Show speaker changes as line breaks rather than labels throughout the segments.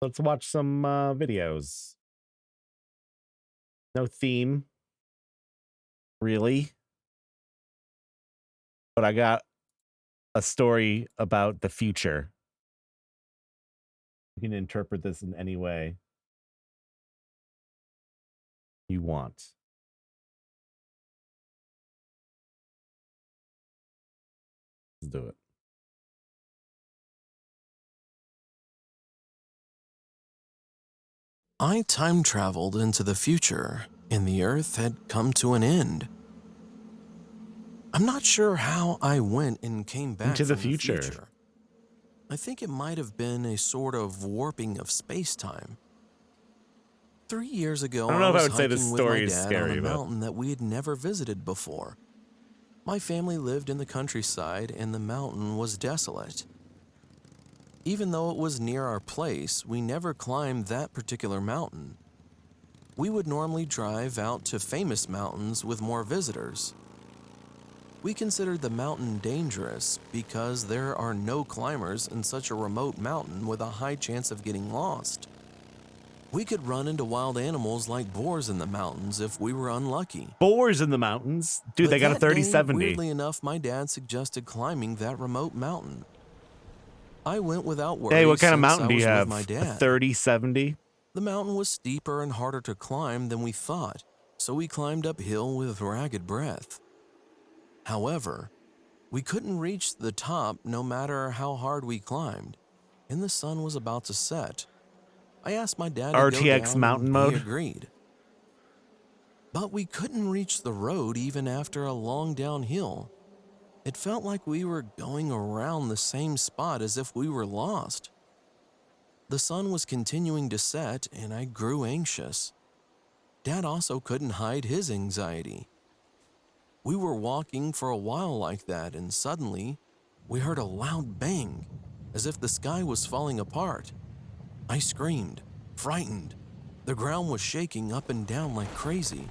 Let's watch some videos. No theme, really. But I got a story about the future. You can interpret this in any way you want. Let's do it.
I time traveled into the future, and the Earth had come to an end. I'm not sure how I went and came back
Into the
from the
future.
future. I think it might have been a sort of warping of space-time. 3 years
I
ago,
don't
I
know if I
was
would say this
hiking with my
story is
dad on a
scary, but
mountain that we had never visited before. My family lived in the countryside, and the mountain was desolate. Even though it was near our place, we never climbed that particular mountain. We would normally drive out to famous mountains with more visitors. We considered the mountain dangerous because there are no climbers in such a remote mountain with a high chance of getting lost. We could run into wild animals like boars in the mountains if we were unlucky.
boars in the mountains. Dude,
But
they got a
that day,
3070.
weirdly enough, my dad suggested climbing that remote mountain. I went without worries
Hey, what kind of
since
mountain
I
do you
was with my
have? A
dad.
3070?
The mountain was steeper and harder to climb than we thought, so we climbed uphill with ragged breath. However, we couldn't reach the top no matter how hard we climbed, and the sun was about to set. I asked my dad to go
RTX
down,
mountain
and he
mode?
agreed. But we couldn't reach the road even after a long downhill. It felt like we were going around the same spot as if we were lost. The sun was continuing to set, and I grew anxious. Dad also couldn't hide his anxiety. We were walking for a while like that, and suddenly, we heard a loud bang, as if the sky was falling apart. I screamed, frightened. The ground was shaking up and down like crazy.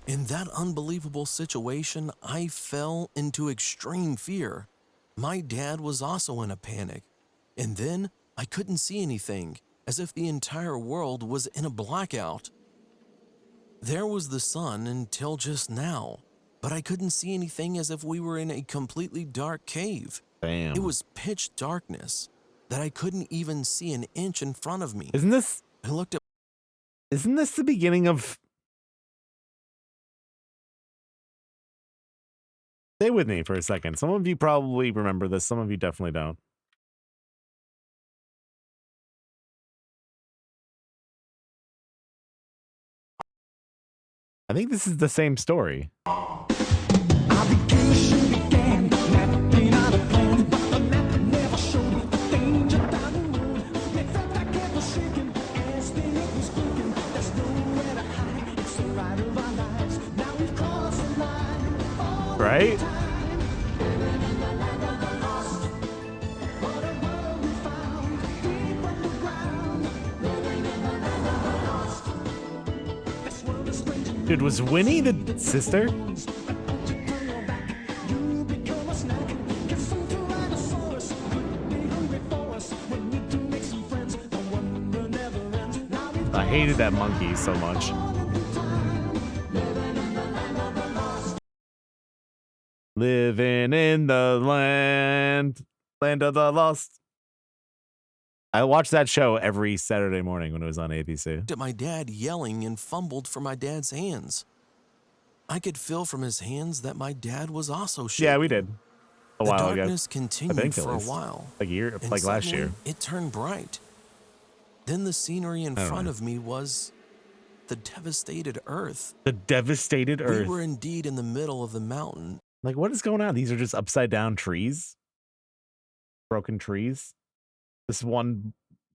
In that unbelievable situation, I fell into extreme fear. My dad was also in a panic. And then I couldn't see anything, as if the entire world was in a blackout. There was the sun until just now, but I couldn't see anything, as if we were in a completely dark cave.
Damn.
It was pitch darkness that I couldn't even see an inch in front of me.
Isn't this the beginning of... Stay with me for a second. Some of you probably remember this. Some of you definitely don't. I think this is the same story. Right? Dude, was Winnie the sister? I hated that monkey so much. Living in the land of the lost. I watched that show every Saturday morning when it was on ABC.
At my dad yelling and fumbled for my dad's hands. I could feel from his hands that my dad was also shaking.
Yeah, we did. A
The
while ago.
darkness
I
continued
think
for
at
a
least.
while.
Like
And
last year.
It turned bright. Then the scenery in front
know.
of me was the devastated earth.
The devastated earth.
We were indeed in the middle of the mountain.
Like, what is going on? These are just upside down trees? Broken trees? This one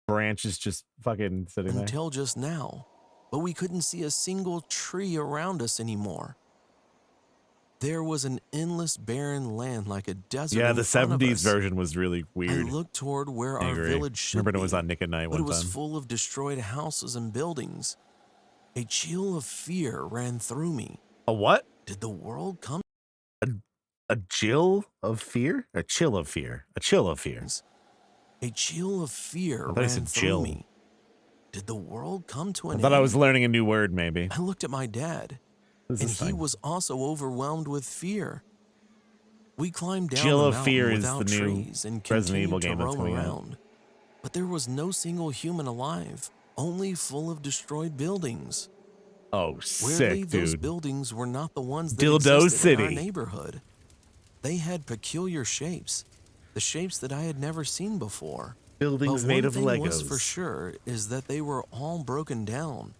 branch is just fucking sitting there.
Until just now. But we couldn't see a single tree around us anymore. There was an endless barren land like a desert.
Yeah,
in
the
front of
70s
us.
version was really weird.
I looked toward where our
Angry.
village should
Remember
be,
it was on Nick at Night
but
one
it was
time.
full of destroyed houses and buildings. A chill of fear ran through me.
A what?
Did the world come?
A chill of fear? A chill of fear. A chill of fear.
A chill of fear
I thought you
ran
said
through
Jill.
me. Did the world come to
I
an
thought I was
end?
learning a new word, maybe.
I looked at my dad,
What is
and
this
he
thing?
was also overwhelmed with fear. We climbed down
Jill
the
of
mountain
Fear is the
without
new
trees and
Resident Evil
continued to
game that's
roam
coming out.
around. But there was no single human alive, only full of destroyed buildings.
Oh,
Weirdly,
sick,
those
dude.
buildings were not the ones that
Dildo
existed in our
City.
neighborhood. They had peculiar shapes, the shapes that I had never seen before.
Buildings
But
made
one
of
thing was for
Legos.
sure is that they were all broken down.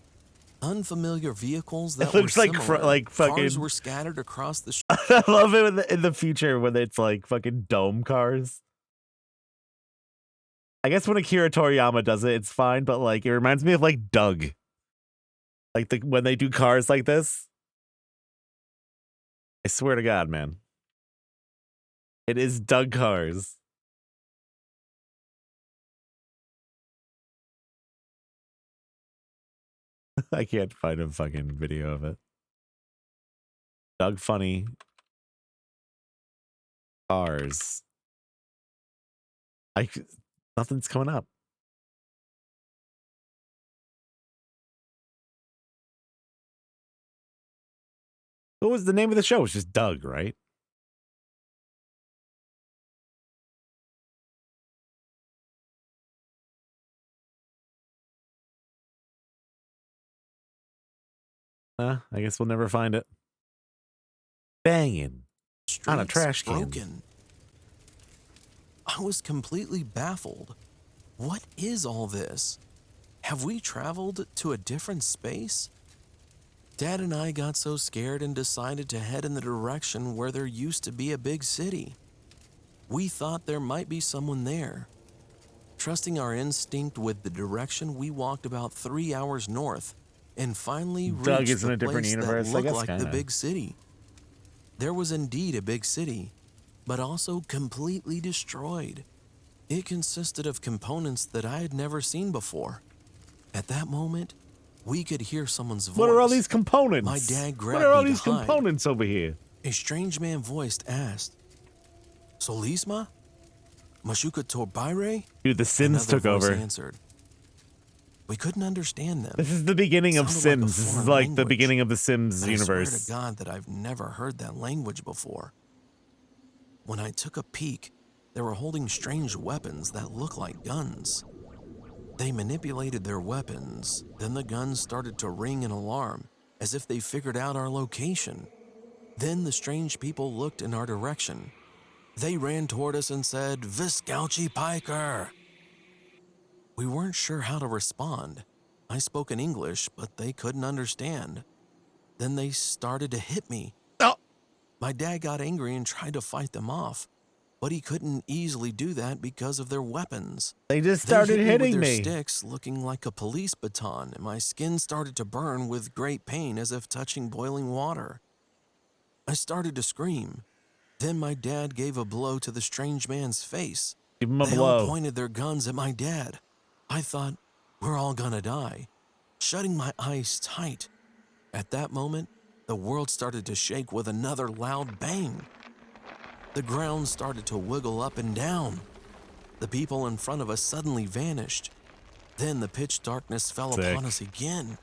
Unfamiliar vehicles that
It
were
looks like
similar. Cars
fucking.
were scattered across the
I love it in the future when it's like fucking dome cars. I guess when Akira Toriyama does it, it's fine, but like it reminds me of like Doug. Like when they do cars like this. I swear to God, man. It is Doug cars. I can't find a fucking video of it. Doug Funny cars. Nothing's coming up. What was the name of the show? It's just Doug, right? I guess we'll never find it. Banging on a trash can.
broken. I was completely baffled. What is all this? Have we traveled to a different space? Dad and I got so scared and decided to head in the direction where there used to be a big city. We thought there might be someone there. Trusting our instinct with the direction, we walked about 3 hours north and finally
Doug
reached
is in
the
a different
place
universe,
that
I
looked
guess,
like the
kinda.
big city. There was indeed a big city, but also completely destroyed. It consisted of components that I had never seen before. At that moment, we could hear someone's voice.
What are all these components?
My dad grabbed
What are all
me to
these
hide.
components over here?
A strange man voice asked, Solisma? Mashuka Torbaire?
Dude, The Sims
Another
took
voice
over.
answered. We couldn't understand them.
This is the beginning of
Sounded like a
Sims. This is
foreign
like the
language.
beginning of the Sims
And I swear
universe.
to God that I've never heard that language before. When I took a peek, they were holding strange weapons that looked like guns. They manipulated their weapons, then the guns started to ring an alarm, as if they figured out our location. Then the strange people looked in our direction. They ran toward us and said, Viscouchi Piker! We weren't sure how to respond. I spoke in English, but they couldn't understand. Then they started to hit me.
Oh.
My dad got angry and tried to fight them off, but he couldn't easily do that because of their weapons.
They just
They
started
hit
hitting
with their
me.
sticks looking like a police baton, and my skin started to burn with great pain as if touching boiling water. I started to scream. Then my dad gave a blow to the strange man's face.
Give him a
They all
blow.
pointed their guns at my dad. I thought, we're all gonna die. Shutting my eyes tight. At that moment, the world started to shake with another loud bang. The ground started to wiggle up and down. The people in front of us suddenly vanished. Then the pitch darkness fell
Sick.
upon us again.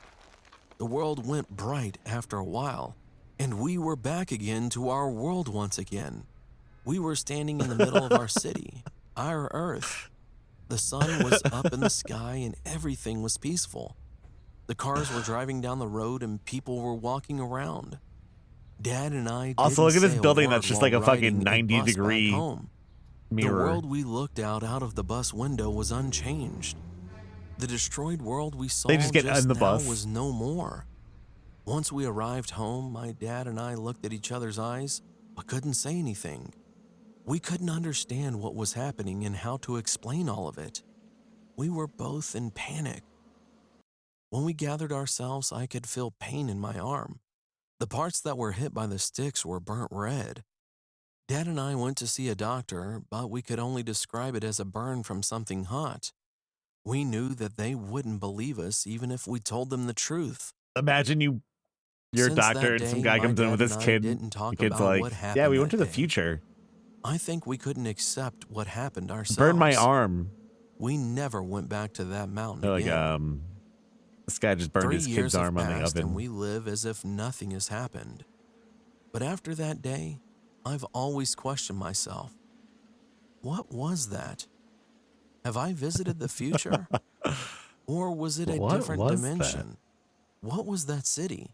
The world went bright after a while, and we were back again to our world once again. We were standing in the middle of our city, our Earth. The sun was up in the sky and everything was peaceful. The cars were driving down the road and people were walking around. Dad and I
Also,
didn't
look at this
say a
building
word
that's just
while
like a fucking
riding
90
bus back
degree
home.
mirror.
The world we looked out of the bus window was unchanged. The destroyed world we saw
They just get
just
on the
now
bus.
was no more. Once we arrived home, my dad and I looked at each other's eyes, but couldn't say anything. We couldn't understand what was happening and how to explain all of it. We were both in panic. When we gathered ourselves, I could feel pain in my arm. The parts that were hit by the sticks were burnt red. Dad and I went to see a doctor, but we could only describe it as a burn from something hot. We knew that they wouldn't believe us even if we told them the truth.
Imagine your
Since
doctor
that
and some
day,
guy
my
comes in
dad
with his
and I
kid.
didn't talk
The kid's
about
like,
what happened
yeah, we went
that
to the
day.
future.
I think we couldn't accept what happened ourselves.
Burn my arm.
We never went back to that mountain
They're like,
again.
This guy just burned
3
his kid's
years have
arm on the
passed and
oven.
we live as if nothing has happened. But after that day, I've always questioned myself. What was that? Have I visited the future? Or was it a
What
different
was that?
dimension? What was that city?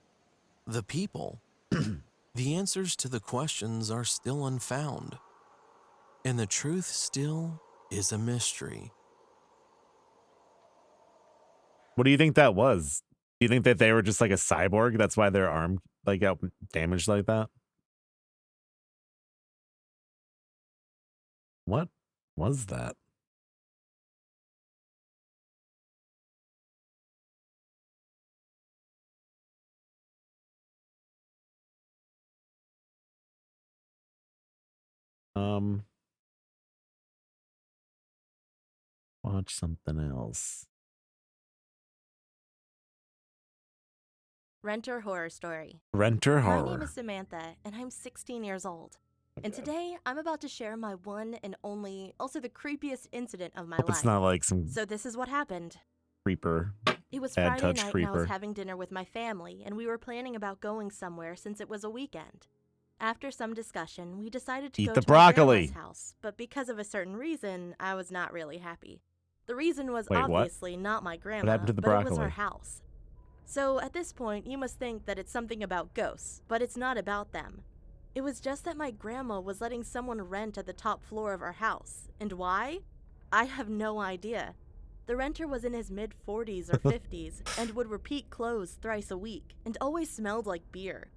The people? The answers to the questions are still unfound. And the truth still is a mystery.
What do you think that was? Do you think that they were just like a cyborg? That's why their arm like got damaged like that? What was that? Watch something else.
Renter Horror Story.
Renter
My
horror.
name is Samantha, and I'm 16 years old. And today, I'm about to share my one and only, also the creepiest incident of my
Hope
life.
it's not like some
So this is what happened.
creeper.
It was
Bad
Friday
touch
night and I was
creeper.
having dinner with my family, and we were planning about going somewhere since it was a weekend. After some discussion, we decided to
Eat
go
the
to my
broccoli.
grandma's house, but because of a certain reason, I was not really happy. The reason was
Wait, what?
obviously not my grandma,
happened to the
but it was
broccoli?
her house. So at this point, you must think that it's something about ghosts, but it's not about them. It was just that my grandma was letting someone rent at the top floor of our house. And why? I have no idea. The renter was in his mid-40s or 50s and would repeat clothes thrice a week and always smelled like beer.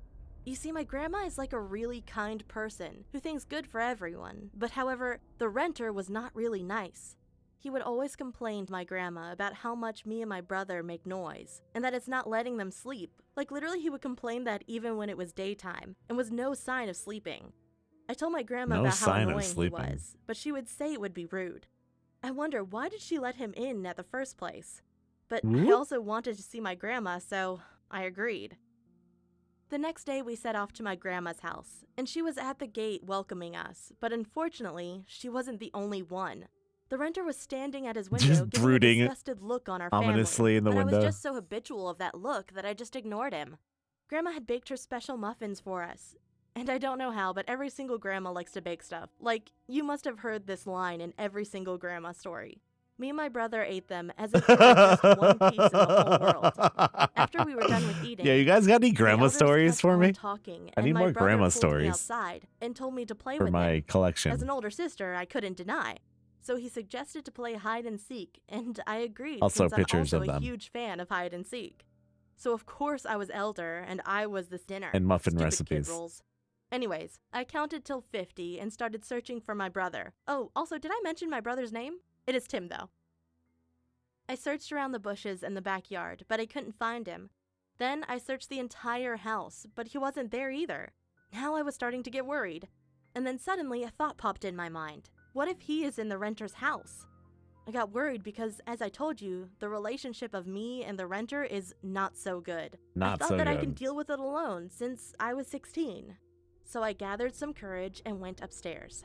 You see, my grandma is like a really kind person who thinks good for everyone, but however, the renter was not really nice. He would always complain to my grandma about how much me and my brother make noise, and that it's not letting them sleep. Like literally he would complain that even when it was daytime, and was no sign of sleeping. I told my grandma
No
about how
sign of
annoying he
sleeping.
was, but she would say it would be rude. I wonder, why did she let him in at the first place? But I
Whoop.
also wanted to see my grandma, so I agreed. The next day we set off to my grandma's house, and she was at the gate welcoming us, but unfortunately, she wasn't the only one. The renter was standing at his window,
Just
giving
brooding
a disgusted look on our
ominously
family,
in the
but I
window.
was just so habitual of that look that I just ignored him. Grandma had baked her special muffins for us, and I don't know how, but every single grandma likes to bake stuff. Like, you must have heard this line in every single grandma story. Me and my brother ate them as if they were just one piece in the whole world. After we were done with eating,
Yeah, you guys got any
my
grandma
elders
stories
kept
for
on
me?
talking,
I
and
need
my
more
brother
grandma
pulled me
stories
outside and told me to play
for
with
my
him.
collection.
As an older sister, I couldn't deny. So he suggested to play hide and seek, and I agreed
Also
since I'm
pictures
also
of
a
them.
huge fan of hide and seek. So of course I was elder, and I was this dinner.
And muffin
Stupid
recipes.
Kid rules. Anyways, I counted till 50 and started searching for my brother. Oh, also, did I mention my brother's name? It is Tim, though. I searched around the bushes in the backyard, but I couldn't find him. Then I searched the entire house, but he wasn't there either. Now I was starting to get worried. And then suddenly a thought popped in my mind. What if he is in the renter's house? I got worried because, as I told you, the relationship of me and the renter is not so good.
Not
I thought
so
that I
good.
can deal with it alone since I was 16. So I gathered some courage and went upstairs.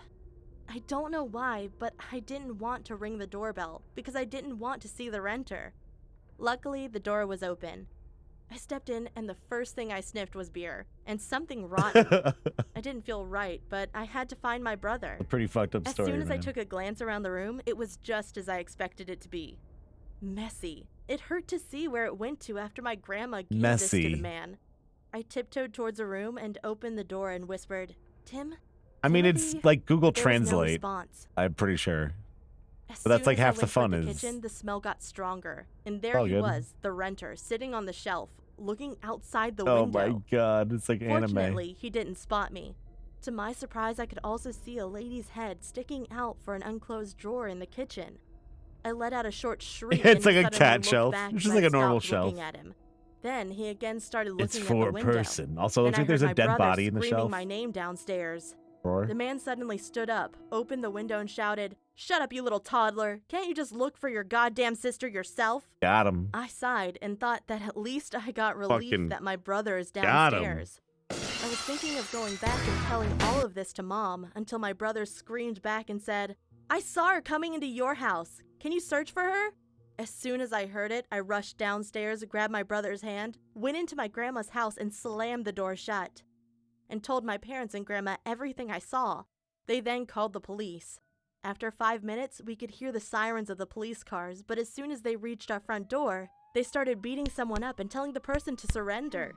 I don't know why, but I didn't want to ring the doorbell because I didn't want to see the renter. Luckily, the door was open. I stepped in and the first thing I sniffed was beer and something rotten. I didn't feel right, but I had to find my brother.
A pretty fucked up
As
story,
soon as I
man.
took a glance around the room, it was just as I expected it to be. Messy. It hurt to see where it went to after my grandma gave this to
Messy.
the man. I tiptoed towards a room and opened the door and whispered, "Tim?"
I mean, it's
Timothy?"
like Google
There was no
Translate.
response.
I'm pretty sure.
As
But that's
soon
like
as I
half the
went toward
fun
the
is-
kitchen, the smell got stronger, and there
all
he
good.
was, the renter, sitting on the shelf, looking outside the
Oh
window.
my god, it's like anime.
Fortunately, he didn't spot me. To my surprise, I could also see a lady's head sticking out for an unclosed drawer in the kitchen. I let out a short shriek.
It's
and
like a
suddenly
cat
looked
shelf.
back
It's
and
just like
I
a normal
stopped looking
shelf.
at him. Then he again started looking
It's
at
for
the
a
window.
person. Also, looks
Then I
like there's
heard
a
my
dead
brother
body in the
screaming
shelf.
my name downstairs.
Drawer.
The man suddenly stood up, opened the window, and shouted, "Shut up, you little toddler! Can't you just look for your goddamn sister yourself?"
Got him.
I sighed and thought that at least I got relief
Fucking
that my brother is
got 'em.
downstairs. I was thinking of going back and telling all of this to Mom until my brother screamed back and said, "I saw her coming into your house. Can you search for her?" As soon as I heard it, I rushed downstairs, grabbed my brother's hand, went into my grandma's house, and slammed the door shut, and told my parents and grandma everything I saw. They then called the police. After 5 minutes, we could hear the sirens of the police cars, but as soon as they reached our front door, they started beating someone up and telling the person to surrender.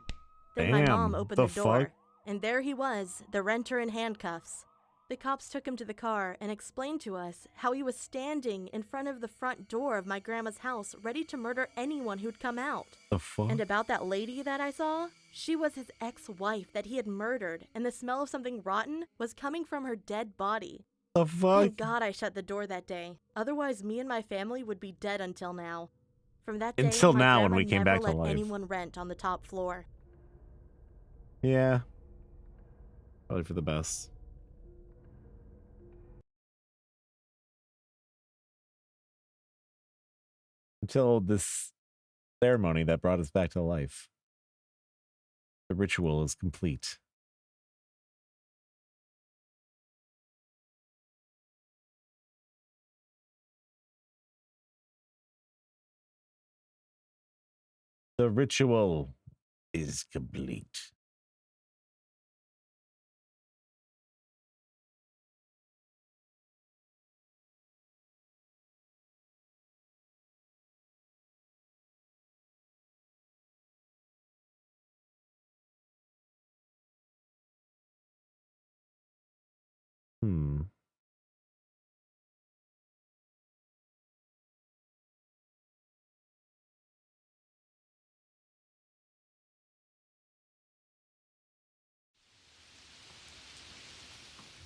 Then my mom
Damn,
opened
the
the door,
fuck?
and there he was, the renter in handcuffs. The cops took him to the car and explained to us how he was standing in front of the front door of my grandma's house, ready to murder anyone who'd come out.
The fuck?
And about that lady that I saw, she was his ex-wife that he had murdered, and the smell of something rotten was coming from her dead body.
The fuck?
Thank God I shut the door that day. Otherwise, me and my family would be dead until now. From that day,
Until
my
now when
grandma
we came
never
back to
let
life.
anyone rent on the top floor.
Yeah. Probably for the best. Until this ceremony that brought us back to life. The ritual is complete. The ritual is complete. Hmm.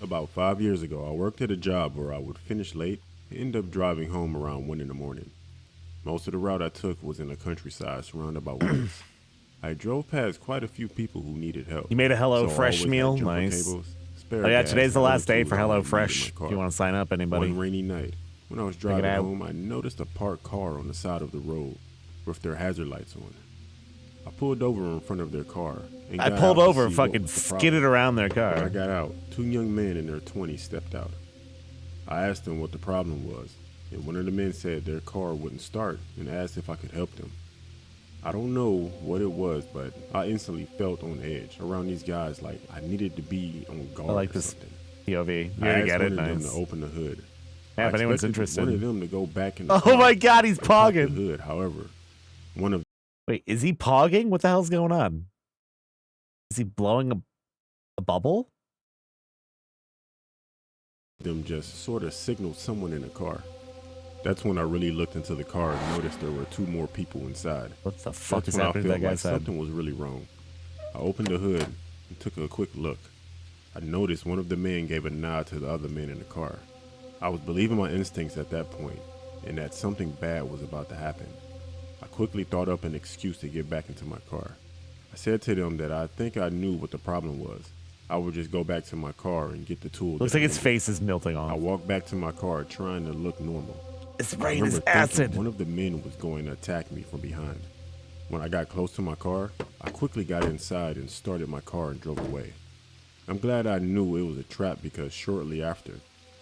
About 5 years ago, I worked at a job where I would finish late and end up driving home around 1 in the morning. Most of the route I took was in the countryside surrounded by woods. I drove past quite a few people who needed help.
You made a
so I
HelloFresh
always had
meal?
jumper
Nice.
cables, spare
Oh yeah,
gas,
today's the
and other
last day
tools
for
I might need in
HelloFresh.
my
If
car.
you want to sign up, anybody.
One rainy night, when I was
it
driving
out.
home, I noticed a parked car on the side of the road with their hazard lights on. I pulled over in front of their car and
I
got
pulled
out to
over,
see what
fucking
was the
skidded
problem.
around their
When I
car.
got out, 2 young men in their 20s stepped out. I asked them what the problem was, and one of the men said their car wouldn't start and asked if I could help them. I don't know what it was, but I instantly felt on edge around these guys like I needed to be on guard
I like
or
this
something.
POV. You
I
already
asked
get it.
one of them to
Nice.
open the hood.
Yeah,
I
if anyone's
expected one of
interested.
them to go back in the
Oh
car
my god, he's
and pop the
pogging.
hood. However, one of
Wait, is he pogging? What the hell's going on? Is he blowing a bubble?
them just sort of signaled someone in the car. That's when I really looked into the car and noticed there were 2 more people inside.
What the fuck
That's
is
when I
happening to
felt
that
like
guy's head?
something was really wrong. I opened the hood and took a quick look. I noticed one of the men gave a nod to the other men in the car. I was believing my instincts at that point, and that something bad was about to happen. I quickly thought up an excuse to get back into my car. I said to them that I think I knew what the problem was. I would just go back to my car and get the tool.
Looks
that
like
I
his
needed.
face is melting
I
off.
walked back to my car trying to look normal.
His
I
brain is
remember thinking
acid.
one of the men was going to attack me from behind. When I got close to my car, I quickly got inside and started my car and drove away. I'm glad I knew it was a trap because shortly after,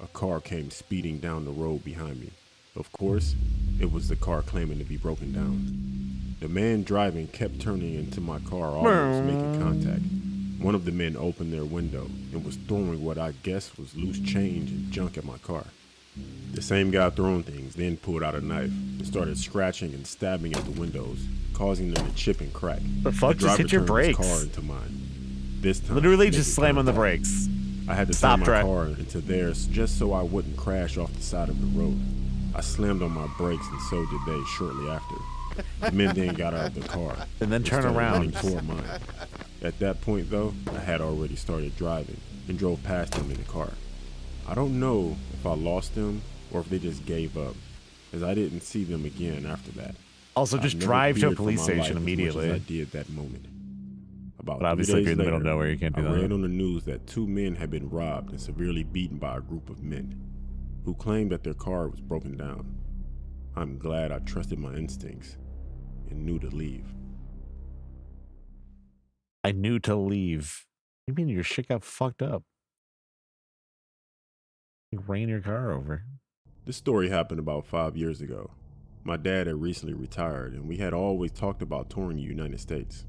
a car came speeding down the road behind me. Of course, it was the car claiming to be broken down. The man driving kept turning into my car, almost making contact. One of the men opened their window and was throwing what I guessed was loose change and junk at my car. The same guy throwing things then pulled out a knife and started scratching and stabbing at the windows, causing them to chip and crack.
The fuck? Just
driver
hit your
turned his
brakes.
car into mine. This time,
Literally
making
just slam on the
contact.
brakes.
I had to
Stop
turn my
drive.
car into theirs just so I wouldn't crash off the side of the road. I slammed on my brakes and so did they shortly after. The men then got out of the car
And then turn
started running
around.
toward mine. At that point though, I had already started driving and drove past them in the car. I don't know if I lost them or if they just gave up, as I didn't see them again after that.
Also,
I've
just
never
drive to a
feared for
police
my
station
life as much as
immediately.
I did that moment. About
But
3
obviously, if
days
you're in the middle of
later,
nowhere, you can't do
I
that.
read on the news that 2 men had been robbed and severely beaten by a group of men who claimed that their car was broken down. I'm glad I trusted my instincts and knew to leave.
I knew to leave. You mean your shit got fucked up? You ran your car over.
This story happened about 5 years ago. My dad had recently retired, and we had always talked about touring the United States.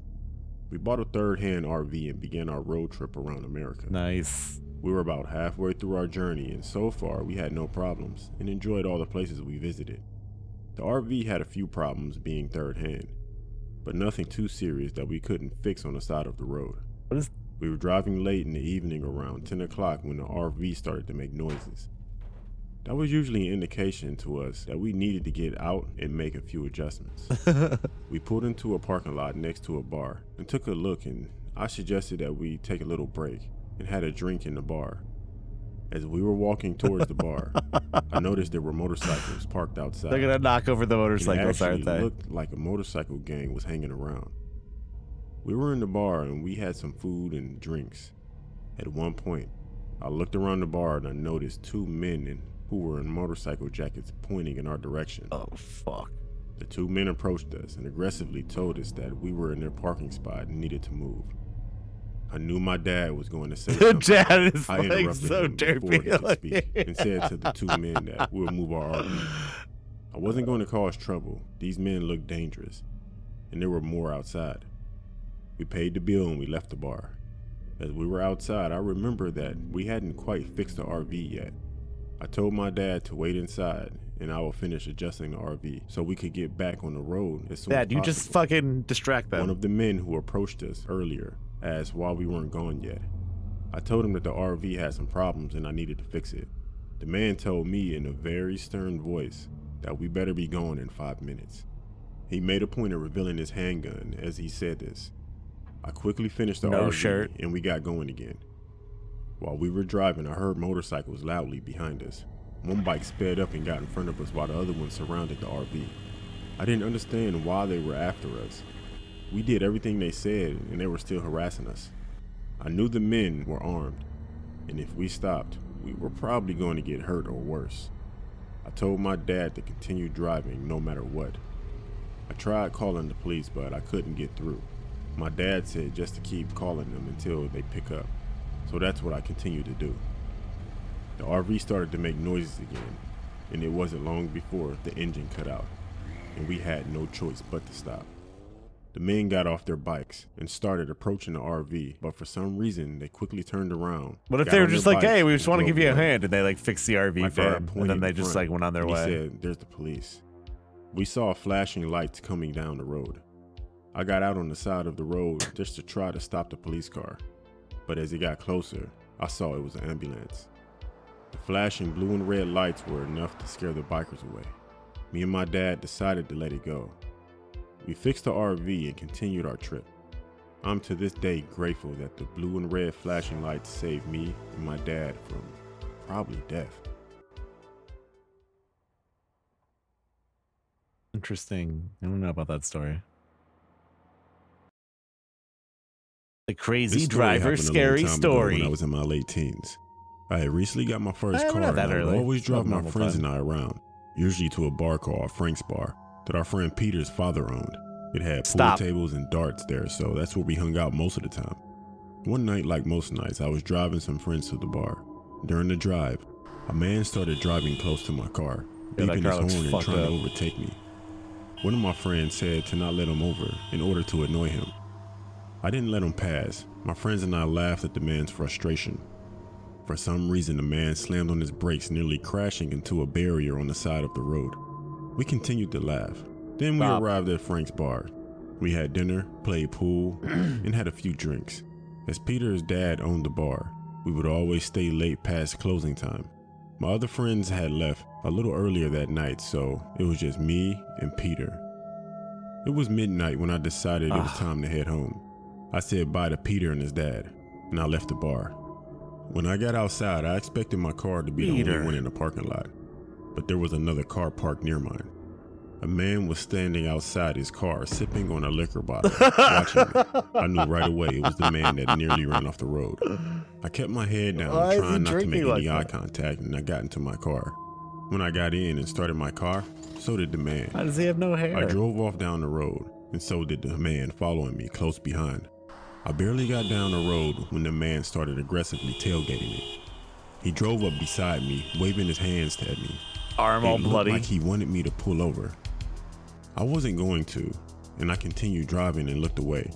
We bought a third-hand RV and began our road trip around America.
Nice.
We were about halfway through our journey, and so far we had no problems and enjoyed all the places we visited. The RV had a few problems being third-hand, but nothing too serious that we couldn't fix on the side of the road. We were driving late in the evening around 10 o'clock when the RV started to make noises. That was usually an indication to us that we needed to get out and make a few adjustments. We pulled into a parking lot next to a bar and took a look, and I suggested that we take a little break and had a drink in the bar. As we were walking towards the bar, I noticed there were motorcycles parked outside.
They're gonna knock over the motorcycles,
It
aren't
actually
they?
looked like a motorcycle gang was hanging around. We were in the bar and we had some food and drinks. At one point, I looked around the bar and I noticed two men who were in motorcycle jackets pointing in our direction.
Oh, fuck.
The two men approached us and aggressively told us that we were in their parking spot and needed to move. I knew my dad was going to say something.
Dad is
I
like
interrupted
so
him before he
derpy.
could speak and said to the two men that we'll move our RV. I wasn't going to cause trouble. These men looked dangerous, and there were more outside. We paid the bill and we left the bar. As we were outside, I remember that we hadn't quite fixed the RV yet. I told my dad to wait inside and I will finish adjusting the RV so we could get back on the road as soon as
Dad, you
possible.
just fucking distract them.
One of the men who approached us earlier asked why we weren't gone yet. I told him that the RV had some problems and I needed to fix it. The man told me in a very stern voice that we better be gone in 5 minutes. He made a point of revealing his handgun as he said this. I quickly finished the
No
RV
shirt.
and we got going again. While we were driving, I heard motorcycles loudly behind us. One bike sped up and got in front of us while the other one surrounded the RV. I didn't understand why they were after us. We did everything they said and they were still harassing us. I knew the men were armed, and if we stopped, we were probably going to get hurt or worse. I told my dad to continue driving no matter what. I tried calling the police, but I couldn't get through. My dad said just to keep calling them until they pick up, so that's what I continued to do. The RV started to make noises again, and it wasn't long before the engine cut out, and we had no choice but to stop. The men got off their bikes and started approaching the RV, but for some reason they quickly turned around.
What if
got
they were
on their
just like,
bikes,
hey, we
and
just want to
drove
give you a
away.
hand, and they like fix the RV
My
for
dad
them, and
pointed
then they
in
just
front,
like went on their
and
way.
He said, "There's the police." We saw flashing lights coming down the road. I got out on the side of the road just to try to stop the police car, but as it got closer, I saw it was an ambulance. The flashing blue and red lights were enough to scare the bikers away. Me and my dad decided to let it go. We fixed the RV and continued our trip. I'm to this day grateful that the blue and red flashing lights saved me and my dad from probably death.
Interesting. I don't know about that story. The crazy
This story
driver
happened a long
scary
time ago
story.
when I was in my late teens. I had recently got my first
We're
car
not
and
that
I would
early.
always
It's
drive
not
my
normal
friends
time.
and I around, usually to a bar called Frank's Bar that our friend Peter's father owned. It had
Stop.
pool tables and darts there, so that's where we hung out most of the time. One night, like most nights, I was driving some friends to the bar. During the drive, a man started driving close to my car,
Yeah, that
beeping
car
his
looks
horn and
fucked
trying
up.
to overtake me. One of my friends said to not let him over in order to annoy him. I didn't let him pass. My friends and I laughed at the man's frustration. For some reason, the man slammed on his brakes, nearly crashing into a barrier on the side of the road. We continued to laugh. Then we
Stop.
arrived at Frank's Bar. We had dinner, played pool, and had a few drinks. As Peter's dad owned the bar, we would always stay late past closing time. My other friends had left a little earlier that night, so it was just me and Peter. It was midnight when I decided it was time to head home. I said bye to Peter and his dad, and I left the bar. When I got outside, I expected my car to be the
Peter.
only one in the parking lot, but there was another car parked near mine. A man was standing outside his car, sipping on a liquor bottle, watching me. I knew right away it was the man that nearly ran off the road. I kept my head down,
Why is he
trying not to make
drinking
any eye
like that?
contact, and I got into my car. When I got in and started my car, so did the man.
How does he have no hair?
I drove off down the road, and so did the man following me close behind. I barely got down the road when the man started aggressively tailgating me. He drove up beside me, waving his hands at me.
Arm
It
all
looked
bloody.
like he wanted me to pull over. I wasn't going to, and I continued driving and looked away.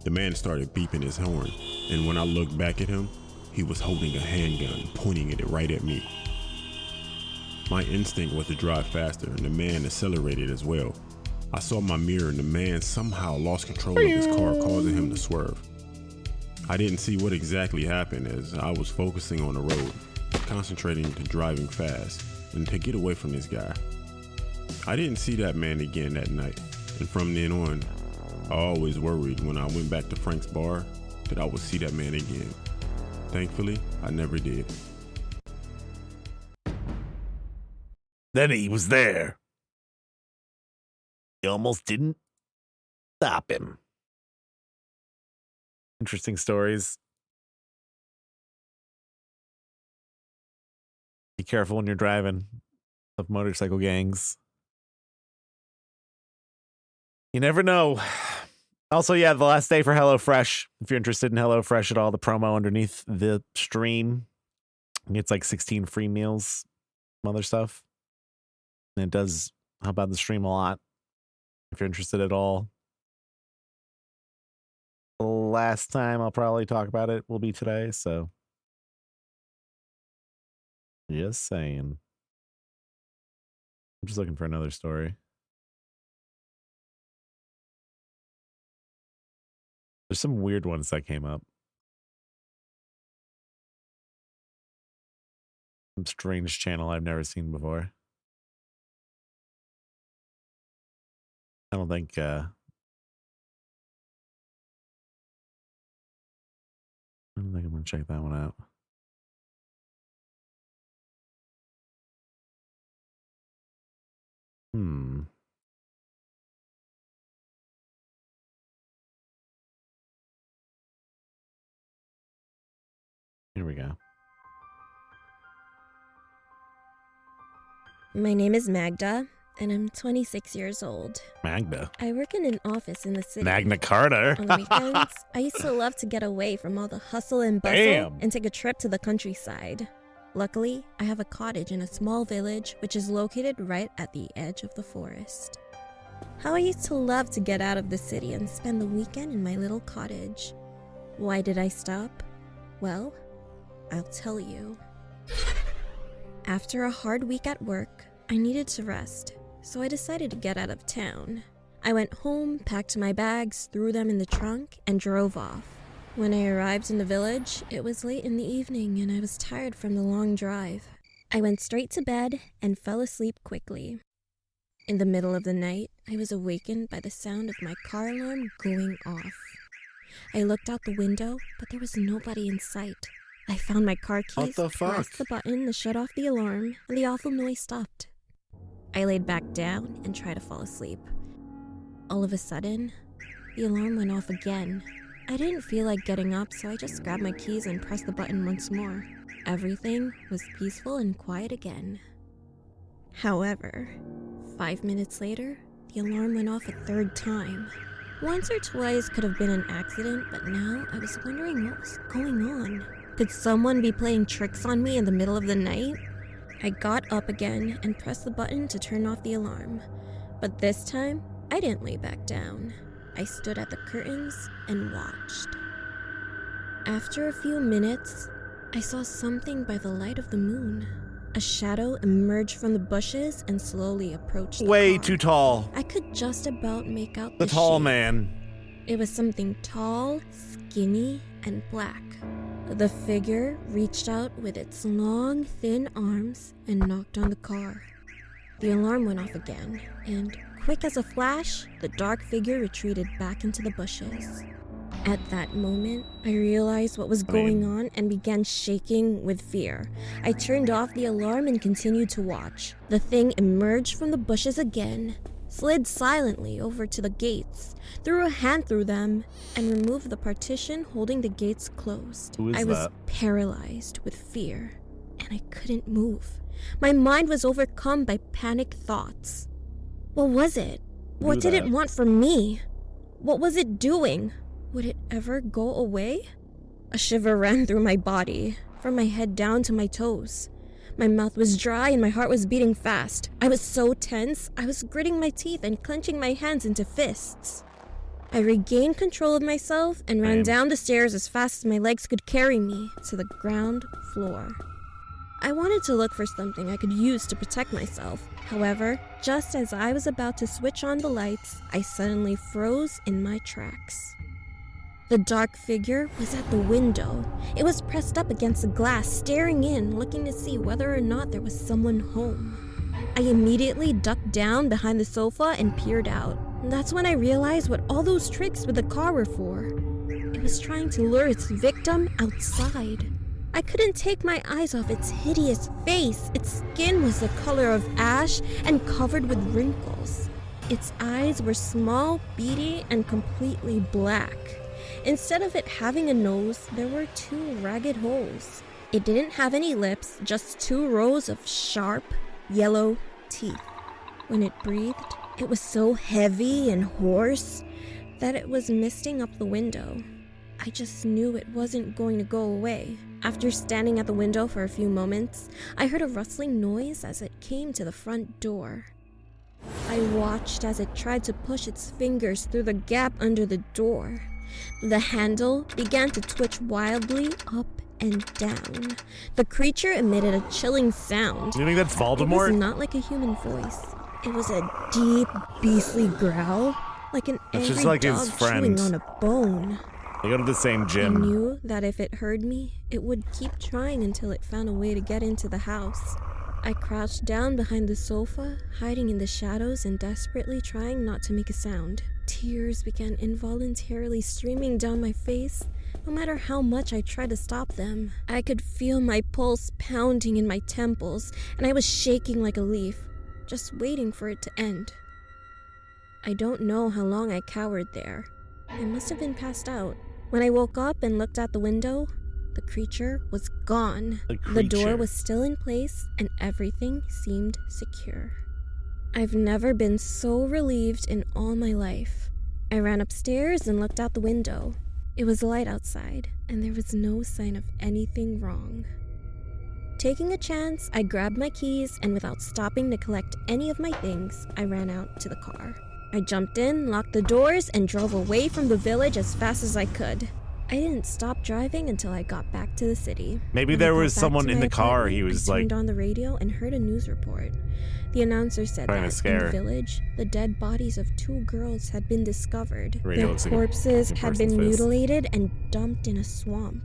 The man started beeping his horn, and when I looked back at him, he was holding a handgun, pointing it right at me. My instinct was to drive faster, and the man accelerated as well. I saw my mirror, and the man somehow lost control of his car, causing him to swerve. I didn't see what exactly happened as I was focusing on the road, concentrating to driving fast and to get away from this guy. I didn't see that man again that night, and from then on, I always worried when I went back to Frank's bar that I would see that man again. Thankfully, I never did.
Then he was there. He almost didn't stop him. Interesting stories. Be careful when you're driving of motorcycle gangs. You never know. Also, yeah, the last day for HelloFresh. If you're interested in HelloFresh at all, the promo underneath the stream. It's like 16 free meals, some other stuff. And it does help out the stream a lot. If you're interested at all. The last time I'll probably talk about it will be today, so. Just saying. I'm just looking for another story. There's some weird ones that came up. Some strange channel I've never seen before. I don't think I'm gonna check that one out. Here we go.
My name is Magda, and I'm 26 years old.
Magda.
I work in an office in the city.
Magna Carta.
On the weekends, I used to love to get away from all the hustle and bustle
Damn.
and take a trip to the countryside. Luckily, I have a cottage in a small village which is located right at the edge of the forest. How I used to love to get out of the city and spend the weekend in my little cottage. Why did I stop? Well, I'll tell you. After a hard week at work, I needed to rest, so I decided to get out of town. I went home, packed my bags, threw them in the trunk, and drove off. When I arrived in the village, it was late in the evening and I was tired from the long drive. I went straight to bed and fell asleep quickly. In the middle of the night, I was awakened by the sound of my car alarm going off. I looked out the window, but there was nobody in sight. I found my car keys, pressed the button to shut off the alarm, and the awful noise stopped. I laid back down and tried to fall asleep. All of a sudden, the alarm went off again. I didn't feel like getting up, so I just grabbed my keys and pressed the button once more. Everything was peaceful and quiet again. However, 5 minutes later, the alarm went off a third time. Once or twice could have been an accident, but now I was wondering what was going on. Could someone be playing tricks on me in the middle of the night? I got up again and pressed the button to turn off the alarm. But this time, I didn't lay back down. I stood at the curtains and watched. After a few minutes, I saw something by the light of the moon. A shadow emerged from the bushes and slowly approached the
Way
car.
too tall.
I could just about make out
The tall
shape.
man.
It was something tall, skinny, and black. The figure reached out with its long, thin arms and knocked on the car. The alarm went off again, and quick as a flash, the dark figure retreated back into the bushes. At that moment, I realized what was going on and began shaking with fear. I turned off the alarm and continued to watch. The thing emerged from the bushes again, slid silently over to the gates, threw a hand through them, and removed the partition holding the gates closed.
Who is
I was
that?
paralyzed with fear, and I couldn't move. My mind was overcome by panic thoughts. What was it? What did it want from me? What was it doing? Would it ever go away? A shiver ran through my body, from my head down to my toes. My mouth was dry and my heart was beating fast. I was so tense, I was gritting my teeth and clenching my hands into fists. I regained control of myself and ran down the stairs as fast as my legs could carry me to the ground floor. I wanted to look for something I could use to protect myself. However, just as I was about to switch on the lights, I suddenly froze in my tracks. The dark figure was at the window. It was pressed up against the glass, staring in, looking to see whether or not there was someone home. I immediately ducked down behind the sofa and peered out. That's when I realized what all those tricks with the car were for. It was trying to lure its victim outside. I couldn't take my eyes off its hideous face. Its skin was the color of ash and covered with wrinkles. Its eyes were small, beady, and completely black. Instead of it having a nose, there were 2 ragged holes. It didn't have any lips, just 2 rows of sharp, yellow teeth. When it breathed, it was so heavy and hoarse that it was misting up the window. I just knew it wasn't going to go away. After standing at the window for a few moments, I heard a rustling noise as it came to the front door. I watched as it tried to push its fingers through the gap under the door. The handle began to twitch wildly up and down. The creature emitted a chilling sound.
Do you think that's
It
Voldemort?
was not like a human voice. It was a deep, beastly growl, like an
It's
angry
just like
dog
his friend.
chewing on a bone.
They go to the same
I
gym.
knew that if it heard me, it would keep trying until it found a way to get into the house. I crouched down behind the sofa, hiding in the shadows and desperately trying not to make a sound. Tears began involuntarily streaming down my face, no matter how much I tried to stop them. I could feel my pulse pounding in my temples, and I was shaking like a leaf, just waiting for it to end. I don't know how long I cowered there. I must have been passed out. When I woke up and looked out the window, the creature was gone. The door was still in place and everything seemed secure. I've never been so relieved in all my life. I ran upstairs and looked out the window. It was light outside and there was no sign of anything wrong. Taking a chance, I grabbed my keys and without stopping to collect any of my things, I ran out to the car. I jumped in, locked the doors, and drove away from the village as fast as I could. I didn't stop driving until I got back to the city.
Maybe
When
there
I got
was
back
someone
to
in
my
the car.
apartment,
He was
I
like
turned on the radio and heard a news report. The announcer said
Trying to
that
scare.
in the village, the dead bodies of 2 girls had been discovered.
Radio
Their
looks like a
corpses
fucking
had been
person's face.
mutilated and dumped in a swamp.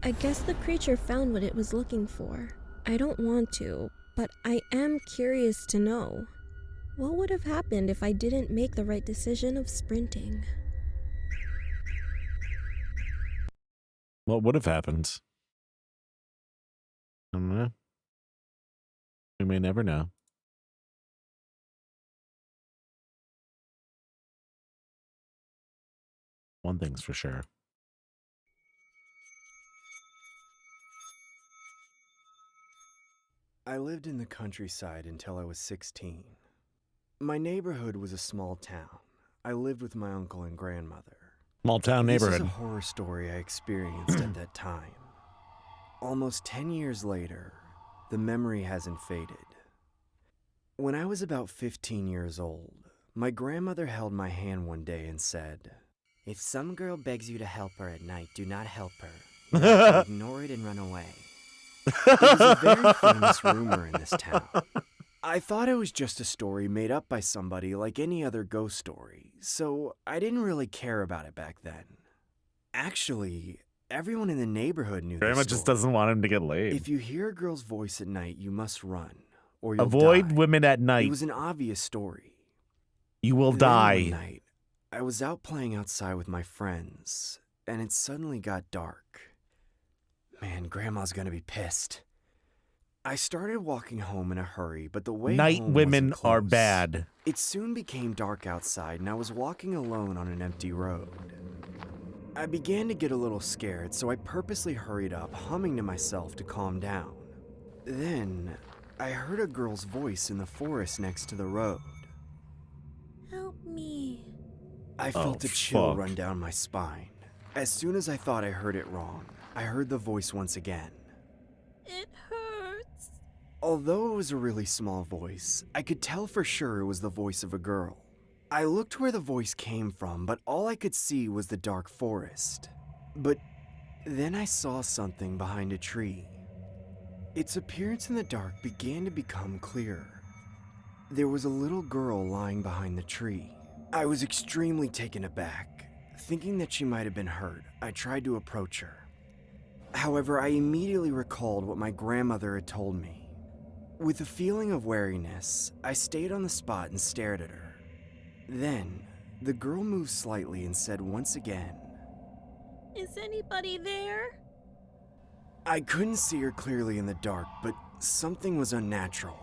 I guess the creature found what it was looking for. I don't want to, but I am curious to know. What would have happened if I didn't make the right decision of sprinting?
What would have happened? I don't know. We may never know. One thing's for sure.
I lived in the countryside until I was 16. My neighborhood was a small town. I lived with my uncle and grandmother.
Small town
This
neighborhood.
is a horror story I experienced at that time. Almost 10 years later, the memory hasn't faded. When I was about 15 years old, my grandmother held my hand one day and said, "If some girl begs you to help her at night, do not help her. You have to ignore it and run away." It was a very famous rumor in this town. I thought it was just a story made up by somebody like any other ghost story, so I didn't really care about it back then. Actually, everyone in the neighborhood knew
Grandma
this
just
story.
doesn't want him to get laid.
If you hear a girl's voice at night, you must run, or you'll
Avoid
die.
women at
It
night.
was an obvious story.
You will
Then one
die.
night, I was out playing outside with my friends, and it suddenly got dark. Man, Grandma's gonna be pissed. I started walking home in a hurry, but the way
Night
home
women
wasn't
are
close.
bad.
It soon became dark outside, and I was walking alone on an empty road. I began to get a little scared, so I purposely hurried up, humming to myself to calm down. Then, I heard a girl's voice in the forest next to the road.
Help me.
I felt a chill
fuck.
run down my spine. As soon as I thought I heard it wrong, I heard the voice once again.
It hurts.
Although it was a really small voice, I could tell for sure it was the voice of a girl. I looked where the voice came from, but all I could see was the dark forest. But then I saw something behind a tree. Its appearance in the dark began to become clearer. There was a little girl lying behind the tree. I was extremely taken aback. Thinking that she might have been hurt, I tried to approach her. However, I immediately recalled what my grandmother had told me. With a feeling of wariness, I stayed on the spot and stared at her. Then, the girl moved slightly and said once again,
Is anybody there?
I couldn't see her clearly in the dark, but something was unnatural.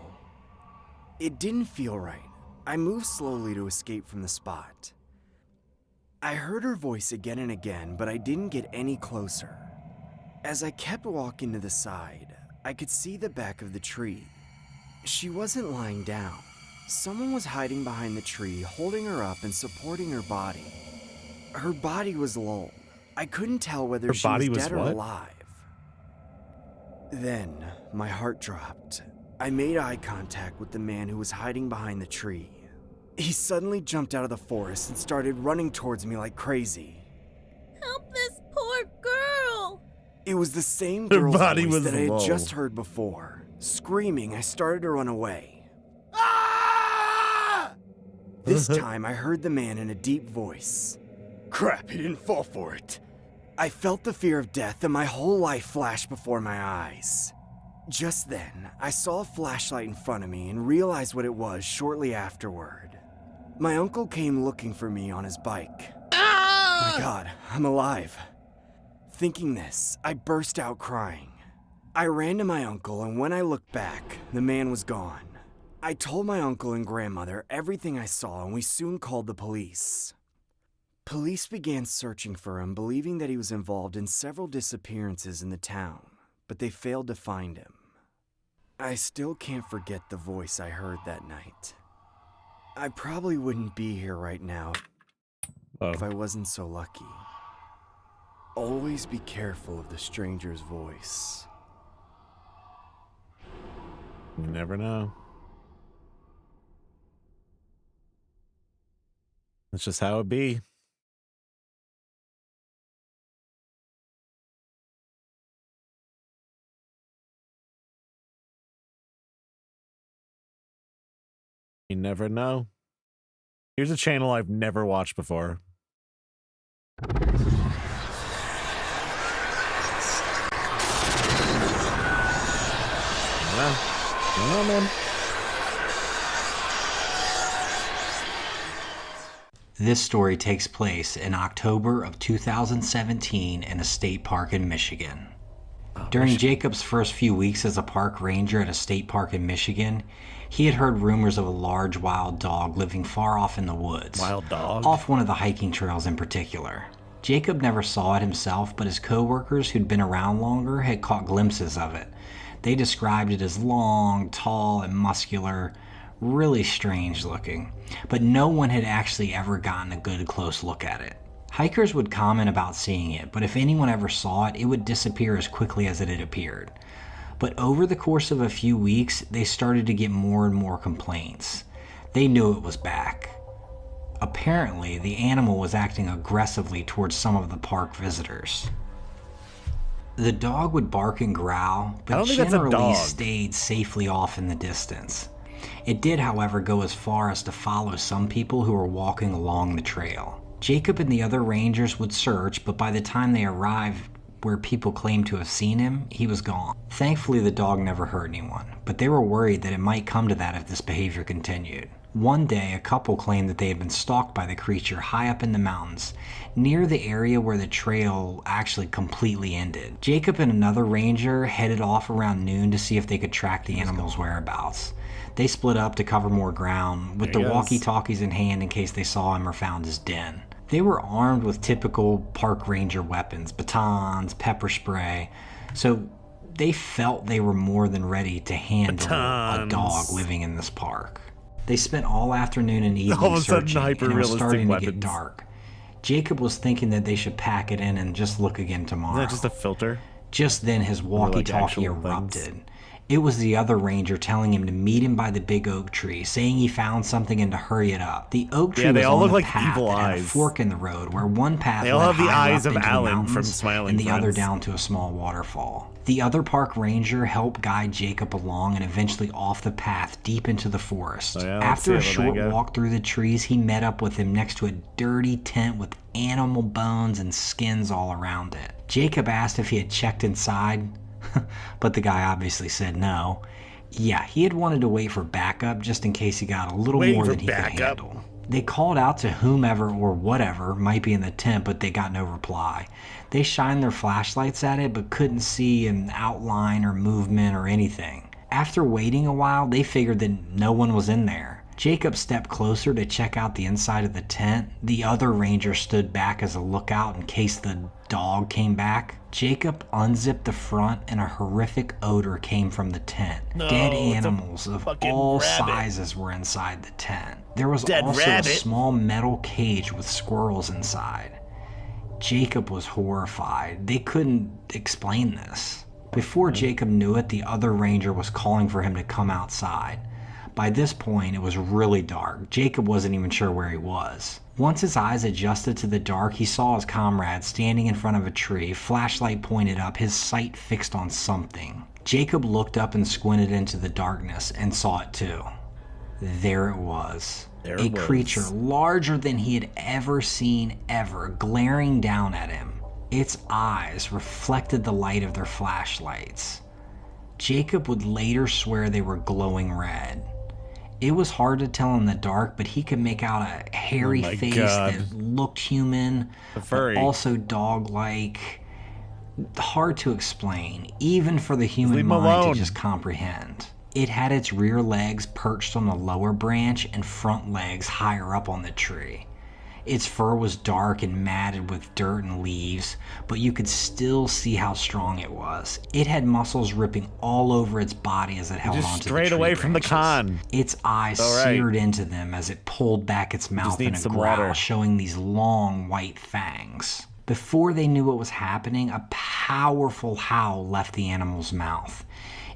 It didn't feel right. I moved slowly to escape from the spot. I heard her voice again and again, but I didn't get any closer. As I kept walking to the side, I could see the back of the tree. She wasn't lying down. Someone was hiding behind the tree, holding her up and supporting her body. Her body was lulled. I couldn't tell whether she was dead or alive. Then, my heart dropped. I made eye contact with the man who was hiding behind the tree. He suddenly jumped out of the forest and started running towards me like crazy.
Help this poor girl!
It was the same
Her
girl's
body
voice
was
that I had
low.
just heard before. Screaming, I started to run away. This time, I heard the man in a deep voice. Crap, he didn't fall for it. I felt the fear of death and my whole life flashed before my eyes. Just then, I saw a flashlight in front of me and realized what it was shortly afterward. My uncle came looking for me on his bike. My God, I'm alive. Thinking this, I burst out crying. I ran to my uncle, and when I looked back, the man was gone. I told my uncle and grandmother everything I saw, and we soon called the police. Police began searching for him, believing that he was involved in several disappearances in the town, but they failed to find him. I still can't forget the voice I heard that night. I probably wouldn't be here right now if I wasn't so lucky. Always be careful of the stranger's voice.
You never know. That's just how it be. You never know. Here's a channel I've never watched before. I don't know, man.
This story takes place in October of 2017 in a state park in Michigan. During Jacob's first few weeks as a park ranger at a state park in Michigan, he had heard rumors of a large wild dog living far off in the woods.
Wild dog?
Off one of the hiking trails in particular. Jacob never saw it himself, but his co-workers who'd been around longer had caught glimpses of it. They described it as long, tall, and muscular, really strange looking, but no one had actually ever gotten a good close look at it. Hikers would comment about seeing it, but if anyone ever saw it, it would disappear as quickly as it had appeared. But over the course of a few weeks, they started to get more and more complaints. They knew it was back. Apparently, the animal was acting aggressively towards some of the park visitors. The dog would bark and growl,
I
but
don't think that's a
generally
dog.
stayed safely off in the distance. It did, however, go as far as to follow some people who were walking along the trail. Jacob and the other rangers would search, but by the time they arrived where people claimed to have seen him, he was gone. Thankfully, the dog never hurt anyone, but they were worried that it might come to that if this behavior continued. One day, a couple claimed that they had been stalked by the creature high up in the mountains, near the area where the trail actually completely ended. Jacob and another ranger headed off around noon to see if they could track the animal's whereabouts. They split up to cover more ground, with
There
the
he goes.
walkie-talkies in hand in case they saw him or found his den. They were armed with typical park ranger weapons, batons, pepper spray, so they felt they were more than ready to handle a
Batons.
dog living in this park. They spent all afternoon and evening
All of a sudden,
searching, and it was
hyper-realistic
starting to get
weapons.
dark. Jacob was thinking that they should pack it in and just look again tomorrow.
Isn't that just a filter?
Just then his walkie-talkie
actual things?
erupted. It was the other ranger telling him to meet him by the big oak tree, saying he found something and to hurry it up. The oak tree
Yeah, they
was
all
on
look
the
like
path
evil
that had a
eyes.
fork in the road, where one path
They all
led
have the
higher
eyes
up
of
into the
Alan from
mountains
Smiling
and the other
Friends.
down to a small waterfall. The other park ranger helped guide Jacob along and eventually off the path deep into the forest.
Oh, yeah, let's
After a
see,
short
Omega.
walk through the trees, he met up with him next to a dirty tent with animal bones and skins all around it. Jacob asked if he had checked inside, but the guy obviously said no. Yeah, he had wanted to wait for backup just in case he got a little
Waiting
more
for
than he could
backup.
handle. They called out to whomever or whatever might be in the tent, but they got no reply. They shined their flashlights at it, but couldn't see an outline or movement or anything. After waiting a while, they figured that no one was in there. Jacob stepped closer to check out the inside of the tent. The other ranger stood back as a lookout in case the dog came back. Jacob unzipped the front and a horrific odor came from the tent.
No,
Dead
it's a
animals of
fucking
all
rabbit.
sizes were inside the tent. There was
Dead
also
rabbit.
a small metal cage with squirrels inside. Jacob was horrified. They couldn't explain this. Before Jacob knew it, the other ranger was calling for him to come outside. By this point, it was really dark. Jacob wasn't even sure where he was. Once his eyes adjusted to the dark, he saw his comrade standing in front of a tree, flashlight pointed up, his sight fixed on something. Jacob looked up and squinted into the darkness and saw it too. There it was.
There
A
it was.
creature larger than he had ever seen ever, glaring down at him. Its eyes reflected the light of their flashlights. Jacob would later swear they were glowing red. It was hard to tell in the dark, but he could make out a hairy
my
face
God.
that looked human,
A
but
furry.
also dog-like. Hard to explain, even for the human
leave him
mind
alone.
to just comprehend. It had its rear legs perched on the lower branch and front legs higher up on the tree. Its fur was dark and matted with dirt and leaves, but you could still see how strong it was. It had muscles ripping all over its body as it held
Just
onto the
straight
tree
away from the
branches.
con.
Its eyes
All right.
seared into them as it pulled back its mouth in
need
a
some
growl,
water.
showing these long white fangs. Before they knew what was happening, a powerful howl left the animal's mouth.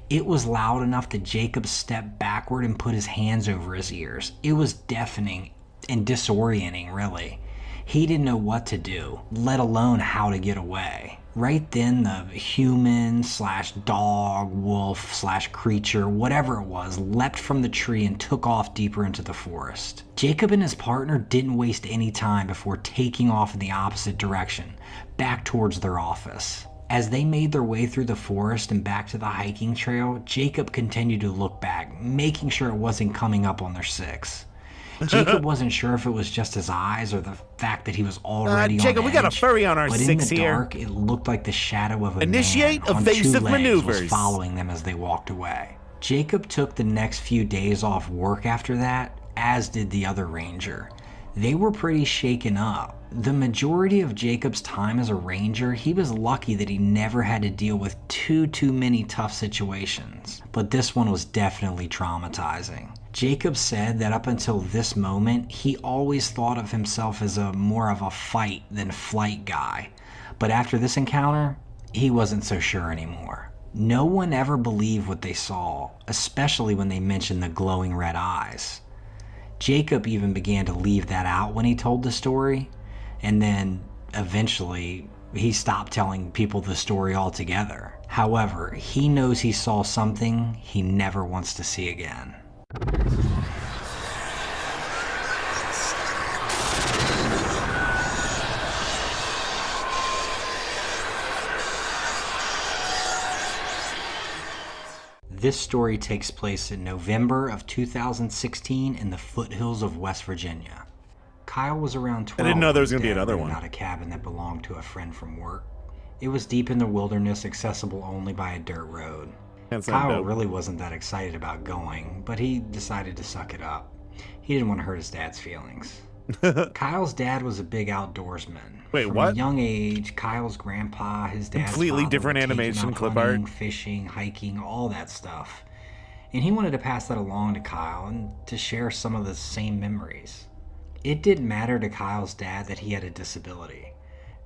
It was loud enough that Jacob stepped backward and put his hands over his ears. It was deafening and disorienting, really. He didn't know what to do, let alone how to get away. Right then, the human / dog, wolf / creature, whatever it was, leapt from the tree and took off deeper into the forest. Jacob and his partner didn't waste any time before taking off in the opposite direction, back towards their office. As they made their way through the forest and back to the hiking trail, Jacob continued to look back, making sure it wasn't coming up on their six. Jacob wasn't sure if it was just his eyes or the fact that he was already on
Jacob, we got a
edge,
furry on our
but in
six
the
here.
dark, it looked like the shadow of a
Initiate
man on 2
evasive
legs
maneuvers.
was following them as they walked away. Jacob took the next few days off work after that, as did the other ranger. They were pretty shaken up. The majority of Jacob's time as a ranger, he was lucky that he never had to deal with too many tough situations. But this one was definitely traumatizing. Jacob said that up until this moment, he always thought of himself as more of a fight than flight guy. But after this encounter, he wasn't so sure anymore. No one ever believed what they saw, especially when they mentioned the glowing red eyes. Jacob even began to leave that out when he told the story, and then eventually he stopped telling people the story altogether. However, he knows he saw something he never wants to see again. This story takes place in November of 2016 in the foothills of West Virginia. Kyle was around 12.
I didn't know there was
when
gonna be
Dad
another
rented
one.
out a cabin that belonged to a friend from work. It was deep in the wilderness, accessible only by a dirt road.
That's not
Kyle
dope.
really wasn't that excited about going, but he decided to suck it up. He didn't want to hurt his dad's feelings. Kyle's dad was a big outdoorsman.
Wait,
From
what?
a young age, Kyle's grandpa, his dad's
Completely
father
different
would take him
animation,
out
clip
hunting,
art.
fishing, hiking, all that stuff. And he wanted to pass that along to Kyle and to share some of the same memories. It didn't matter to Kyle's dad that he had a disability.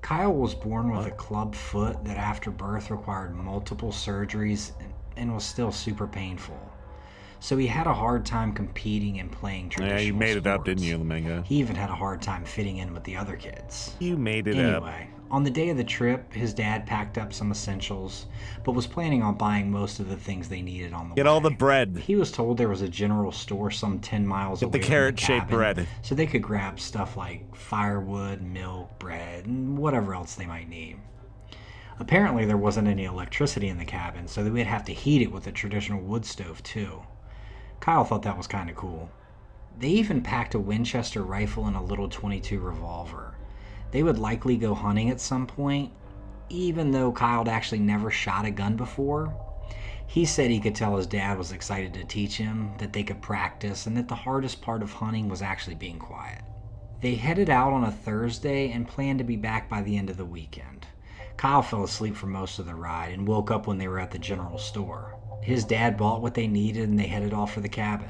Kyle was born with a club foot that after birth required multiple surgeries, and was still super painful. So he had a hard time competing and playing traditional
Yeah, you made it up,
sports.
didn't you, Laminga?
He even had a hard time fitting in with the other kids.
You made it up.
Anyway, on the day of the trip, his dad packed up some essentials, but was planning on buying most of the things they needed on the way.
Get all the bread.
He was told there was a general store some 10 miles away
Get the
from
carrot-shaped
cabin,
bread.
so they could grab stuff like firewood, milk, bread, and whatever else they might need. Apparently, there wasn't any electricity in the cabin, so they would have to heat it with a traditional wood stove, too. Kyle thought that was kind of cool. They even packed a Winchester rifle and a little .22 revolver. They would likely go hunting at some point, even though Kyle had actually never shot a gun before. He said he could tell his dad was excited to teach him, that they could practice, and that the hardest part of hunting was actually being quiet. They headed out on a Thursday and planned to be back by the end of the weekend. Kyle fell asleep for most of the ride and woke up when they were at the general store. His dad bought what they needed and they headed off for the cabin.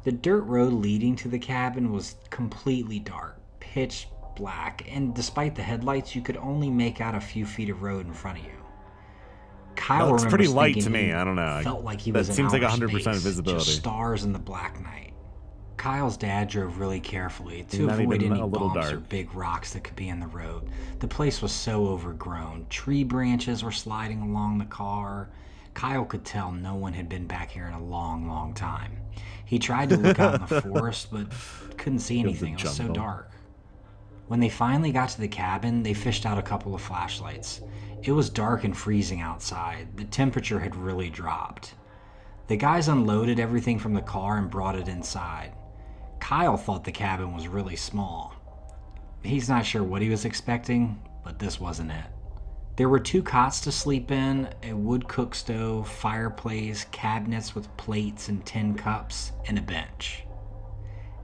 The dirt road leading to the cabin was completely dark, pitch black, and despite the headlights, you could only make out a few feet of road in front of you. Kyle
Well, it's pretty
remembers
light
thinking
to me.
he
I don't know.
Felt like he
That
was in
seems like
outer
100%
space,
visibility.
just stars in the black night. Kyle's dad drove really carefully to
Not
avoid
even
any
a little
bumps or
dark.
big rocks that could be in the road. The place was so overgrown. Tree branches were sliding along the car. Kyle could tell no one had been back here in a long, long time. He tried to look out in the forest, but couldn't see anything. It was so
jungle.
dark. When they finally got to the cabin, they fished out a couple of flashlights. It was dark and freezing outside. The temperature had really dropped. The guys unloaded everything from the car and brought it inside. Kyle thought the cabin was really small. He's not sure what he was expecting, but this wasn't it. There were 2 cots to sleep in, a wood cook stove, fireplace, cabinets with plates and tin cups, and a bench.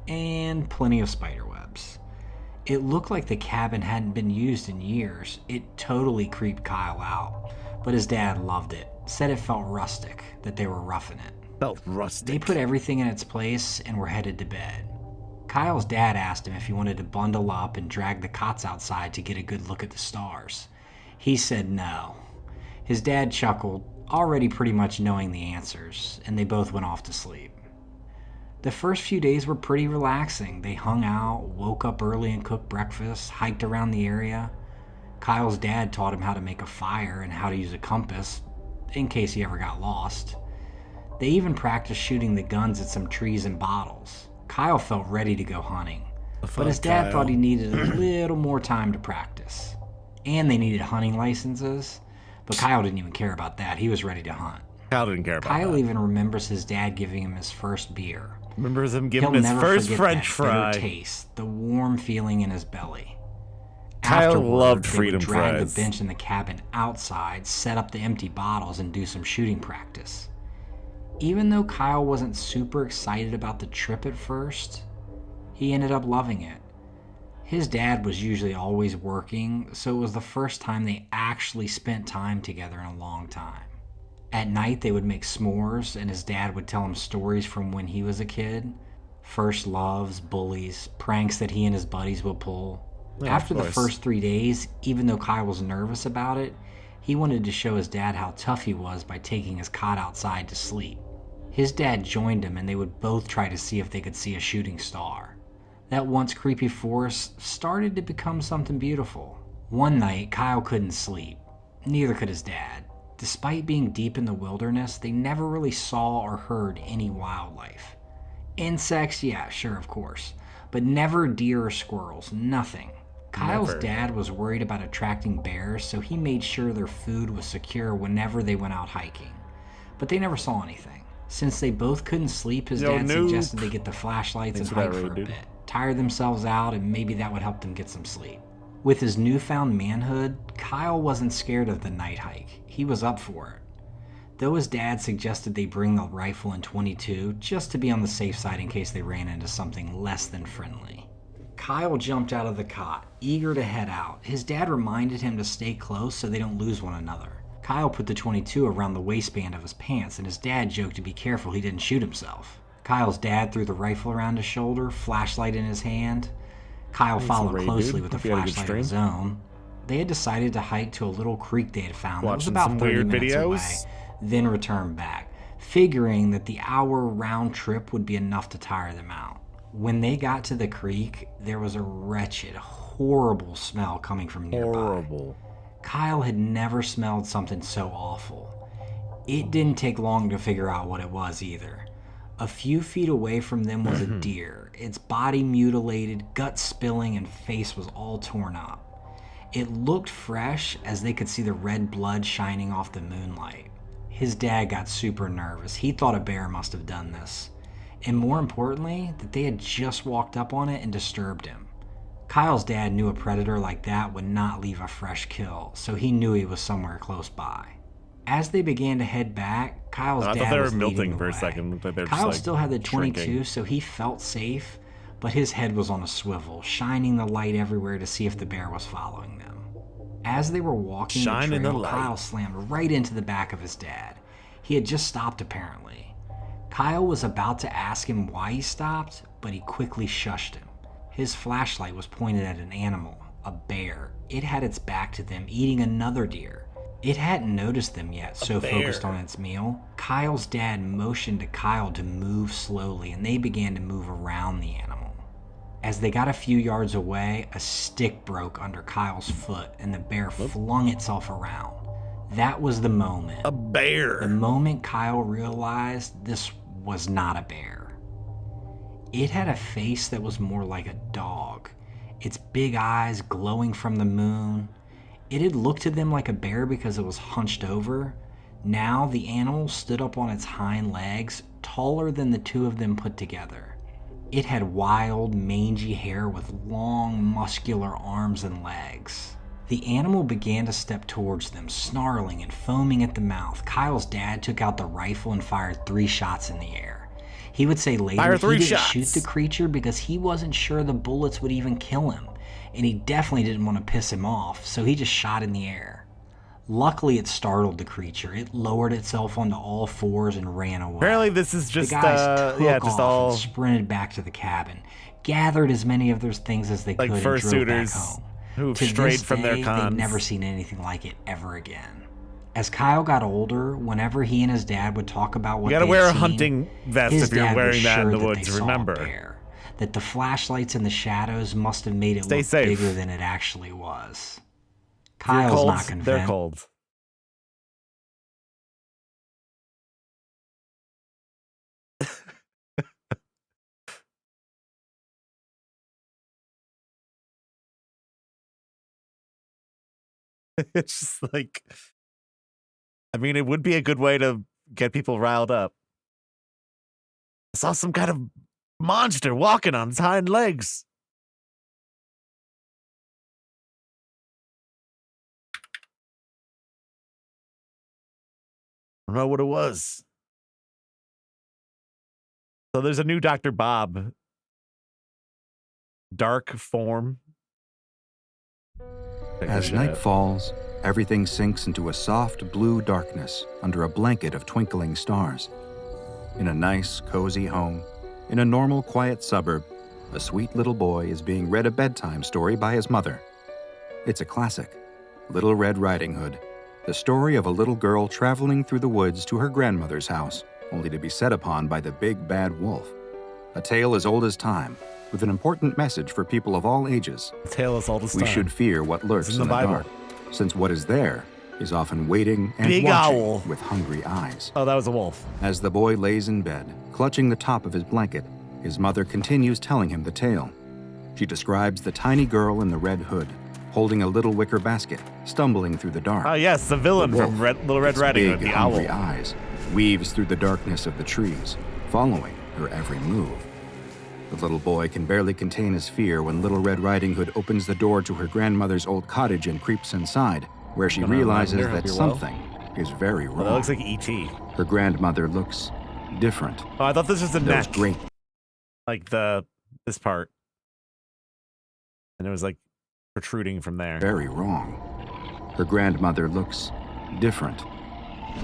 And plenty of spider webs. It looked like the cabin hadn't been used in years. It totally creeped Kyle out, but his dad loved it, said it felt rustic, that they were roughing it.
Felt rustic.
They put everything in its place and were headed to bed. Kyle's dad asked him if he wanted to bundle up and drag the cots outside to get a good look at the stars. He said no. His dad chuckled, already pretty much knowing the answers, and they both went off to sleep. The first few days were pretty relaxing. They hung out, woke up early and cooked breakfast, hiked around the area. Kyle's dad taught him how to make a fire and how to use a compass, in case he ever got lost. They even practiced shooting the guns at some trees and bottles. Kyle felt ready to go hunting, but his dad thought he needed a little more time to practice. And they needed hunting licenses, but Kyle didn't even care about that. He was ready to hunt.
Kyle didn't care about
Kyle
that.
even remembers his dad giving him his first beer.
Remembers him giving
He'll
his
never
first
forget
French
that bitter
fry.
taste, the warm feeling in his belly.
Kyle
Afterward,
loved
they
freedom
would drag
fries.
the bench in the cabin outside, set up the empty bottles, and do some shooting practice. Even though Kyle wasn't super excited about the trip at first, he ended up loving it. His dad was usually always working, so it was the first time they actually spent time together in a long time. At night, they would make s'mores, and his dad would tell him stories from when he was a kid. First loves, bullies, pranks that he and his buddies would pull.
Yeah,
After
of
the
course.
first 3 days, even though Kyle was nervous about it, he wanted to show his dad how tough he was by taking his cot outside to sleep. His dad joined him, and they would both try to see if they could see a shooting star. That once creepy forest started to become something beautiful. One night, Kyle couldn't sleep. Neither could his dad. Despite being deep in the wilderness, they never really saw or heard any wildlife. Insects, yeah, sure, of course, but never deer or squirrels, nothing. Kyle's
Never.
dad was worried about attracting bears, so he made sure their food was secure whenever they went out hiking. But they never saw anything. Since they both couldn't sleep, his
Yo,
dad
nope.
suggested they get the flashlights
Thanks
and
for that
hike for
raid,
a
dude.
bit, tire themselves out, and maybe that would help them get some sleep. With his newfound manhood, Kyle wasn't scared of the night hike. He was up for it. Though his dad suggested they bring the rifle and .22 just to be on the safe side in case they ran into something less than friendly. Kyle jumped out of the cot, eager to head out. His dad reminded him to stay close so they don't lose one another. Kyle put the .22 around the waistband of his pants, and his dad joked to be careful he didn't shoot himself. Kyle's dad threw the rifle around his shoulder, flashlight in his hand. Kyle
Thanks,
followed
Ray,
closely
dude.
with a
Hope you had a good
flashlight of his own. They had decided to hike to a little creek they had found that was
Watching
about
some
30
weird
minutes
videos?
away. then return back, figuring that the hour round trip would be enough to tire them out. When they got to the creek, there was a wretched, horrible smell coming from nearby.
Horrible.
Kyle had never smelled something so awful. It didn't take long to figure out what it was either. A few feet away from them was a deer, its body mutilated, gut spilling, and face was all torn up. It looked fresh as they could see the red blood shining off the moonlight. His dad got super nervous. He thought a bear must have done this. And more importantly, that they had just walked up on it and disturbed him. Kyle's dad knew a predator like that would not leave a fresh kill, so he knew he was somewhere close by. As they began to head back, Kyle's
I
dad
thought they were
was leading
milting
the
for a
way.
second. Looked like they were
Kyle
just,
still had the 22,
shrinking.
so he felt safe, but his head was on a swivel, shining the light everywhere to see if the bear was following them. As they were walking
Shining
the
the
trail,
light.
Kyle slammed right into the back of his dad. He had just stopped apparently. Kyle was about to ask him why he stopped, but he quickly shushed him. His flashlight was pointed at an animal, a bear. It had its back to them, eating another deer. It hadn't noticed them yet, so focused on its meal. Kyle's dad motioned to Kyle to move slowly, and they began to move around the animal. As they got a few yards away, a stick broke under Kyle's foot, and the bear flung itself around. That was the moment.
A bear.
The moment Kyle realized this was not a bear. It had a face that was more like a dog, its big eyes glowing from the moon. It had looked to them like a bear because it was hunched over. Now the animal stood up on its hind legs, taller than the two of them put together. It had wild, mangy hair with long, muscular arms and legs. The animal began to step towards them, snarling and foaming at the mouth. Kyle's dad took out the rifle and fired 3 shots in the air. He would say later
Fire
he
3
didn't
shots.
shoot the creature because he wasn't sure the bullets would even kill him, and he definitely didn't want to piss him off, so he just shot in the air. Luckily, it startled the creature. It lowered itself onto all fours and ran away.
Apparently this is just,
the guys took
just
off
all
and sprinted back to the cabin, gathered as many of those things as they
like
could, and drove back
fursuiters
home.
who've
To
strayed
this
from their
day,
cons.
they'd never seen anything like it ever again. As Kyle got older, whenever he and his dad would talk about what
You gotta
they'd
wear a
seen,
hunting vest
his
if you're
dad was
wearing that in
sure
the
that
woods,
they saw a
remember.
bear, that the flashlights in the shadows must have made it
Stay
look
safe.
bigger than it actually was.
If you're
Kyle's
cold,
not convinced.
they're cold. It's just like, I mean, it would be a good way to get people riled up. I saw some kind of monster walking on its hind legs. I don't know what it was. So there's a new Dr. Bob. Dark form. Check this
As
shit
night
out.
falls, everything sinks into a soft blue darkness under a blanket of twinkling stars. In a nice, cozy home, in a normal, quiet suburb, a sweet little boy is being read a bedtime story by his mother. It's a classic, Little Red Riding Hood, the story of a little girl traveling through the woods to her grandmother's house, only to be set upon by the big bad wolf. A tale as old as time, with an important message for people of all ages.
The tale is all this
We
time.
should fear what lurks
It's
in
in
the
the Bible.
dark, since what is there is often waiting and
Big
watching
owl.
with hungry eyes.
Oh, that was a wolf.
As the boy lays in bed, clutching the top of his blanket, his mother continues telling him the tale. She describes the tiny girl in the red hood, holding a little wicker basket, stumbling through the dark.
Oh, yes, the villain
The wolf,
from Little Red
its
Riding
big,
Hood, the owl.
hungry eyes, weaves through the darkness of the trees, following her every move. The little boy can barely contain his fear when Little Red Riding Hood opens the door to her grandmother's old cottage and creeps inside, where she
Gonna
realizes
remind her,
that
hope you're well.
something is very
Oh,
wrong.
that looks like E.T.
Her grandmother looks different.
Oh, I thought this was the
Those
neck.
great
Like this part. And it was like protruding from there.
very wrong. Her grandmother looks different.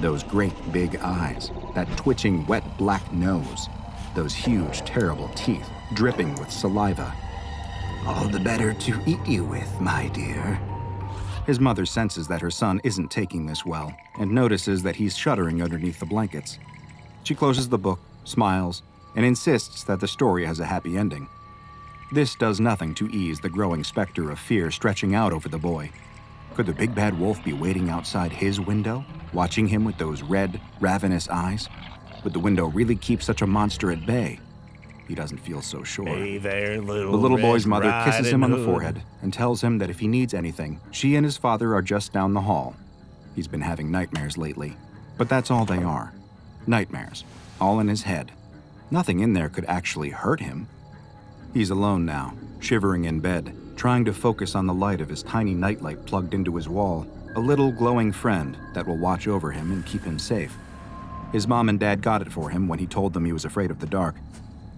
Those great big eyes, that twitching wet black nose, those huge terrible teeth dripping with saliva. All the better to eat you with, my dear. His mother senses that her son isn't taking this well and notices that he's shuddering underneath the blankets. She closes the book, smiles, and insists that the story has a happy ending. This does nothing to ease the growing specter of fear stretching out over the boy. Could the big bad wolf be waiting outside his window, watching him with those red, ravenous eyes? Would the window really keep such a monster at bay? He doesn't feel so sure.
Hey there, little
The little
Red
boy's mother kisses him on the
Riding
forehead and tells him that if he needs anything, she and his father are just down the hall. He's been having nightmares lately, but that's all they are. Nightmares, all in his head. Nothing in there could actually hurt him. He's alone now, shivering in bed, trying to focus on the light of his tiny nightlight plugged into his wall, a little glowing friend that will watch over him and keep him safe. His mom and dad got it for him when he told them he was afraid of the dark.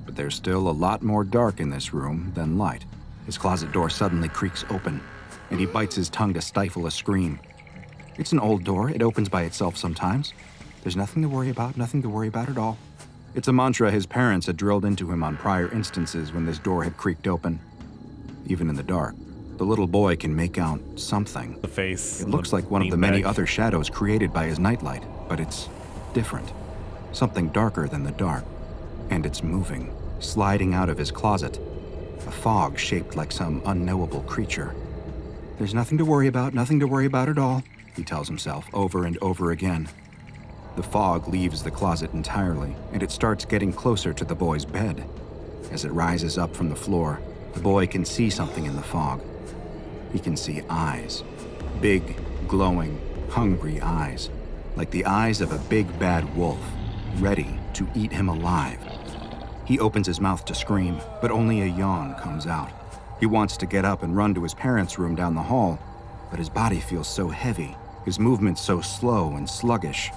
But there's still a lot more dark in this room than light. His closet door suddenly creaks open, and he bites his tongue to stifle a scream. It's an old door. It opens by itself sometimes. There's nothing to worry about at all. It's a mantra his parents had drilled into him on prior instances when this door had creaked open. Even in the dark, the little boy can make out something.
The face.
It looks like one of the many other shadows created by his nightlight, but it's different. Something darker than the dark. And it's moving, sliding out of his closet. A fog shaped like some unknowable creature. There's nothing to worry about at all, he tells himself over and over again. The fog leaves the closet entirely, and it starts getting closer to the boy's bed. As it rises up from the floor, the boy can see something in the fog. He can see eyes. Big, glowing, hungry eyes. Like the eyes of a big bad wolf, ready to eat him alive. He opens his mouth to scream, but only a yawn comes out. He wants to get up and run to his parents' room down the hall, but his body feels so heavy, his movements so slow and sluggish.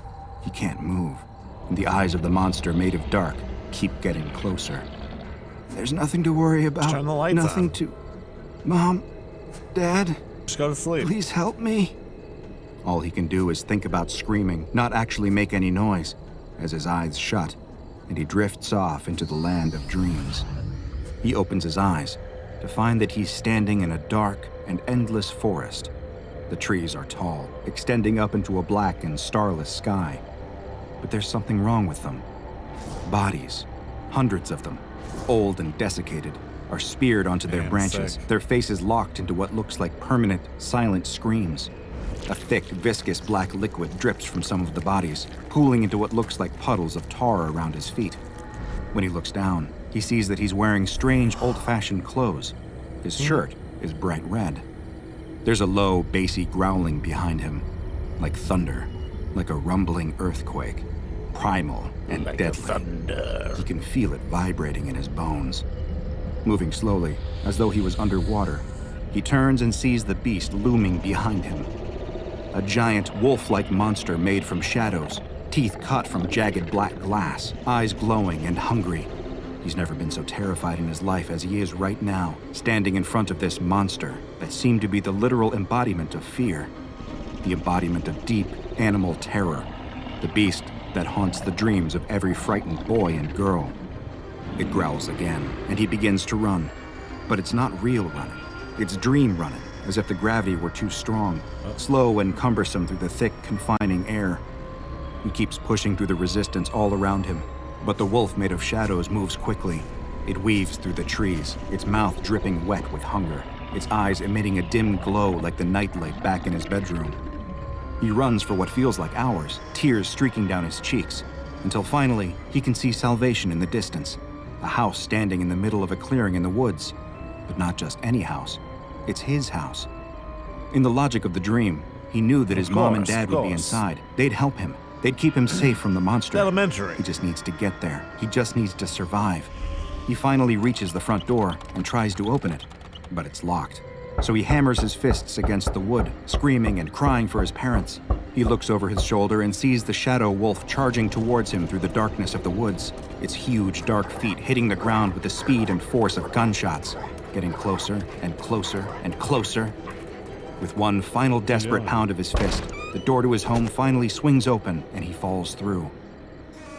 He can't move, and the eyes of the monster made of dark keep getting closer. There's nothing to worry about.
Turn the lights
nothing
on.
to... Mom, Dad,
Just go to sleep.
please help me. All he can do is think about screaming, not actually make any noise, as his eyes shut, and he drifts off into the land of dreams. He opens his eyes to find that he's standing in a dark and endless forest. The trees are tall, extending up into a black and starless sky. But there's something wrong with them. Bodies, hundreds of them, old and desiccated, are speared onto their
Damn
branches,
sick.
their faces locked into what looks like permanent, silent screams. A thick, viscous black liquid drips from some of the bodies, pooling into what looks like puddles of tar around his feet. When he looks down, he sees that he's wearing strange, old-fashioned clothes. His shirt is bright red. There's a low, bassy growling behind him, like thunder, like a rumbling earthquake, primal and
Like a
deadly.
thunder.
He can feel it vibrating in his bones. Moving slowly, as though he was underwater, he turns and sees the beast looming behind him. A giant wolf-like monster made from shadows, teeth cut from jagged black glass, eyes glowing and hungry. He's never been so terrified in his life as he is right now, standing in front of this monster that seemed to be the literal embodiment of fear, the embodiment of deep animal terror, the beast that haunts the dreams of every frightened boy and girl. It growls again, and he begins to run. But it's not real running. It's dream running, as if the gravity were too strong, slow and cumbersome through the thick, confining air. He keeps pushing through the resistance all around him, but the wolf made of shadows moves quickly. It weaves through the trees, its mouth dripping wet with hunger, its eyes emitting a dim glow like the nightlight back in his bedroom. He runs for what feels like hours, tears streaking down his cheeks, until finally he can see salvation in the distance, a house standing in the middle of a clearing in the woods. But not just any house. It's his house. In the logic of the dream, he knew that his mom and dad would be inside. They'd help him. They'd keep him safe from the monster.
Elementary.
He just needs to get there. He just needs to survive. He finally reaches the front door and tries to open it, but it's locked. So he hammers his fists against the wood, screaming and crying for his parents. He looks over his shoulder and sees the shadow wolf charging towards him through the darkness of the woods, its huge dark feet hitting the ground with the speed and force of gunshots, getting closer and closer and closer. With one final desperate pound of his fist, the door to his home finally swings open and he falls through.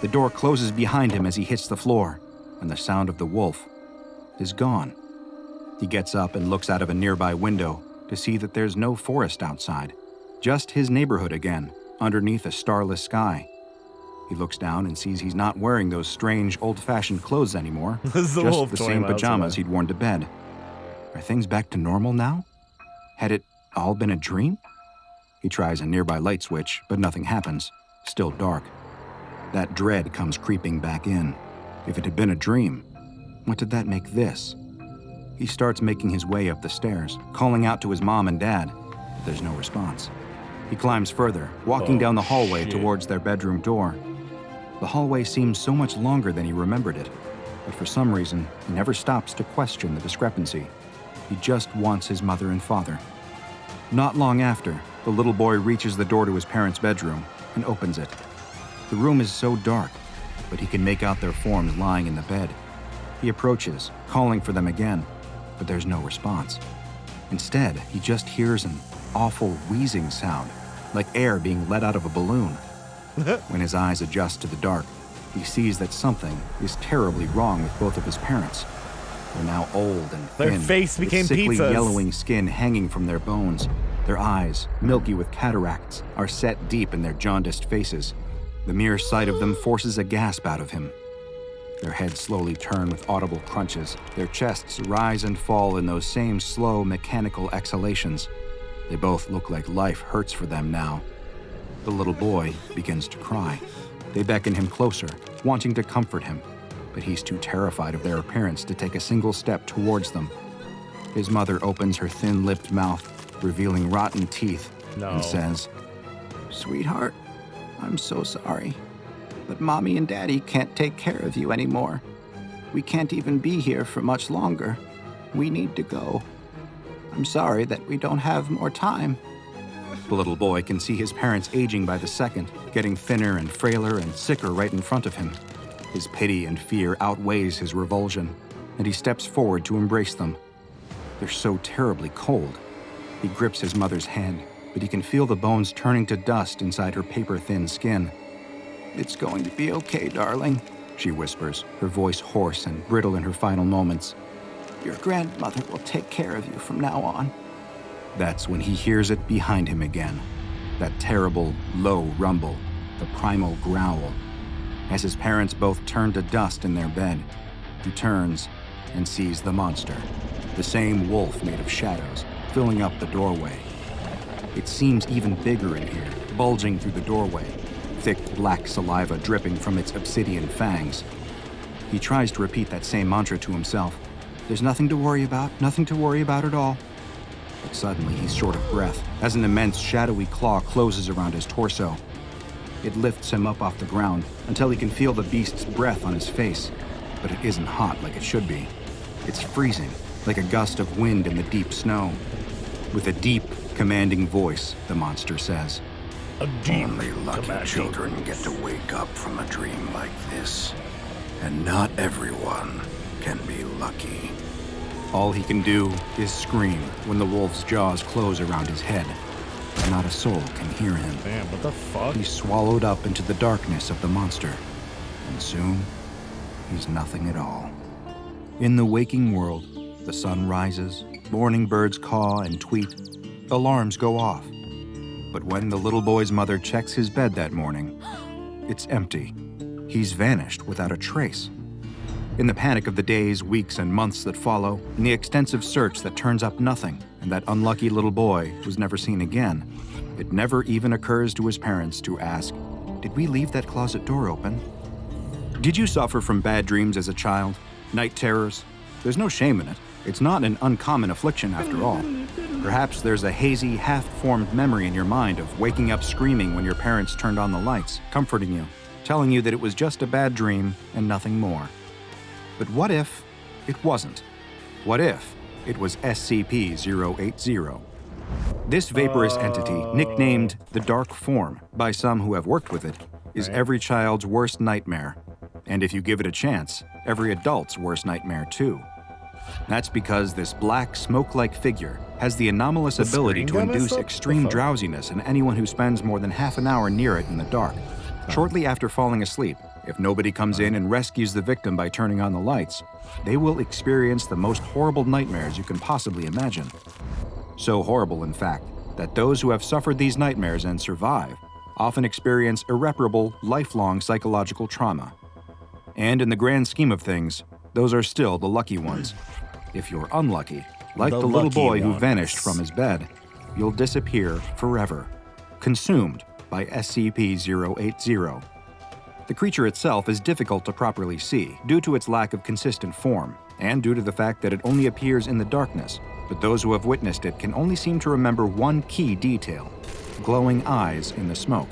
The door closes behind him as he hits the floor, and the sound of the wolf is gone. He gets up and looks out of a nearby window, to see that there's no forest outside, just his neighborhood again, underneath a starless sky. He looks down and sees he's not wearing those strange, old-fashioned clothes anymore,
This is the
just
wolf
the
20
same
miles
pajamas
away.
he'd worn to bed. Are things back to normal now? Had it all been a dream? He tries a nearby light switch, but nothing happens. Still dark. That dread comes creeping back in. If it had been a dream, what did that make this? He starts making his way up the stairs, calling out to his mom and dad. But there's no response. He climbs further, walking down the hallway towards their bedroom door. The hallway seems so much longer than he remembered it, but for some reason, he never stops to question the discrepancy. He just wants his mother and father. Not long after, the little boy reaches the door to his parents' bedroom and opens it. The room is so dark, but he can make out their forms lying in the bed. He approaches, calling for them again, but there's no response. Instead, he just hears an awful wheezing sound, like air being let out of a balloon. When his eyes adjust to the dark, he sees that something is terribly wrong with both of his parents. They're now old and thin,
Their face became
with sickly
pizzas.
yellowing skin hanging from their bones. Their eyes, milky with cataracts, are set deep in their jaundiced faces. The mere sight of them forces a gasp out of him. Their heads slowly turn with audible crunches. Their chests rise and fall in those same slow, mechanical exhalations. They both look like life hurts for them now. The little boy begins to cry. They beckon him closer, wanting to comfort him, but he's too terrified of their appearance to take a single step towards them. His mother opens her thin-lipped mouth, revealing rotten teeth, and says, "Sweetheart, I'm so sorry, but Mommy and Daddy can't take care of you anymore. We can't even be here for much longer. We need to go. I'm sorry that we don't have more time." The little boy can see his parents aging by the second, getting thinner and frailer and sicker right in front of him. His pity and fear outweighs his revulsion, and he steps forward to embrace them. They're so terribly cold. He grips his mother's hand, but he can feel the bones turning to dust inside her paper-thin skin. "It's going to be okay, darling," she whispers, her voice hoarse and brittle in her final moments. "Your grandmother will take care of you from now on." That's when he hears it behind him again. That terrible, low rumble, the primal growl. As his parents both turn to dust in their bed, he turns and sees the monster, the same wolf made of shadows, filling up the doorway. It seems even bigger in here, bulging through the doorway, thick black saliva dripping from its obsidian fangs. He tries to repeat that same mantra to himself. There's nothing to worry about at all. But suddenly he's short of breath as an immense shadowy claw closes around his torso. It lifts him up off the ground until he can feel the beast's breath on his face, but it isn't hot like it should be. It's freezing, like a gust of wind in the deep snow. With a deep, commanding voice, the monster says,
"Only lucky children get to wake up from a dream like this, and not everyone can be lucky."
All he can do is scream when the wolf's jaws close around his head, but not a soul can hear him.
Damn, what the fuck?
He's swallowed up into the darkness of the monster, and soon, he's nothing at all. In the waking world, the sun rises, morning birds caw and tweet, alarms go off. But when the little boy's mother checks his bed that morning, it's empty. He's vanished without a trace. In the panic of the days, weeks, and months that follow, in the extensive search that turns up nothing, and that unlucky little boy was never seen again, it never even occurs to his parents to ask, "Did we leave that closet door open?" Did you suffer from bad dreams as a child? Night terrors? There's no shame in it. It's not an uncommon affliction after all. Perhaps there's a hazy, half-formed memory in your mind of waking up screaming when your parents turned on the lights, comforting you, telling you that it was just a bad dream and nothing more. But what if it wasn't? What if it was SCP-080? This vaporous entity, nicknamed the Dark Form by some who have worked with it, is every child's worst nightmare. And if you give it a chance, every adult's worst nightmare too. That's because this black, smoke-like figure has the anomalous ability to induce extreme drowsiness in anyone who spends more than half an hour near it in the dark. Shortly after falling asleep, if nobody comes in and rescues the victim by turning on the lights, they will experience the most horrible nightmares you can possibly imagine. So horrible, in fact, that those who have suffered these nightmares and survive often experience irreparable, lifelong psychological trauma. And in the grand scheme of things, those are still the lucky ones. If you're unlucky, like the little boy who vanished from his bed, you'll disappear forever, consumed by SCP-080. The creature itself is difficult to properly see due to its lack of consistent form and due to the fact that it only appears in the darkness, but those who have witnessed it can only seem to remember one key detail: glowing eyes in the smoke.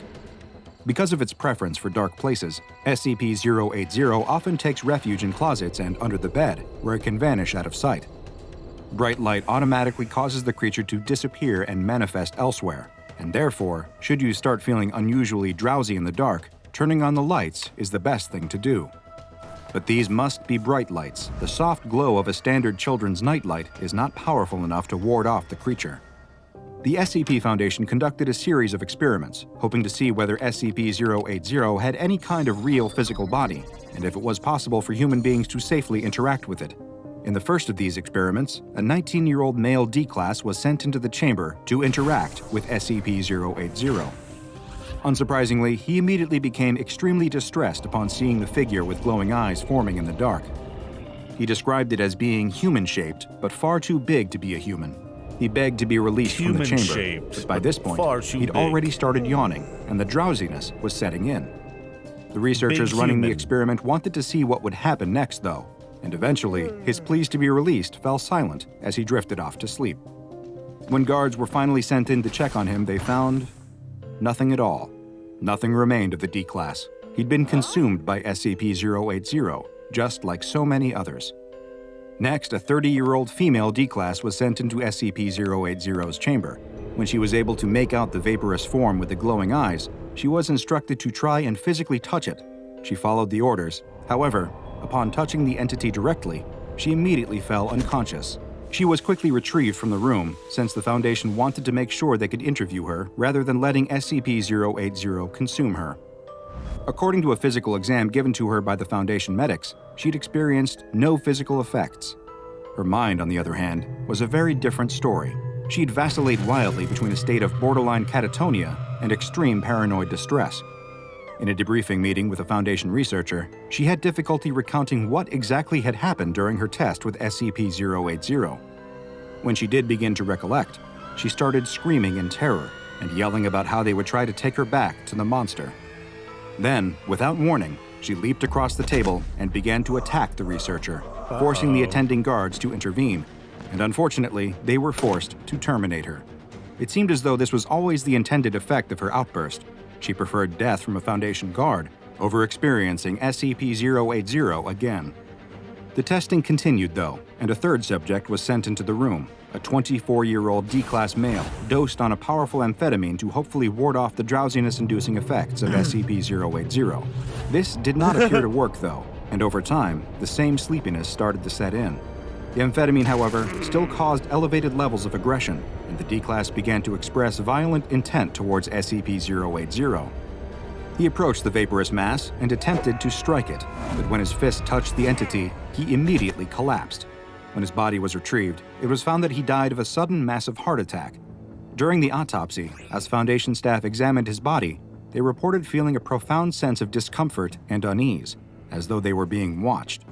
Because of its preference for dark places, SCP-080 often takes refuge in closets and under the bed, where it can vanish out of sight. Bright light automatically causes the creature to disappear and manifest elsewhere, and therefore, should you start feeling unusually drowsy in the dark, turning on the lights is the best thing to do. But these must be bright lights. The soft glow of a standard children's nightlight is not powerful enough to ward off the creature. The SCP Foundation conducted a series of experiments, hoping to see whether SCP-080 had any kind of real physical body, and if it was possible for human beings to safely interact with it. In the first of these experiments, a 19-year-old male D-Class was sent into the chamber to interact with SCP-080. Unsurprisingly, he immediately became extremely distressed upon seeing the figure with glowing eyes forming in the dark. He described it as being human-shaped, but far too big to be a human. He begged to be released from the chamber, but by this point, he'd already started yawning, and the drowsiness was setting in. The researchers running the experiment wanted to see what would happen next, though, and eventually, his pleas to be released fell silent as he drifted off to sleep. When guards were finally sent in to check on him, they found nothing at all. Nothing remained of the D-Class. He'd been consumed by SCP-080, just like so many others. Next, a 30-year-old female D-Class was sent into SCP-080's chamber. When she was able to make out the vaporous form with the glowing eyes, she was instructed to try and physically touch it. She followed the orders. However, upon touching the entity directly, she immediately fell unconscious. She was quickly retrieved from the room, since the Foundation wanted to make sure they could interview her rather than letting SCP-080 consume her. According to a physical exam given to her by the Foundation medics, she'd experienced no physical effects. Her mind, on the other hand, was a very different story. She'd vacillate wildly between a state of borderline catatonia and extreme paranoid distress. In a debriefing meeting with a Foundation researcher, she had difficulty recounting what exactly had happened during her test with SCP-080. When she did begin to recollect, she started screaming in terror and yelling about how they would try to take her back to the monster. Then, without warning, she leaped across the table and began to attack the researcher, forcing the attending guards to intervene, and unfortunately, they were forced to terminate her. It seemed as though this was always the intended effect of her outburst. She preferred death from a Foundation guard over experiencing SCP-080 again. The testing continued, though, and a third subject was sent into the room, a 24-year-old D-Class male dosed on a powerful amphetamine to hopefully ward off the drowsiness-inducing effects of SCP-080. This did not appear to work, though, and over time, the same sleepiness started to set in. The amphetamine, however, still caused elevated levels of aggression, and the D-Class began to express violent intent towards SCP-080. He approached the vaporous mass and attempted to strike it, but when his fist touched the entity, he immediately collapsed. When his body was retrieved, it was found that he died of a sudden massive heart attack. During the autopsy, as Foundation staff examined his body, they reported feeling a profound sense of discomfort and unease, as though they were being watched.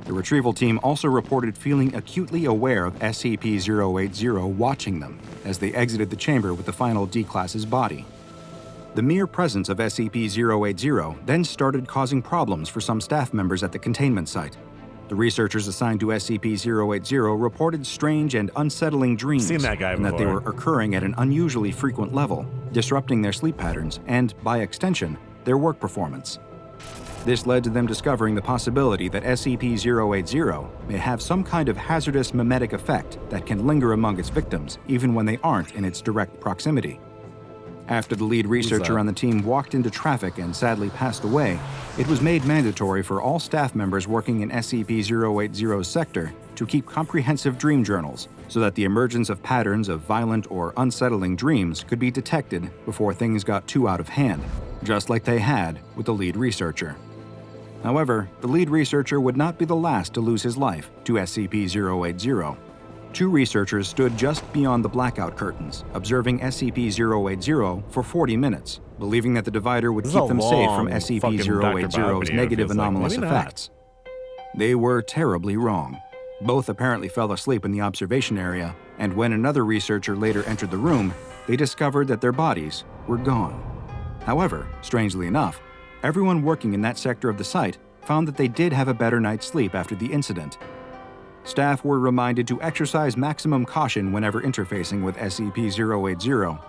The retrieval team also reported feeling acutely aware of SCP-080 watching them as they exited the chamber with the final D-Class's body. The mere presence of SCP-080 then started causing problems for some staff members at the containment site. The researchers assigned to SCP-080 reported strange and unsettling dreams,
Seen that guy
and that they
before.
were occurring at an unusually frequent level, disrupting their sleep patterns and, by extension, their work performance. This led to them discovering the possibility that SCP-080 may have some kind of hazardous mimetic effect that can linger among its victims even when they aren't in its direct proximity. After the lead researcher on the team walked into traffic and sadly passed away, it was made mandatory for all staff members working in SCP-080's sector to keep comprehensive dream journals so that the emergence of patterns of violent or unsettling dreams could be detected before things got too out of hand, just like they had with the lead researcher. However, the lead researcher would not be the last to lose his life to SCP-080. 2 researchers stood just beyond the blackout curtains, observing SCP-080 for 40 minutes, believing that the divider would
This is
keep
a
them safe from
long fucking Dr. Bob
SCP-080's
video,
negative
feels like.
anomalous
Maybe not.
effects. They were terribly wrong. Both apparently fell asleep in the observation area, and when another researcher later entered the room, they discovered that their bodies were gone. However, strangely enough, everyone working in that sector of the site found that they did have a better night's sleep after the incident. Staff were reminded to exercise maximum caution whenever interfacing with SCP-080.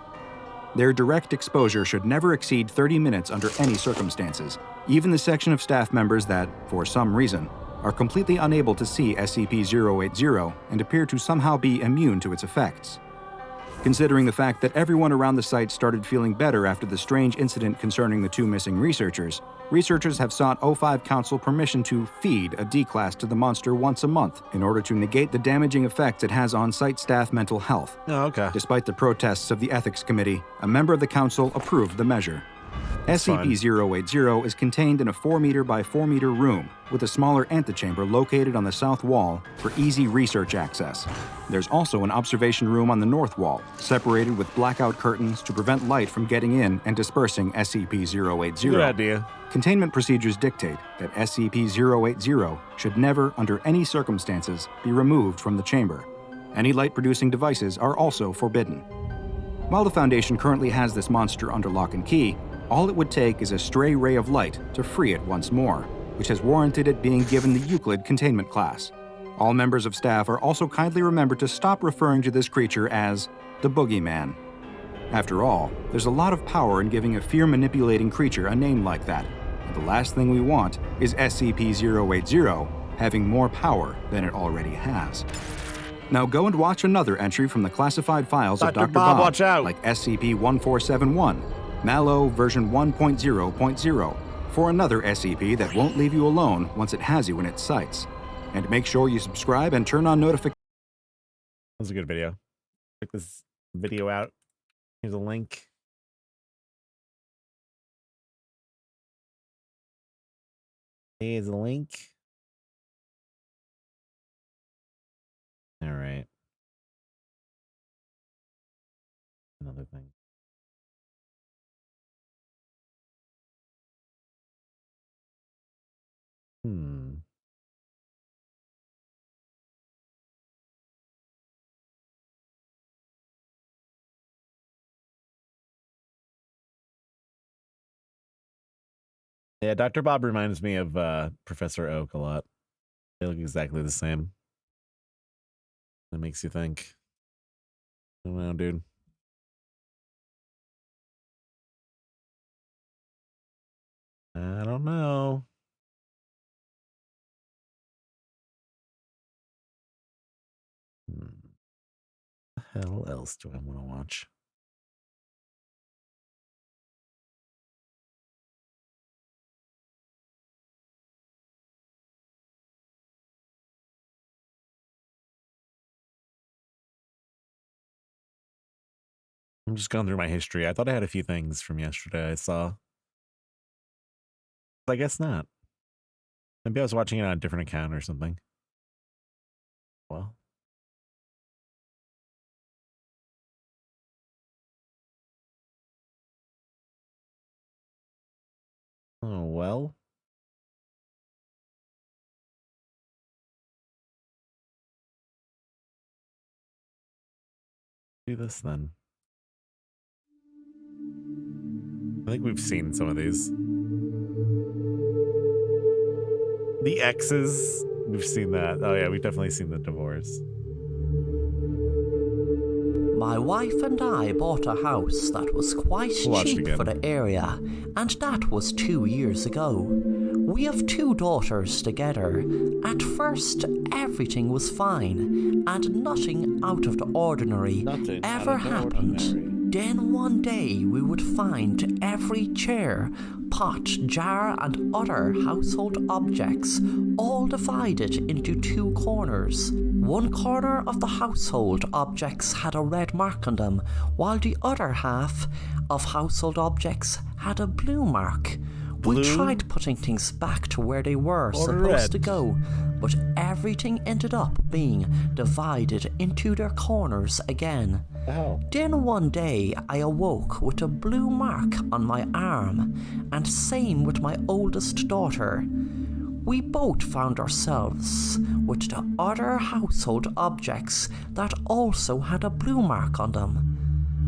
Their direct exposure should never exceed 30 minutes under any circumstances, even the section of staff members that, for some reason, are completely unable to see SCP-080 and appear to somehow be immune to its effects. Considering the fact that everyone around the site started feeling better after the strange incident concerning the 2 missing researchers have sought O5 Council permission to feed a D-class to the monster once a month in order to negate the damaging effects it has on site staff mental health.
Oh, okay.
Despite the protests of the Ethics Committee, a member of the Council approved the measure. SCP-080 is contained in a 4-meter by 4-meter room with a smaller antechamber located on the south wall for easy research access. There's also an observation room on the north wall, separated with blackout curtains to prevent light from getting in and dispersing SCP-080.
Good idea.
Containment procedures dictate that SCP-080 should never, under any circumstances, be removed from the chamber. Any light-producing devices are also forbidden. While the Foundation currently has this monster under lock and key, all it would take is a stray ray of light to free it once more, which has warranted it being given the Euclid containment class. All members of staff are also kindly remembered to stop referring to this creature as the Boogeyman. After all, there's a lot of power in giving a fear-manipulating creature a name like that, and the last thing we want is SCP-080 having more power than it already has. Now go and watch another entry from the classified files of Dr. Bob,
watch out.
like SCP-1471, Mallow version 1.0.0, for another SCP that won't leave you alone once it has you in its sights. And make sure you subscribe and turn on notifications.
That was a good video. Check this video out. Here's a link. Here's a link. All right. Another thing. Yeah, Dr. Bob reminds me of Professor Oak a lot. They look exactly the same. That makes you think. I don't know, dude. I don't know. What the hell else do I want to watch? I'm just going through my history. I thought I had a few things from yesterday I saw. But I guess not. Maybe I was watching it on a different account or something. Well. Oh, well. Do this then. I think we've seen some of these. The X's, we've seen that. Oh yeah, we've definitely seen the divorce.
My wife and I bought a house that was quite cheap for the area, and that was 2 years ago. We have 2 daughters together. At first, everything was fine, and nothing out of the ordinary ever happened. Then one day we would find every chair, pot, jar, and other household objects all divided into 2 corners. One corner of the household objects had a red mark on them, while the other half of household objects had a blue mark. We tried putting things back to where they were supposed to go, but everything ended up being divided into their corners again.
Oh.
Then one day I awoke with a blue mark on my arm, and same with my oldest daughter. We both found ourselves with the other household objects that also had a blue mark on them.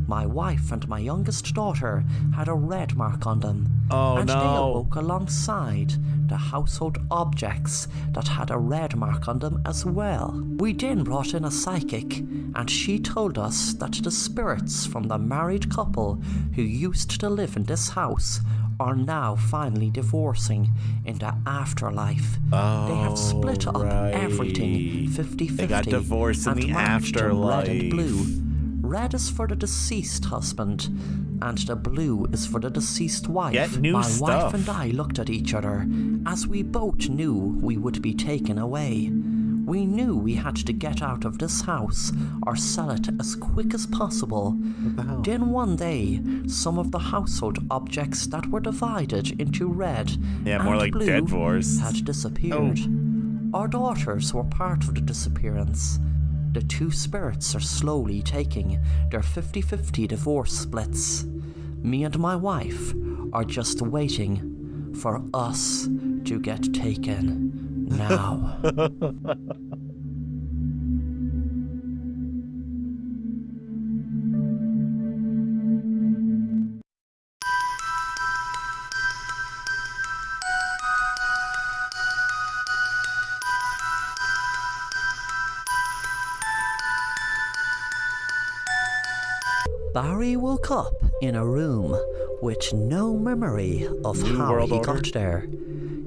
My wife and my youngest daughter had a red mark on them, and they awoke alongside the household objects that had a red mark on them as well. We then brought in a psychic, and she told us that the spirits from the married couple who used to live in this house are now finally divorcing in the afterlife. They have split up everything 50-50.
They got divorced in the afterlife.
Red and blue. Red is for the deceased husband, and the blue is for the deceased wife.
Get new
My
stuff.
wife and I looked at each other, as we both knew we would be taken away. We knew we had to get out of this house or sell it as quick as possible. Then one day, some of the household objects that were divided into red and
more like
blue
dead dwarves.
had disappeared. Our daughters were part of the disappearance. The two spirits are slowly taking their 50-50 divorce splits. Me and my wife are just waiting for us to get taken now. Barry woke up in a room with no memory of how he got there.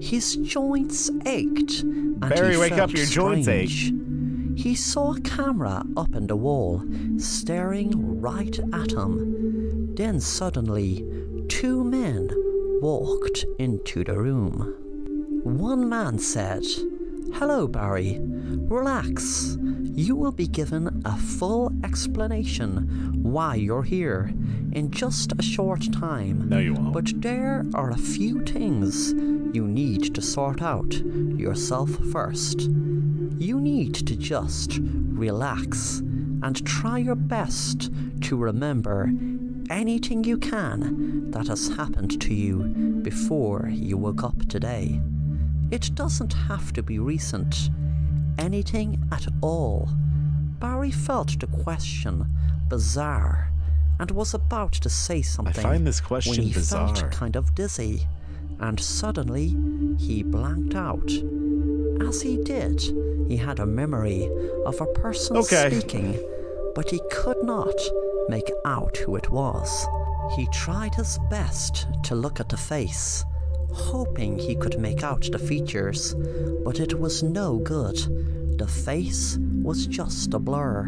His joints ached, and
Barry,
he
wake
felt
up, your joints ache.
strange. He saw a camera up in the wall, staring right at him. Then suddenly, two men walked into the room. One man said, "Hello, Barry. Relax. You will be given a full explanation why you're here in just a short time.
No, you won't.
But there are a few things you need to sort out yourself first. You need to just relax and try your best to remember anything you can that has happened to you before you woke up today. It doesn't have to be recent. Anything at all." Barry felt the question bizarre and was about to say something
I find this question
when he
bizarre.
felt kind of dizzy, and suddenly he blanked out. As he did, he had a memory of a person speaking, but he could not make out who it was. He tried his best to look at the face, hoping he could make out the features, but it was no good. The face was just a blur.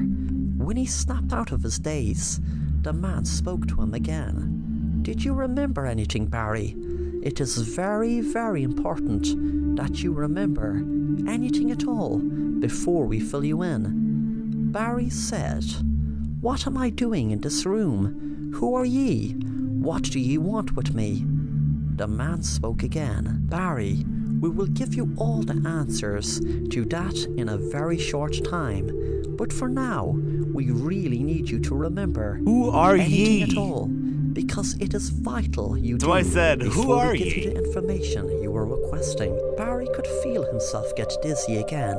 When he snapped out of his daze, the man spoke to him again. "Did you remember anything, Barry? It is very, very important that you remember anything at all before we fill you in." Barry said, "What am I doing in this room? Who are ye? What do ye want with me?" The man spoke again. "Barry, we will give you all the answers to that in a very short time. But for now, we really need you to remember
Who are
anything
ye?
at all, because it is vital you do.
So I said, who
before
are
we give
ye?
you the information you were requesting." Barry could feel himself get dizzy again,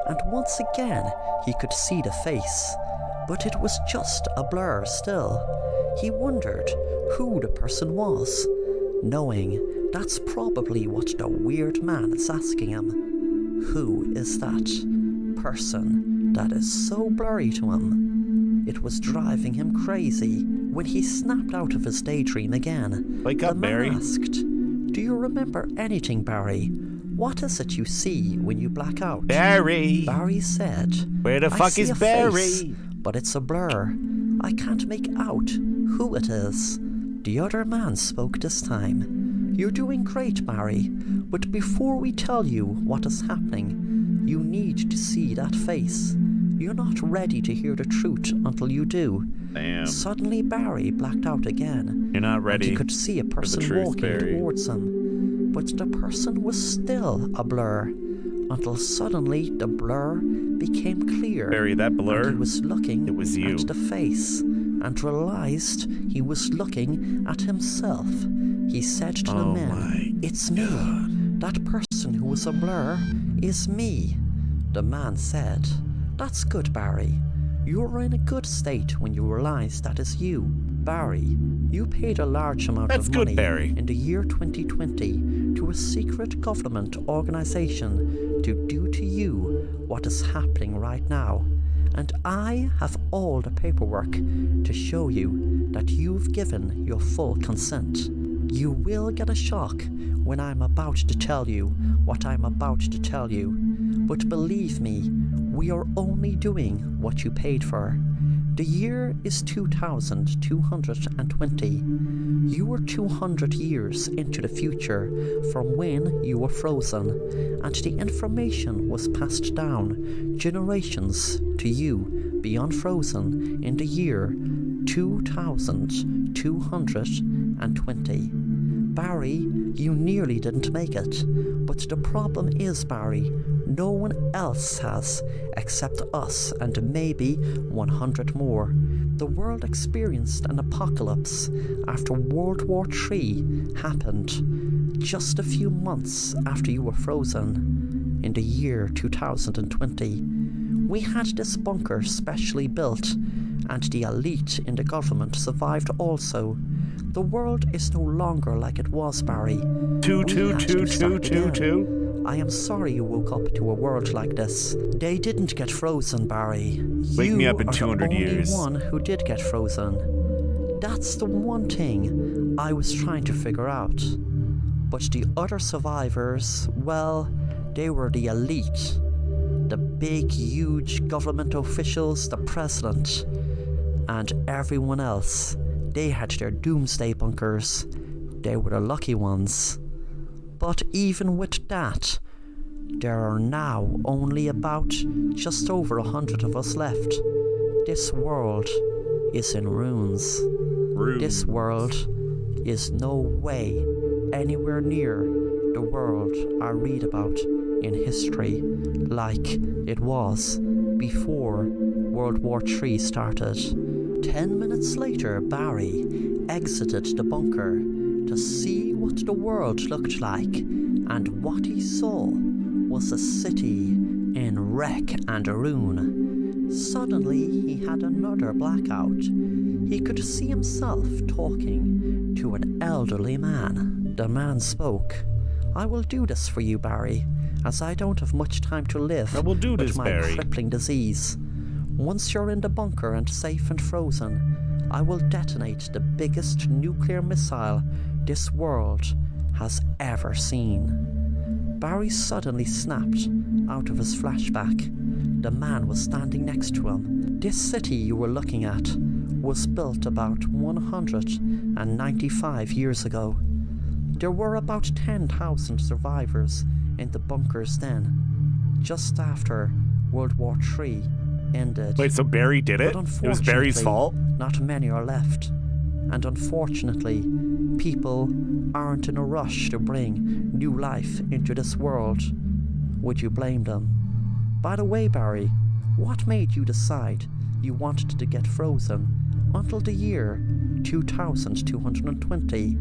and once again he could see the face, but it was just a blur still. He wondered who the person was, knowing that's probably what the weird man is asking him. Who is that person that is so blurry to him? It was driving him crazy. When he snapped out of his daydream again,
Wake up,
the man
Barry.
asked, "Do you remember anything, Barry? What is it you see when you black out?"
Barry.
Barry said,
Where the
"I
fuck
see
is
a
Barry?"
face, but it's a blur. I can't make out who it is." The other man spoke this time. "You're doing great, Barry, but before we tell you what is happening, you need to see that face. You're not ready to hear the truth until you do."
Damn.
Suddenly Barry blacked out again.
You're not ready
And he could see a
for the
person
truth,
walking
Barry.
towards him, but the person was still a blur. until suddenly the blur became clear.
Barry, that blur,
and he was looking
it was you.
at the face and realized he was looking at himself. He said to the men, "It's me. That person who was a blur is me." The man said, "That's good, Barry. You're in a good state when you realize that is you. Barry, you paid a large amount
That's
of
good,
money
Barry.
in the year 2020 to a secret government organization to do to you what is happening right now. And I have all the paperwork to show you that you've given your full consent. You will get a shock when I'm about to tell you what I'm about to tell you. But believe me, we are only doing what you paid for. The year is 2220. You were 200 years into the future from when you were frozen, and the information was passed down generations to you beyond frozen in the year 2220. Barry, you nearly didn't make it. But the problem is, Barry, no one else has except us and maybe 100 more. The world experienced an apocalypse after World War III happened just a few months after you were frozen in the year 2020. We had this bunker specially built, and the elite in the government survived also. The world is no longer like it was, Barry.
2222222.
I am sorry you woke up to a world like this. They didn't get frozen, Barry.
Wake me up in
You are
200
the only
years.
one who did get frozen. That's the one thing I was trying to figure out. But the other survivors, well, they were the elite. The big, huge government officials, the president, and everyone else. They had their doomsday bunkers. They were the lucky ones. But even with that, there are now only about just over 100 of us left. This world is in ruins. This world is no way anywhere near the world I read about in history like it was before World War III started. 10 minutes later, Barry exited the bunker to see what the world looked like, and what he saw was a city in wreck and ruin. Suddenly, he had another blackout. He could see himself talking to an elderly man. The man spoke. "I will do this for you, Barry, as I don't have much time to live
I will do
with
this,
my
Barry.
crippling disease. Once you're in the bunker and safe and frozen, I will detonate the biggest nuclear missile this world has ever seen." Barry suddenly snapped out of his flashback. The man was standing next to him. This city you were looking at was built about 195 years ago. There were about 10,000 survivors in the bunkers then, just after World War III ended.
Wait, so Barry did it?
But
It was Barry's fault?
not many are left. And unfortunately, people aren't in a rush to bring new life into this world. Would you blame them? By the way, Barry, what made you decide you wanted to get frozen until the year 2220?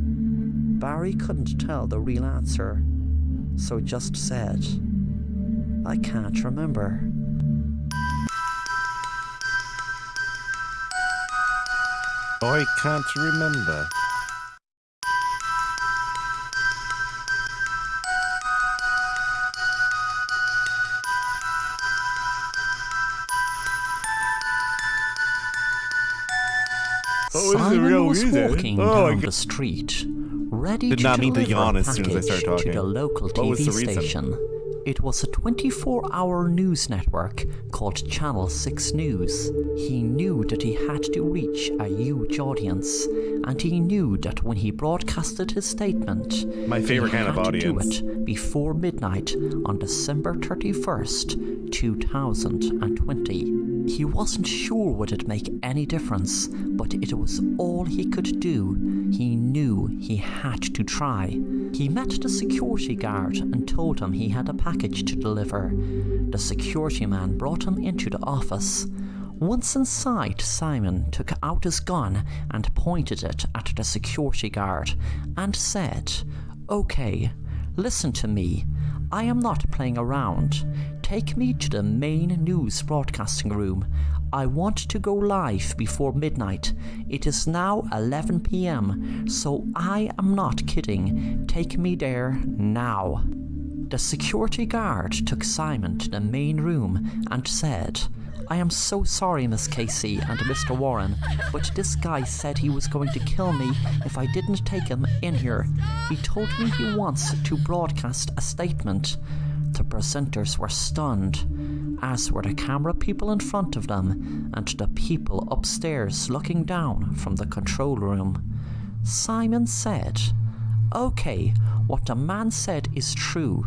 Barry couldn't tell the real answer, so just said, "I can't remember."
I can't remember. Oh, this is
Simon
real
was
music.
walking
Oh, my
down
God.
the street, ready
Did
to
not mean to
deliver
yawn
a
as soon as I started
package to
talking.
the local
What was
TV
the reason?
station. It was a 24-hour news network called Channel 6 News. He knew that he had to reach a huge audience, and he knew that when he broadcasted his statement,
My favorite
he
kind of
had
audience.
to do it before midnight on December 31st, 2020. He wasn't sure would it make any difference, but it was all he could do. He knew he had to try. He met the security guard and told him he had a package to deliver. The security man brought him into the office. Once inside, Simon took out his gun and pointed it at the security guard and said, "Okay, listen to me. I am not playing around. Take me to the main news broadcasting room. I want to go live before midnight. It is now 11 p.m, so I am not kidding. Take me there now." The security guard took Simon to the main room and said, "I am so sorry, Miss Casey and Mr. Warren, but this guy said he was going to kill me if I didn't take him in here. He told me he wants to broadcast a statement." The presenters were stunned, as were the camera people in front of them and the people upstairs looking down from the control room. Simon said, "Okay, what the man said is true.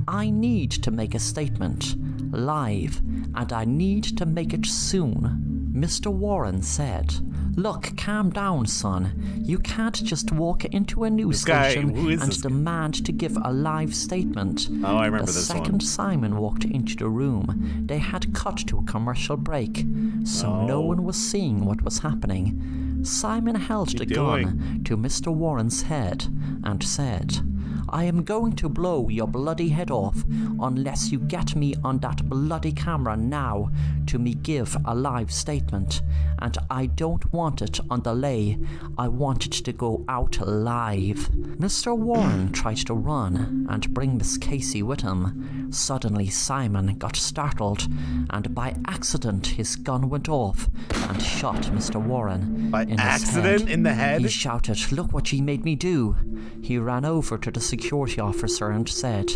I need to make a statement, live, and I need to make it soon." Mr. Warren said, "Look, calm down, son. You can't just walk into a news station and demand to give a live statement."
Oh, I remember
the
this
second
one.
Simon walked into the room, they had cut to a commercial break, so no one was seeing what was happening. Simon held the gun to Mr. Warren's head and said, "I am going to blow your bloody head off unless you get me on that bloody camera now to me give a live statement. And I don't want it on delay. I want it to go out live." Mr. Warren tried to run and bring Miss Casey with him. Suddenly Simon got startled, and by accident his gun went off and shot Mr. Warren in
accident? In the head?
He shouted, "Look what she made me do." He ran over to the security officer and said,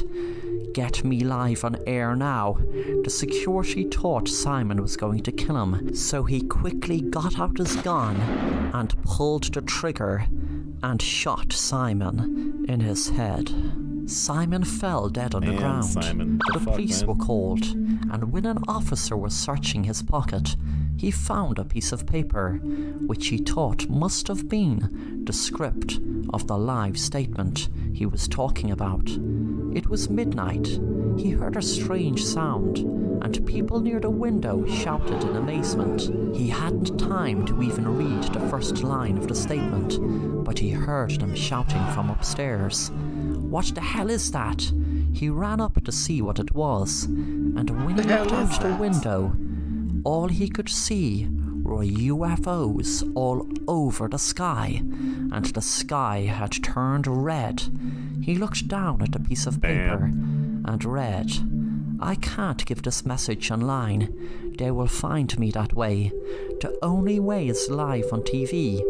"Get me live on air now." The security thought Simon was going to kill him, so he quickly got out his gun and pulled the trigger and shot Simon in his head. Simon fell dead on the ground.
Simon.
The police were called, and when an officer was searching his pocket, he found a piece of paper, which he thought must have been the script of the live statement he was talking about. It was midnight. He heard a strange sound, and people near the window shouted in amazement. He hadn't time to even read the first line of the statement, but he heard them shouting from upstairs. "What the hell is that?" He ran up to see what it was, and when he looked out the window, all he could see were UFOs all over the sky, and the sky had turned red. He looked down at the piece of paper and read, "I can't give this message online. They will find me that way. The only way is live on TV.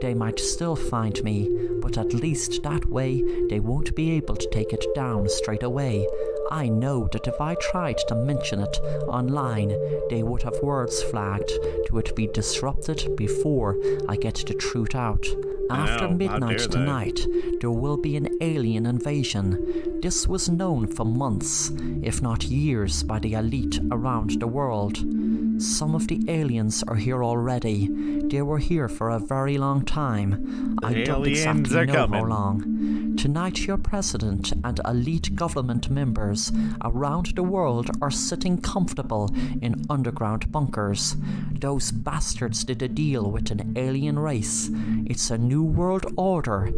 They might still find me, but at least that way they won't be able to take it down straight away. I know that if I tried to mention it online, they would have words flagged to it be disrupted before I get the truth out. After midnight tonight, there will be an alien invasion. This was known for months, if not years, by the elite around the world. Some of the aliens are here already. They were here for a very long time. I don't exactly know how long. Tonight your president and elite government members around the world are sitting comfortable in underground bunkers. Those bastards did a deal with an alien race. It's a new world order.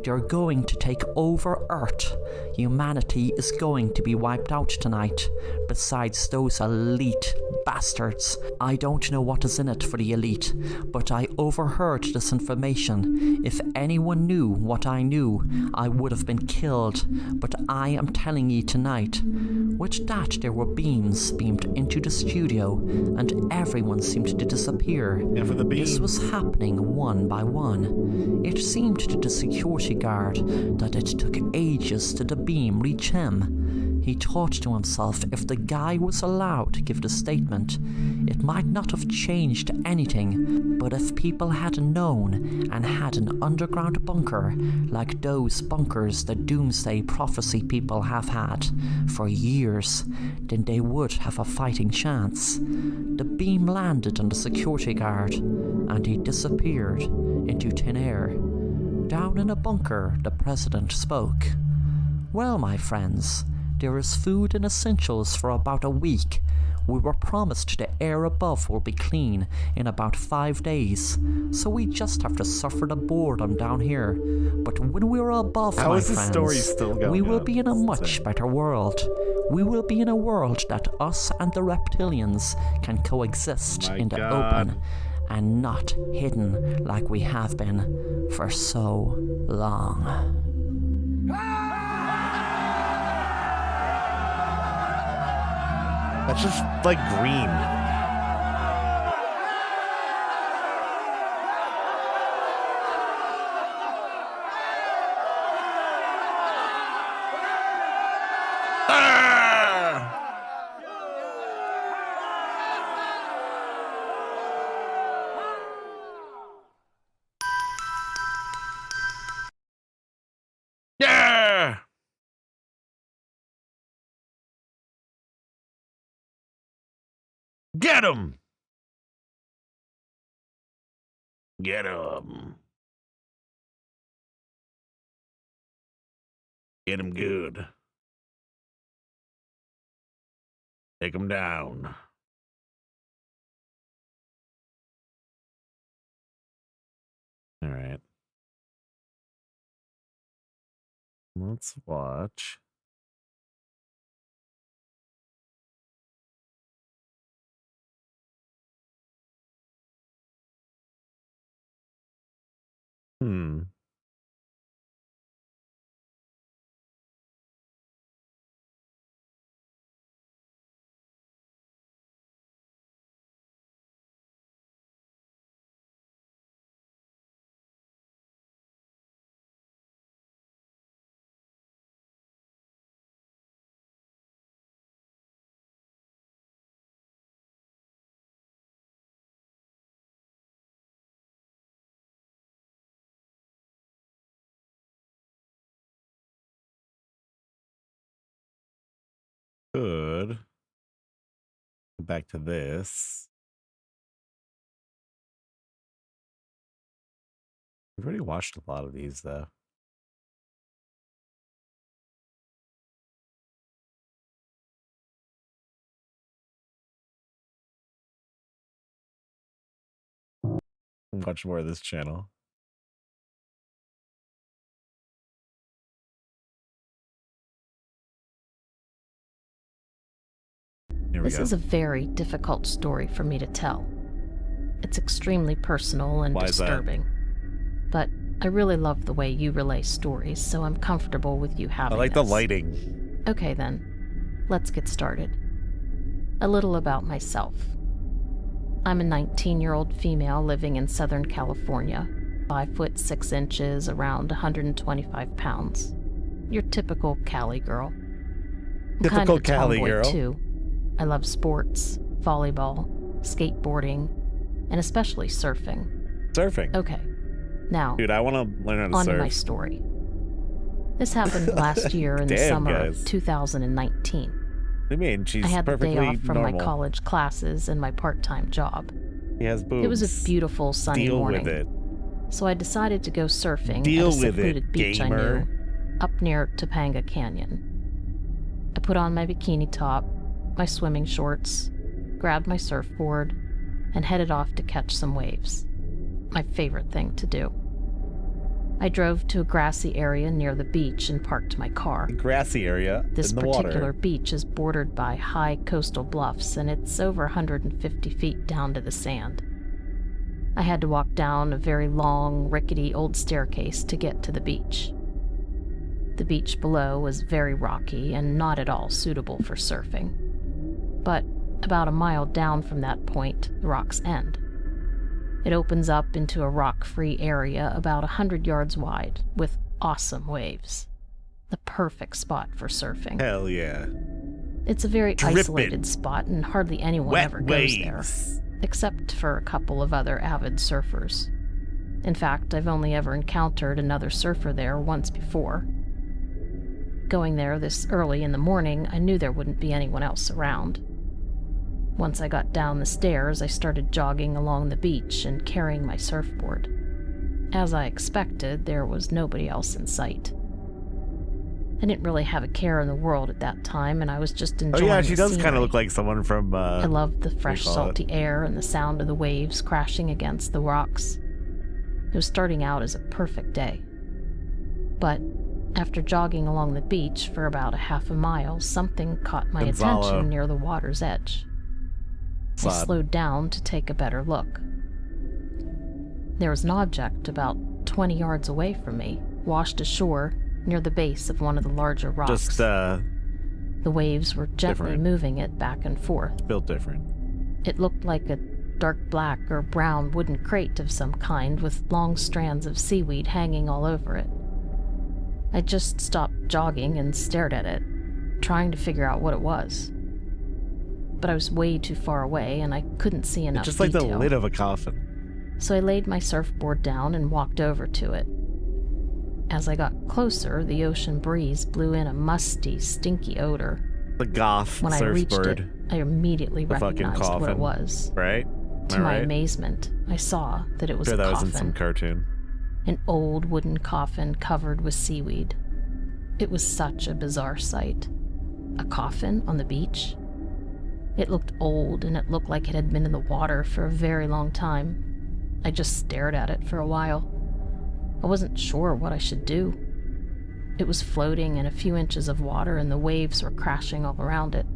They're going to take over Earth. Humanity is going to be wiped out tonight. Besides those elite bastards. I don't know what is in it for the elite, but I overheard this information. If anyone knew what I knew, I would have been killed, but I am telling you tonight. With that, there were beams beamed into the studio, and everyone seemed to disappear.
And for the beam.
This was happening one by one. It seemed to the security guard that it took ages to the beam reach him. He thought to himself if the guy was allowed to give the statement, it might not have changed anything, but if people had known and had an underground bunker like those bunkers the Doomsday Prophecy people have had for years, then they would have a fighting chance. The beam landed on the security guard, and he disappeared into thin air. Down in a bunker, the president spoke. Well, my friends, there is food and essentials for about a week. We were promised the air above will be clean in about 5 days, so we just have to suffer the boredom down here. But when we're above,
How
my
is the
friends,
story still going
we will
on?
be in a
It's
much
insane.
better world. We will be in a world that us and the reptilians can coexist
My
in the
God.
open and not hidden like we have been for so long.
That's just like green. Yeah! Get him! Get him. Get him good. Take him down. All right. Let's watch. Good. Back to this. We've already watched a lot of these, though. Watch more of this channel. Here we
This
go.
is a very difficult story for me to tell. It's extremely personal and
Why is that?
disturbing. But I really love the way you relay stories, so I'm comfortable with you
I
having
like the
this.
lighting.
Okay then, let's get started. A little about myself. I'm a 19-year-old female living in Southern California, 5 foot 6 inches, around 125 pounds. Your typical Cali girl. I'm kind
Typical
of a
Cali
tomboy,
girl.
too. I love sports, volleyball, skateboarding, and especially surfing.
Surfing.
Okay, now
Dude, I want to learn how to
on
surf.
to my story. This happened last year in the
Damn,
summer
guys.
of 2019.
What do you mean? She's
I had the
perfectly
day off from
normal.
my college classes and my part-time job.
He has boobs.
It was a beautiful sunny
Deal
morning,
with it.
so I decided to go surfing
Deal
at a
with it,
secluded beach
gamer.
I knew, up near Topanga Canyon. I put on my bikini top, my swimming shorts, grabbed my surfboard, and headed off to catch some waves. My favorite thing to do. I drove to a grassy area near the beach and parked my car.
Grassy area
This
in the
particular
water.
beach is bordered by high coastal bluffs, and it's over 150 feet down to the sand. I had to walk down a very long, rickety old staircase to get to the beach. The beach below was very rocky and not at all suitable for surfing. But about a mile down from that point, the rocks end. It opens up into a rock-free area about 100 yards wide, with awesome waves. The perfect spot for surfing.
Hell yeah.
It's a very
Drippin'.
isolated spot and hardly anyone
Wet
ever
waves.
goes there, except for a couple of other avid surfers. In fact, I've only ever encountered another surfer there once before. Going there this early in the morning, I knew there wouldn't be anyone else around. Once I got down the stairs, I started jogging along the beach and carrying my surfboard. As I expected, there was nobody else in sight. I didn't really have a care in the world at that time, and I was just enjoying the
Oh yeah, she does
scenery.
kind of look like someone from
I loved the fresh,
call it?
salty air and the sound of the waves crashing against the rocks. It was starting out as a perfect day. But after jogging along the beach for about a half a mile, something caught my
Gonzalo.
attention near the water's edge. I
Slab.
slowed down to take a better look. There was an object about 20 yards away from me, washed ashore near the base of one of the larger rocks.
Just
The waves were gently
different.
moving it back and forth.
built different.
It looked like a dark black or brown wooden crate of some kind with long strands of seaweed hanging all over it. I just stopped jogging and stared at it, trying to figure out what it was. But I was way too far away and I couldn't see enough
It's just like
detail.
the lid of a coffin.
So I laid my surfboard down and walked over to it. As I got closer, the ocean breeze blew in a musty, stinky odor.
The goth
When I reached it,
surfboard,
I immediately
The fucking
recognized what it
coffin.
was.
right?
To
Am I
my
right?
amazement, I saw that it was
Sure,
a
that was in
coffin.
some cartoon.
An old wooden coffin covered with seaweed. It was such a bizarre sight. A coffin on the beach? It looked old and it looked like it had been in the water for a very long time. I just stared at it for a while. I wasn't sure what I should do. It was floating in a few inches of water and the waves were crashing all around it.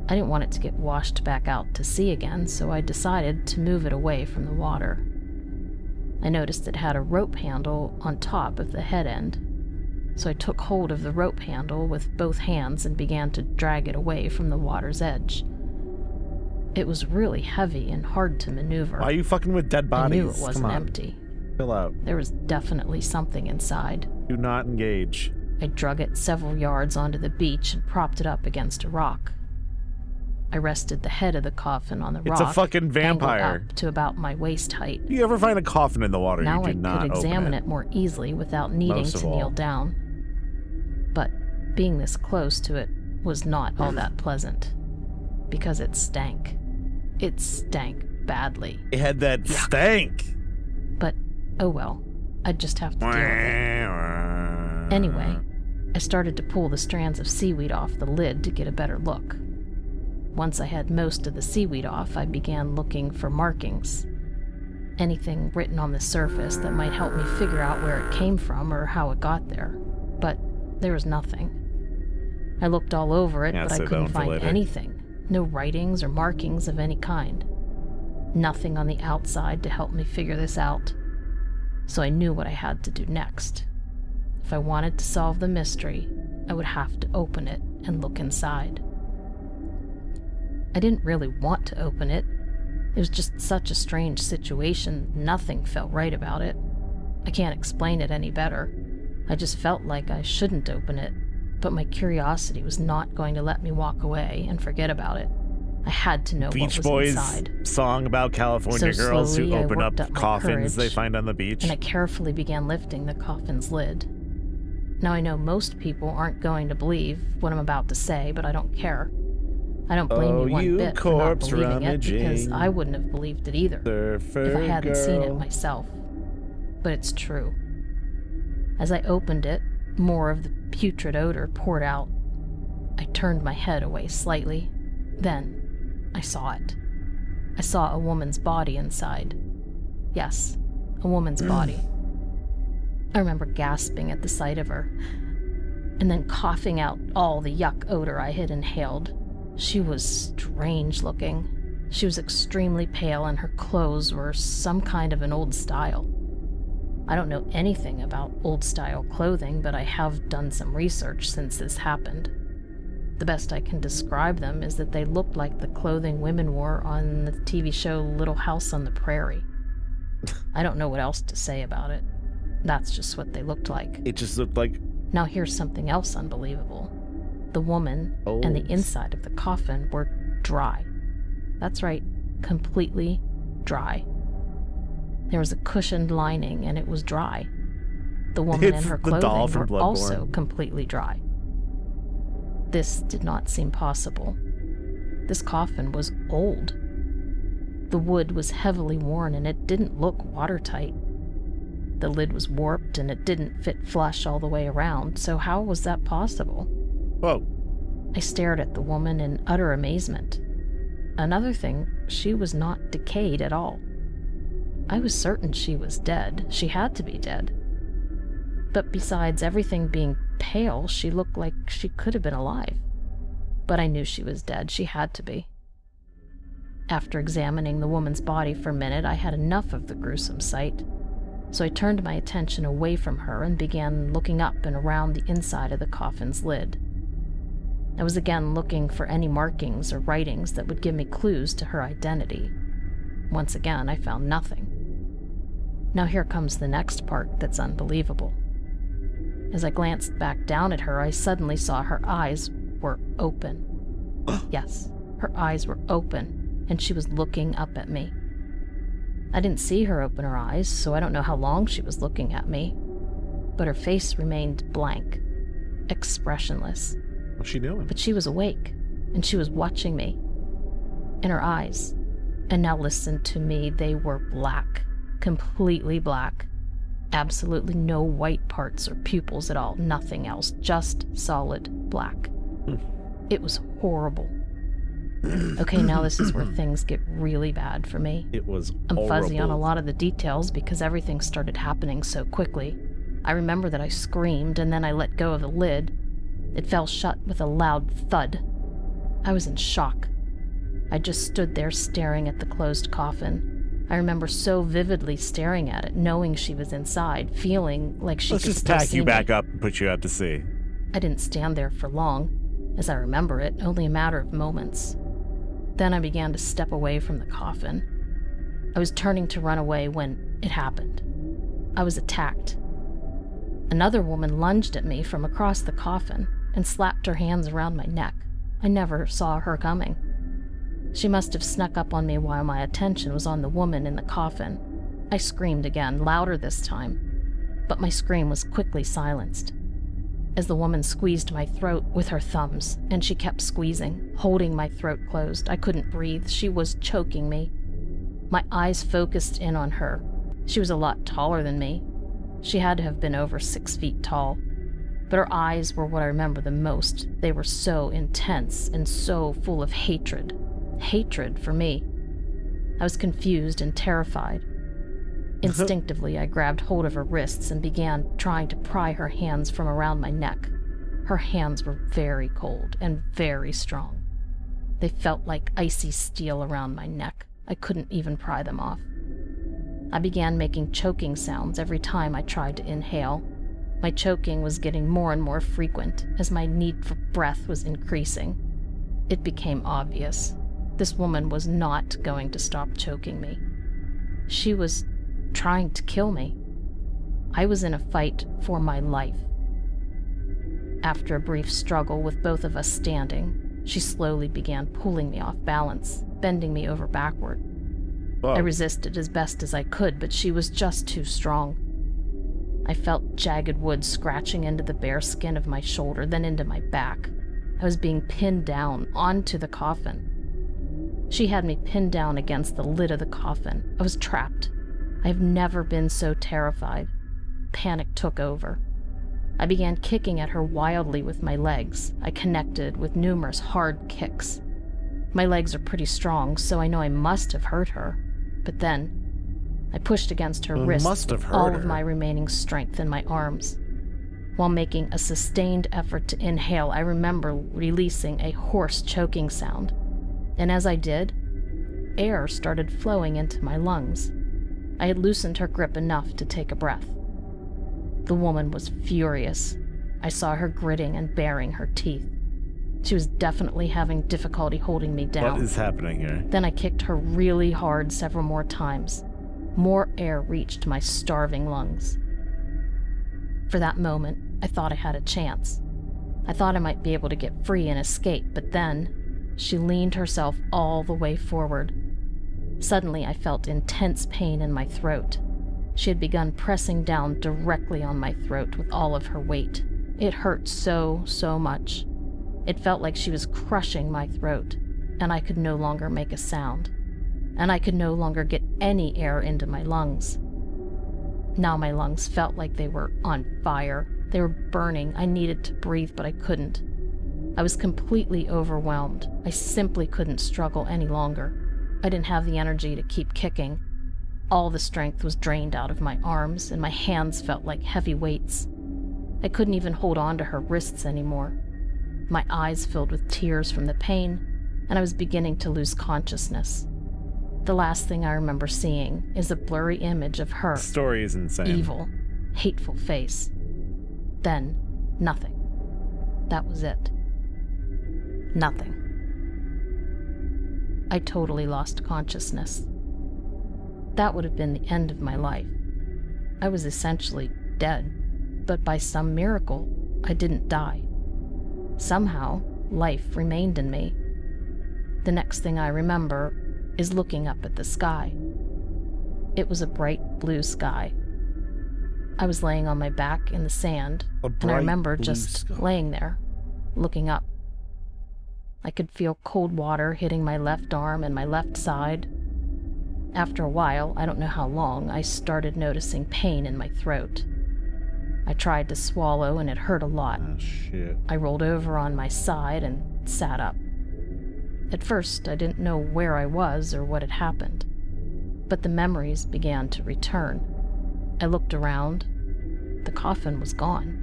I didn't want it to get washed back out to sea again, so I decided to move it away from the water. I noticed it had a rope handle on top of the head end, so I took hold of the rope handle with both hands and began to drag it away from the water's edge. It was really heavy and hard to maneuver.
Why are you fucking with dead
I
bodies?
knew it wasn't
Come on,
empty.
chill out.
There was definitely something inside.
Do not engage.
I drug it several yards onto the beach and propped it up against a rock. I rested the head of the coffin on the
It's
rock,
a fucking vampire.
angled up to about my waist height.
If you ever find a coffin in the water,
Now
you do
I
not
could examine
open
it more easily without needing
Most of
to kneel
all.
down. But being this close to it was not all that pleasant, because it stank. It stank badly.
It had that stank.
But oh well, I'd just have to deal with it. Anyway, I started to pull the strands of seaweed off the lid to get a better look. Once I had most of the seaweed off, I began looking for markings. Anything written on the surface that might help me figure out where it came from or how it got there. But there was nothing. I looked all over it,
Yeah,
but I
so
couldn't
don't for
find
later.
anything. No writings or markings of any kind. Nothing on the outside to help me figure this out. So I knew what I had to do next. If I wanted to solve the mystery, I would have to open it and look inside. I didn't really want to open it. It was just such a strange situation, nothing felt right about it. I can't explain it any better. I just felt like I shouldn't open it, but my curiosity was not going to let me walk away and forget about it. I had to know what
Beach
was
Boys
inside.
song about California
So
girls who
slowly, I
open
worked
up
up my
coffins they
courage,
find on the beach.
And I carefully began lifting the coffin's lid. Now I know most people aren't going to believe what I'm about to say, but I don't care. I don't blame
Oh,
you one
you
bit for not
corpse
believing it, because
rummaging
I wouldn't have believed it either
Surfer
if I hadn't seen it
girl.
myself. But it's true. As I opened it, more of the putrid odor poured out. I turned my head away slightly. Then, I saw it. I saw a woman's body inside. Yes, a woman's body. I remember gasping at the sight of her, and then coughing out all the yuck odor I had inhaled. She was strange looking. She was extremely pale, and her clothes were some kind of an old style. I don't know anything about old style clothing, but I have done some research since this happened. The best I can describe them is that they looked like the clothing women wore on the TV show Little House on the Prairie. I don't know what else to say about it. That's just what they looked like.
It just looked like
Now here's something else unbelievable. The woman and the inside of the coffin were dry. That's right, completely dry. There was a cushioned lining and it was dry. The woman and her clothing were also completely dry. This did not seem possible. This coffin was old. The wood was heavily worn and it didn't look watertight. The lid was warped and it didn't fit flush all the way around, so how was that possible?
Whoa.
I stared at the woman in utter amazement. Another thing, she was not decayed at all. I was certain she was dead. She had to be dead. But besides everything being pale, she looked like she could have been alive. But I knew she was dead. She had to be. After examining the woman's body for a minute, I had enough of the gruesome sight. So I turned my attention away from her and began looking up and around the inside of the coffin's lid. I was again looking for any markings or writings that would give me clues to her identity. Once again, I found nothing. Now here comes the next part that's unbelievable. As I glanced back down at her, I suddenly saw her eyes were open. Yes, her eyes were open, and she was looking up at me. I didn't see her open her eyes, so I don't know how long she was looking at me. But her face remained blank, expressionless.
What's she doing?
But she was awake, and she was watching me. In her eyes. And now listen to me, they were black. Completely black. Absolutely no white parts or pupils at all. Nothing else. Just solid black. It was horrible. Okay, now this is where things get really bad for me.
It was
I'm
horrible.
fuzzy on a lot of the details because everything started happening so quickly. I remember that I screamed and then I let go of the lid. It fell shut with a loud thud. I was in shock. I just stood there staring at the closed coffin. I remember so vividly staring at it, knowing she was inside, feeling like she could still see me.
Let's just tack you back up and put you out to sea.
I didn't stand there for long. As I remember it, only a matter of moments. Then I began to step away from the coffin. I was turning to run away when it happened. I was attacked. Another woman lunged at me from across the coffin and slapped her hands around my neck. I never saw her coming. She must have snuck up on me while my attention was on the woman in the coffin. I screamed again, louder this time, but my scream was quickly silenced. As the woman squeezed my throat with her thumbs, and she kept squeezing, holding my throat closed. I couldn't breathe. She was choking me. My eyes focused in on her. She was a lot taller than me. She had to have been over 6 feet tall. But her eyes were what I remember the most. They were so intense and so full of hatred. Hatred for me. I was confused and terrified. Instinctively, I grabbed hold of her wrists and began trying to pry her hands from around my neck. Her hands were very cold and very strong. They felt like icy steel around my neck. I couldn't even pry them off. I began making choking sounds every time I tried to inhale. My choking was getting more and more frequent as my need for breath was increasing. It became obvious. This woman was not going to stop choking me. She was trying to kill me. I was in a fight for my life. After a brief struggle with both of us standing, she slowly began pulling me off balance, bending me over backward.
Whoa.
I resisted as best as I could, but she was just too strong. I felt jagged wood scratching into the bare skin of my shoulder, then into my back. I was being pinned down onto the coffin. She had me pinned down against the lid of the coffin. I was trapped. I have never been so terrified. Panic took over. I began kicking at her wildly with my legs. I connected with numerous hard kicks. My legs are pretty strong, so I know I must have hurt her. But then, I pushed against her wrist with all of my remaining strength in my arms. While making a sustained effort to inhale, I remember releasing a hoarse choking sound. And as I did, air started flowing into my lungs. I had loosened her grip enough to take a breath. The woman was furious. I saw her gritting and baring her teeth. She was definitely having difficulty holding me down.
What is happening here?
Then I kicked her really hard several more times. More air reached my starving lungs. For that moment, I thought I had a chance. I thought I might be able to get free and escape, but then she leaned herself all the way forward. Suddenly, I felt intense pain in my throat. She had begun pressing down directly on my throat with all of her weight. It hurt so much. It felt like she was crushing my throat, and I could no longer make a sound, and I could no longer get any air into my lungs. Now my lungs felt like they were on fire. They were burning. I needed to breathe, but I couldn't. I was completely overwhelmed. I simply couldn't struggle any longer. I didn't have the energy to keep kicking. All the strength was drained out of my arms, and my hands felt like heavy weights. I couldn't even hold on to her wrists anymore. My eyes filled with tears from the pain, and I was beginning to lose consciousness. The last thing I remember seeing is a blurry image of her.
The story is insane.
Evil, hateful face. Then, nothing. That was it. Nothing. I totally lost consciousness. That would have been the end of my life. I was essentially dead, but by some miracle, I didn't die. Somehow, life remained in me. The next thing I remember is looking up at the sky. It was a bright blue sky. I was laying on my back in the sand, and I remember just laying there, looking up. I could feel cold water hitting my left arm and my left side. After a while, I don't know how long, I started noticing pain in my throat. I tried to swallow and it hurt a lot.
Oh, shit.
I rolled over on my side and sat up. At first, I didn't know where I was or what had happened, but the memories began to return. I looked around. The coffin was gone.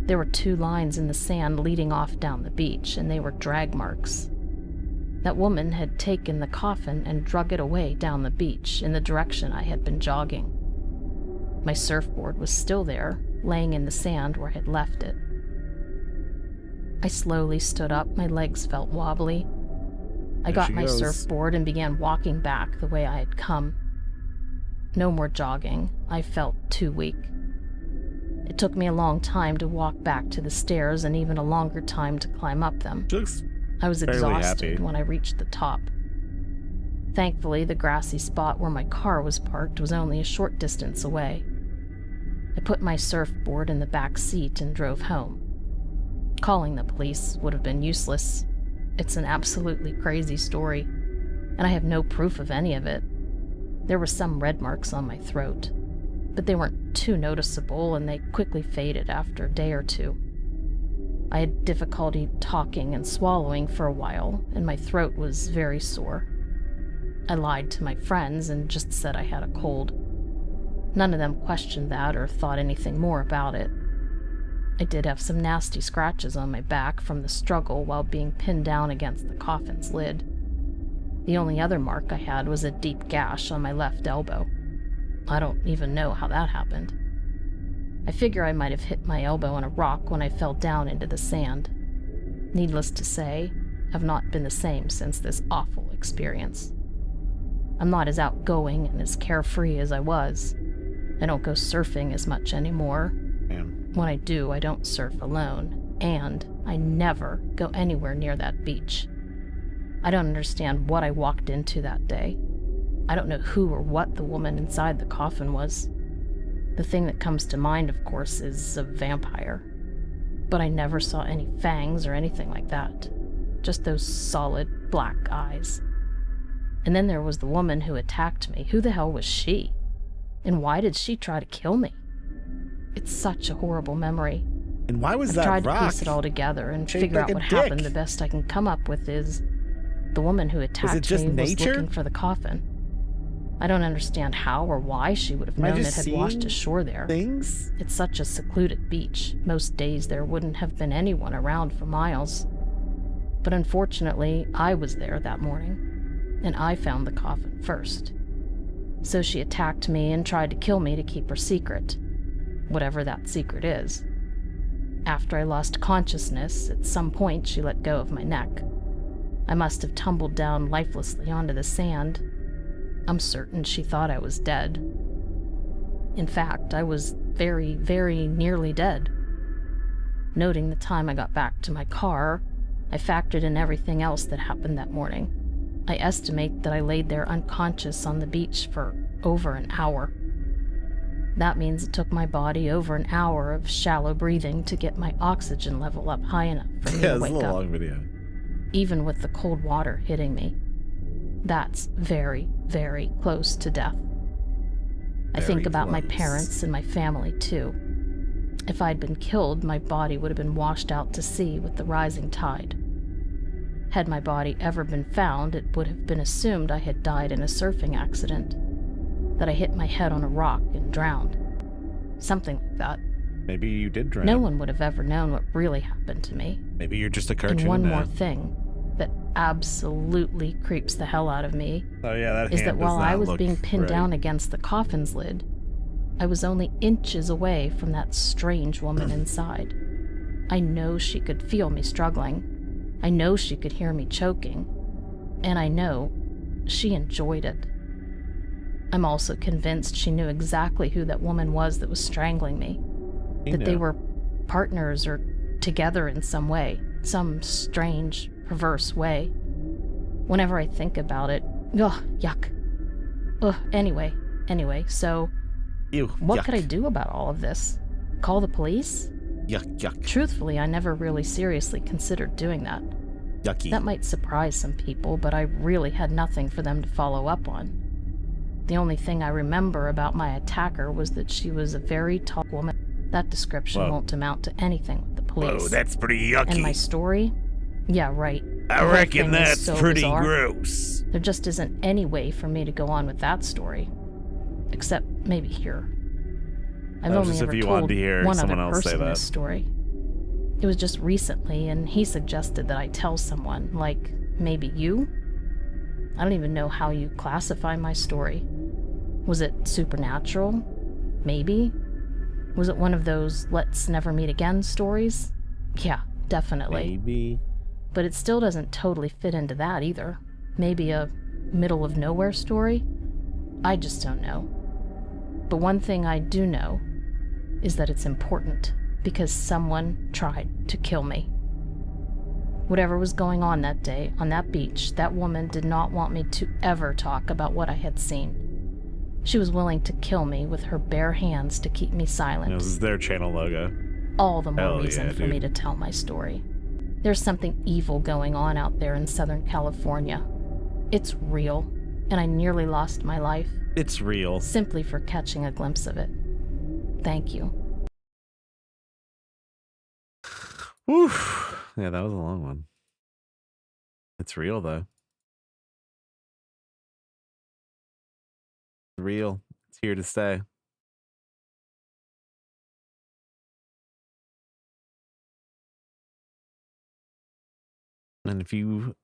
There were 2 lines in the sand leading off down the beach, and they were drag marks. That woman had taken the coffin and drug it away down the beach in the direction I had been jogging. My surfboard was still there, laying in the sand where I had left it. I slowly stood up. My legs felt wobbly. I got my surfboard and began walking back the way I had come. No more jogging. I felt too weak. It took me a long time to walk back to the stairs and even a longer time to climb up them. I was exhausted when I reached the top. Thankfully, the grassy spot where my car was parked was only a short distance away. I put my surfboard in the back seat and drove home. Calling the police would have been useless. It's an absolutely crazy story, and I have no proof of any of it. There were some red marks on my throat, but they weren't too noticeable, and they quickly faded after a day or two. I had difficulty talking and swallowing for a while, and my throat was very sore. I lied to my friends and just said I had a cold. None of them questioned that or thought anything more about it. I did have some nasty scratches on my back from the struggle while being pinned down against the coffin's lid. The only other mark I had was a deep gash on my left elbow. I don't even know how that happened. I figure I might have hit my elbow on a rock when I fell down into the sand. Needless to say, I've not been the same since this awful experience. I'm not as outgoing and as carefree as I was. I don't go surfing as much anymore. When I do, I don't surf alone, and I never go anywhere near that beach. I don't understand what I walked into that day. I don't know who or what the woman inside the coffin was. The thing that comes to mind, of course, is a vampire. But I never saw any fangs or anything like that. Just those solid black eyes. And then there was the woman who attacked me. Who the hell was she? And why did she try to kill me? It's such a horrible memory.
And why was
I've
that
tried
rock
to piece it all together and
shaped
figure
like
out
a
what
dick?
happened. The best I can come up with is the woman who attacked
just
me was
nature?
looking for the coffin. I don't understand how or why she would have
Am I
known it
just
had washed
seeing
ashore there.
things?
It's such a secluded beach. Most days there wouldn't have been anyone around for miles. But unfortunately, I was there that morning, and I found the coffin first. So she attacked me and tried to kill me to keep her secret, whatever that secret is. After I lost consciousness, at some point she let go of my neck. I must have tumbled down lifelessly onto the sand. I'm certain she thought I was dead. In fact, I was very, very nearly dead. Noting the time I got back to my car, I factored in everything else that happened that morning. I estimate that I laid there unconscious on the beach for over an hour. That means it took my body over an hour of shallow breathing to get my oxygen level up high enough for me to wake up.
Long video.
Even with the cold water hitting me. That's very, very close to death. I think about my parents and my family, too. If I'd been killed, my body would have been washed out to sea with the rising tide. Had my body ever been found, it would have been assumed I had died in a surfing accident, that I hit my head on a rock and drowned. Something like that.
Maybe you did drown.
No one would have ever known what really happened to me.
Maybe you're just a cartoon.
And one
now.
more thing that absolutely creeps the hell out of me is that while I was being pinned down against the coffin's lid, I was only inches away from that strange woman inside. I know she could feel me struggling. I know she could hear me choking. And I know she enjoyed it. I'm also convinced she knew exactly who that woman was that was strangling me. That they were partners or together in some way, some strange, perverse way. Whenever I think about it, ugh, yuck. Ugh, anyway, so what could I do about all of this? Call the police?
Yuck.
Truthfully, I never really seriously considered doing that.
Yucky.
That might surprise some people, but I really had nothing for them to follow up on. The only thing I remember about my attacker was that she was a very tall woman. That description won't amount to anything with the police.
Whoa, that's pretty yucky.
And my story? Yeah, right.
I reckon that's so pretty gross.
There just isn't any way for me to go on with that story. Except maybe here. I've only ever told one other person this story. It was just recently, and he suggested that I tell someone, like maybe you? I don't even know how you classify my story. Was it supernatural? Maybe? Was it one of those let's never meet again stories? Yeah, definitely.
Maybe.
But it still doesn't totally fit into that either. Maybe a middle of nowhere story? I just don't know. But one thing I do know is that it's important because someone tried to kill me. Whatever was going on that day on that beach, that woman did not want me to ever talk about what I had seen. She was willing to kill me with her bare hands to keep me silent.
This is their channel logo.
All the more reason for me to tell my story. There's something evil going on out there in Southern California. It's real, and I nearly lost my life.
It's real.
Simply for catching a glimpse of it. Thank you.
Whew. Yeah, that was a long one. It's real, though. It's real. It's here to stay. And if you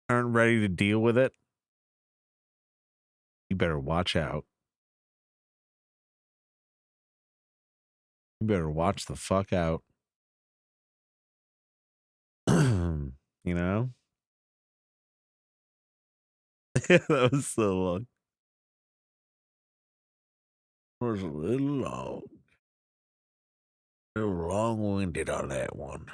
aren't ready to deal with it, you better watch out. You better watch the fuck out. You know? That was so long. It was a little long. A little long-winded on that one.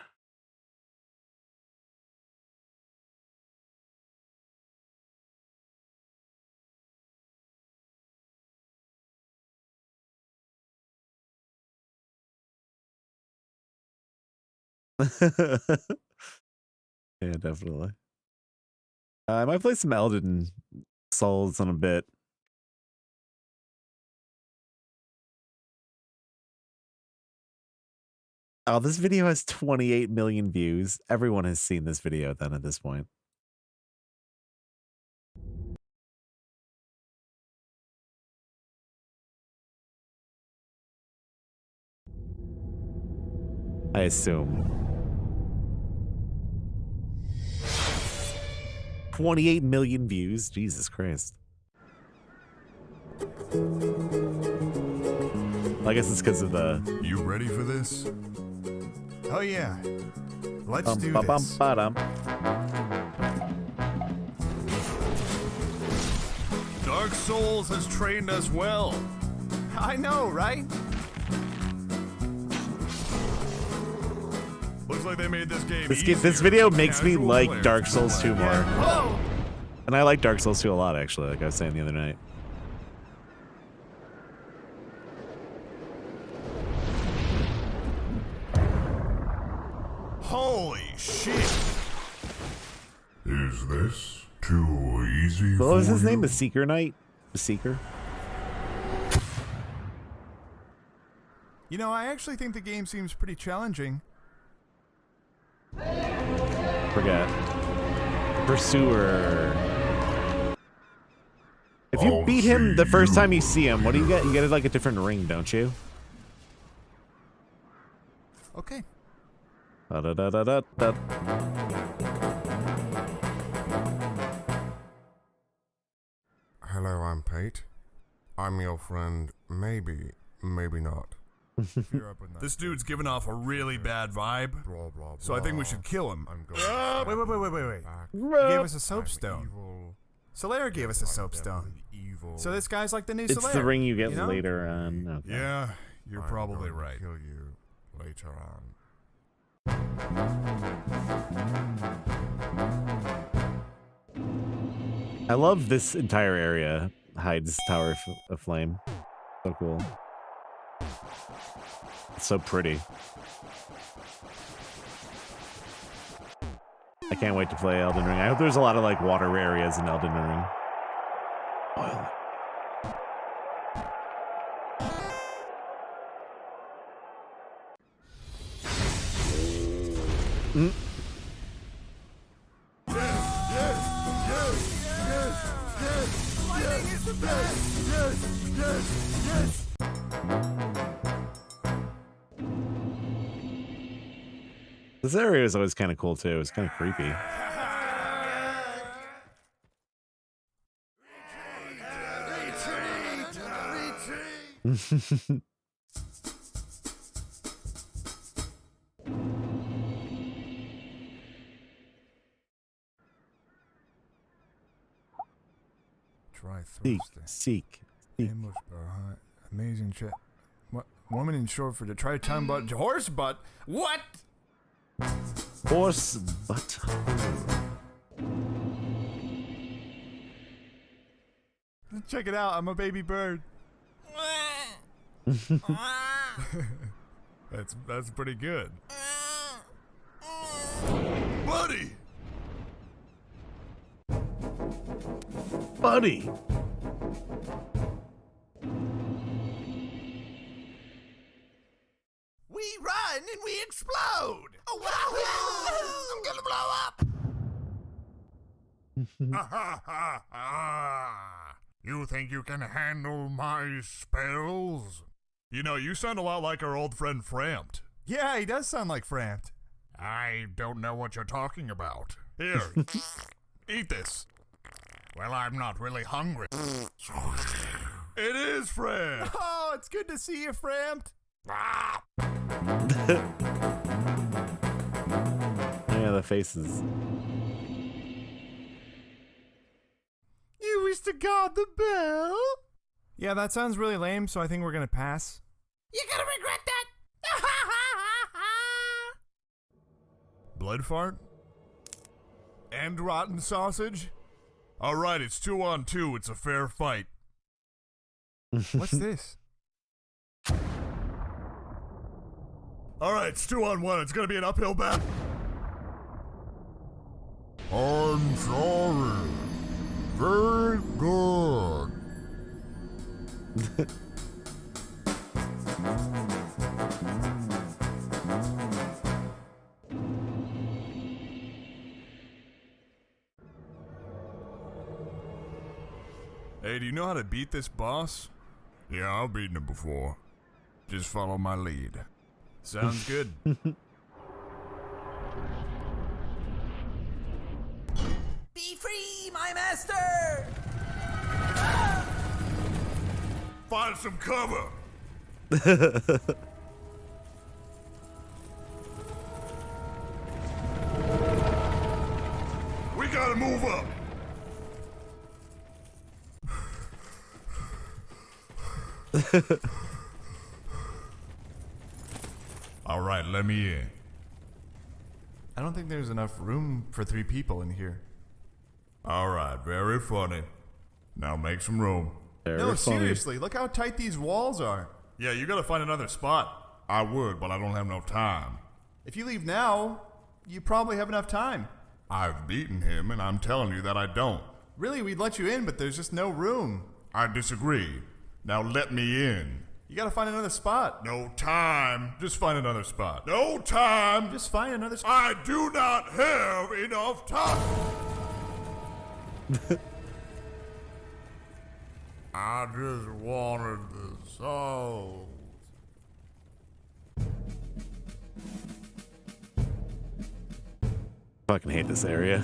Yeah, definitely. I might play some Elden Souls in a bit. Oh, this video has 28 million views. Everyone has seen this video then at this point. I assume. 28 million views. Jesus Christ. I guess it's because of the...
You ready for this? Oh yeah. Let's do this. Dark Souls has trained us well. I know, right? Looks like they made this game
This video makes me like Dark Souls 2 more. And I like Dark Souls 2 a lot, actually, like I was saying the other night.
Holy shit!
Is this too easy
What was
for
his
you?
name? The Seeker Knight? The Seeker?
You know, I actually think the game seems pretty challenging.
Forget. Pursuer. If you beat him the first time you see him, what do you get? You get like a different ring, don't you?
Okay.
Da-da-da-da-da.
Hello, I'm Pete. I'm your friend. Maybe, maybe not.
This dude's giving off a really bad vibe, so I think we should kill him. Wait. He gave us a soapstone. Solaire gave us a soapstone. So this guy's like the new Solaire.
It's the ring you get
you know?
later on. Okay.
Yeah, you're probably right.
Kill you later on.
I love this entire area. Hides Tower of Flame. So cool. It's so pretty. I can't wait to play Elden Ring. I hope there's a lot of like water areas in Elden Ring. Oil. This area is always kind of cool too. It's kind of creepy.
Try
Seek,
thrusting.
seek.
Ambush behind. Amazing shit. What? Woman in short for the try time butt. Horse butt? What?
Horse butt.
Check it out. I'm a baby bird. That's pretty good. Buddy!
Buddy.
We run and we explode! Oh, wow! I'm gonna blow up! You think you can handle my spells? You know, you sound a lot like our old friend Frampt. Yeah, he does sound like Frampt. I don't know what you're talking about. Here, eat this. Well, I'm not really hungry. It is Frampt! Oh, it's good to see you, Frampt.
Yeah, the faces.
You wish to guard the bell? Yeah, that sounds really lame, so I think we're gonna pass. You're gonna regret that! Blood fart? And rotten sausage? Alright, it's 2-on-2, it's a fair fight. What's this? Alright, it's 2-on-1, it's gonna be an uphill battle. I'm sorry. Very good. Hey, do you know how to beat this boss? Yeah, I've beaten him before. Just follow my lead. Sounds good.
Be free, my master!
Find some cover! We gotta move up! Alright, let me in. I don't think there's enough room for 3 people in here. Alright, very funny. Now make some room. No, seriously, look how tight these walls are. Yeah, you gotta find another spot. I would, but I don't have enough time. If you leave now, you probably have enough time. I've beaten him, and I'm telling you that I don't. Really, we'd let you in, but there's just no room. I disagree. Now let me in. You gotta find another spot. No time. Just find another spot. No time. Just find another spot. I do not have enough time. I just wanted the souls.
Fucking hate this area.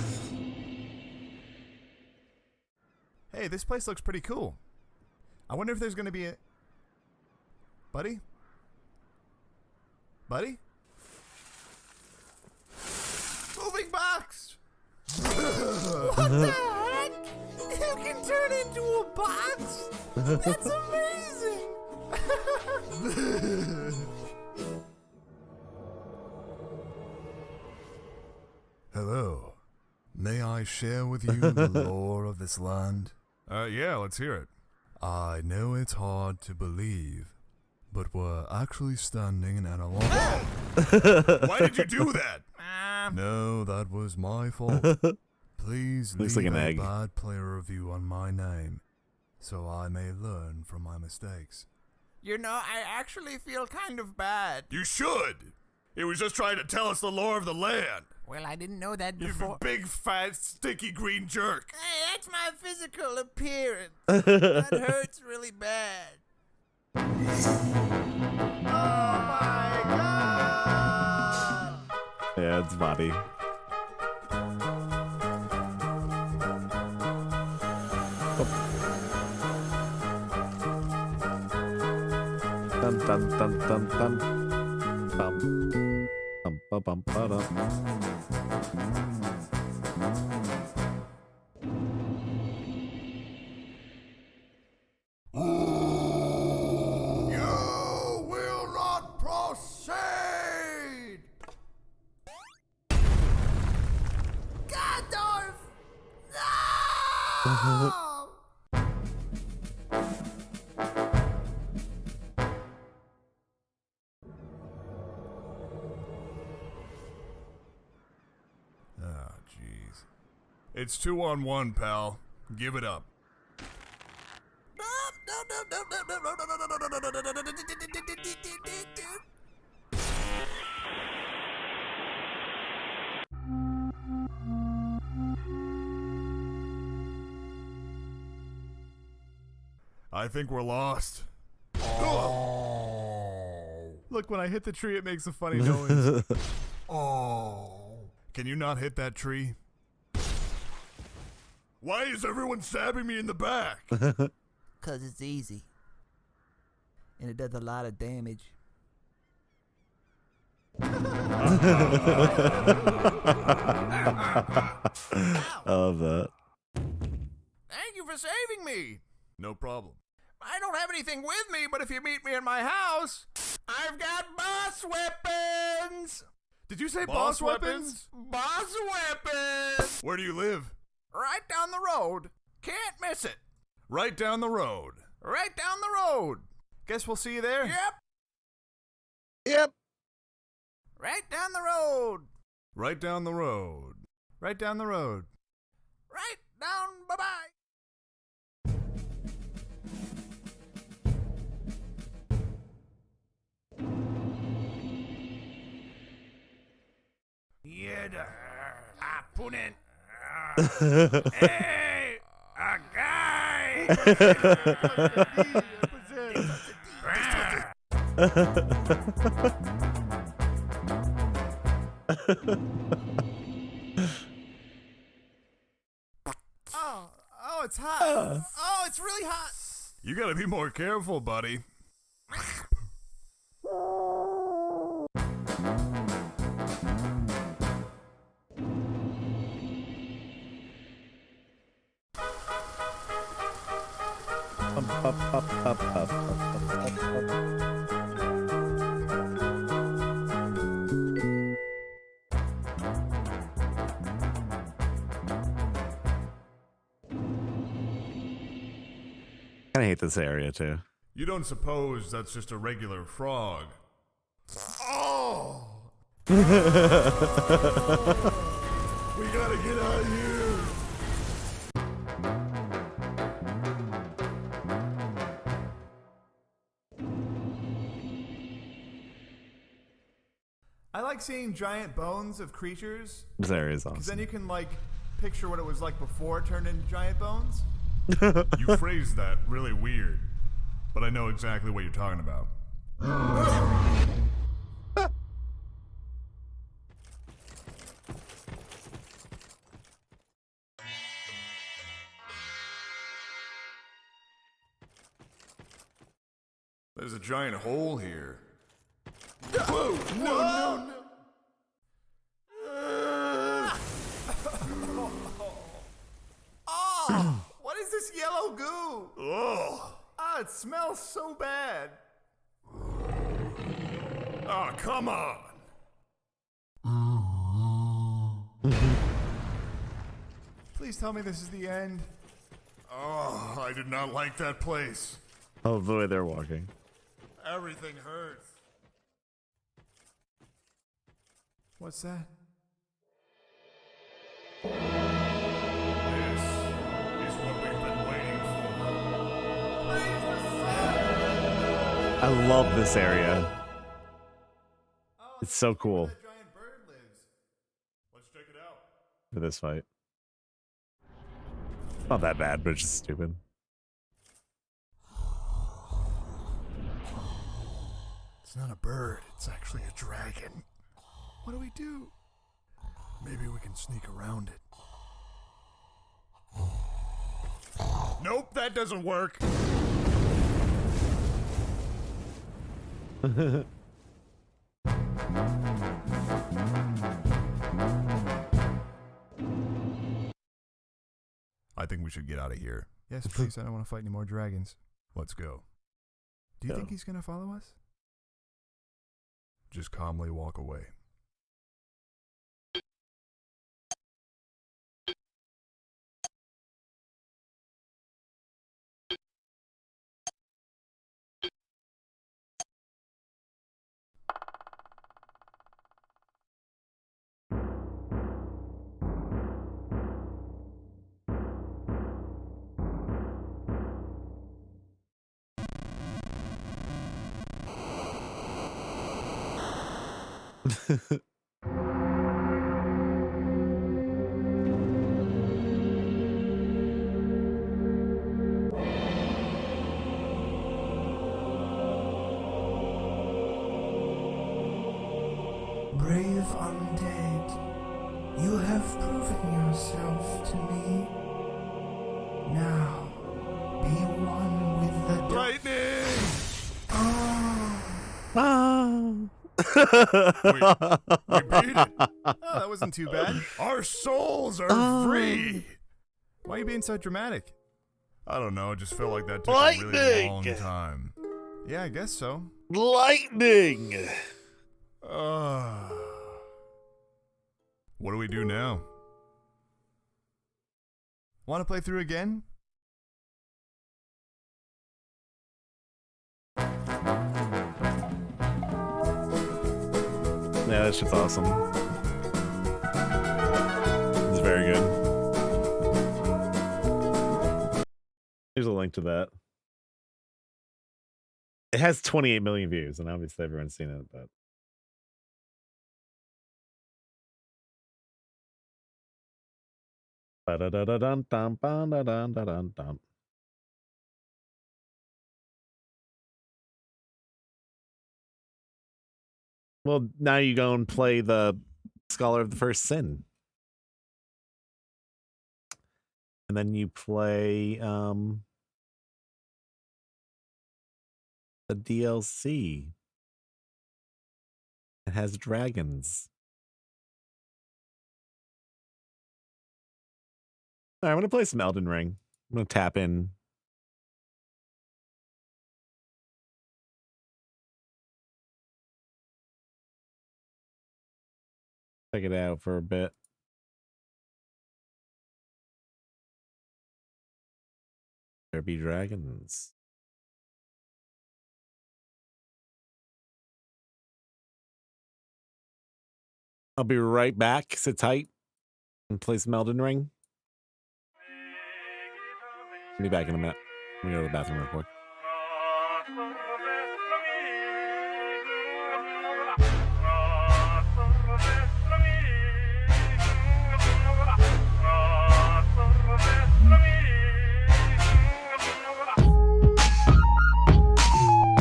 Hey, this place looks pretty cool. I wonder if there's gonna be a... Buddy? Buddy? Moving box! What the heck? You can turn into a box? That's amazing! Hello. May I share with you the lore of this land? Yeah, let's hear it. I know it's hard to believe, but we're actually standing at a long... Why did you do that? No, that was my fault. Please
Looks
leave
like an
a
egg.
bad player review on my name, so I may learn from my mistakes. You know, I actually feel kind of bad. You should! He was just trying to tell us the lore of the land.
Well, I didn't know that
You
before.
big, fat, sticky green jerk.
Hey, that's my physical appearance. That hurts really bad.
Oh my god!
Yeah, it's body. Dun dun dun dun dun. Bum. Bum bum bum ba-dum.
You will not proceed!
Gandalf!
No! Oh, jeez. It's 2-on-1, pal. Give it up. I think we're lost. Oh. Look, when I hit the tree, it makes a funny noise. Oh. Can you not hit that tree? Why is everyone stabbing me in the back?
'Cause it's easy. And it does a lot of damage.
I love that.
Thank you for saving me. No problem. I don't have anything with me, but if you meet me in my house, I've got boss weapons. Did you say boss weapons? Boss weapons. Where do you live? Right down the road. Can't miss it. Right down the road. Right down the road. Guess we'll see you there. Yep.
Yep.
Right down the road.
Right down the road. Right down the road.
Right down. Bye-bye.
Yeah, I put in. Hey, a guy.
Oh, it's hot. Oh, it's really hot.
You gotta be more careful, buddy.
kind of hate this area too.
You don't suppose that's just a regular frog? Oh! We gotta get out of here!
I like seeing giant bones of creatures.
This area is
Because
awesome.
then you can, like, picture what it was like before it turned into giant bones.
You phrased that really weird, but I know exactly what you're talking about. There's a giant hole here. Whoa! No!
Oh! What is this yellow goo?
Oh!
Ah, it smells so bad.
Oh, come on!
Please tell me this is the end.
Oh, I did not like that place.
Oh, the way they're walking.
Everything hurts.
What's that?
This is what we've been waiting for.
I love this area. It's so cool
That giant bird lives. Let's check it out.
for this fight. Not that bad, but it's just stupid.
It's not a bird, it's actually a dragon. What do we do? Maybe we can sneak around it. Nope, that doesn't work. I think we should get out of here.
Yes, please. I don't want to fight any more dragons.
Let's go.
Do you
Yeah.
think he's gonna follow us?
Just calmly walk away.
Brave undead, you have proven yourself to me. Now, be one with the
Lightning!
We beat it. Oh, that wasn't too bad.
Our souls are free!
Why are you being so dramatic?
I don't know, it just felt like that took a really long
Lightning!
time.
Yeah, I guess so.
Lightning!
What do we do now?
Want to play through again?
Yeah, that shit's awesome. It's very good. Here's a link to that. It has 28 million views, and obviously everyone's seen it, but Ba-da-da-da-dun-dun, ba-da-dun-dun-dun-dun. Well, now you go and play the Scholar of the First Sin. And then you play the DLC. It has dragons. All right, I'm going to play some Elden Ring. I'm going to tap in. Check it out for a bit. There be dragons. I'll be right back. Sit tight and play some Elden Ring. I'll be back in a minute. Let me go to the bathroom real quick.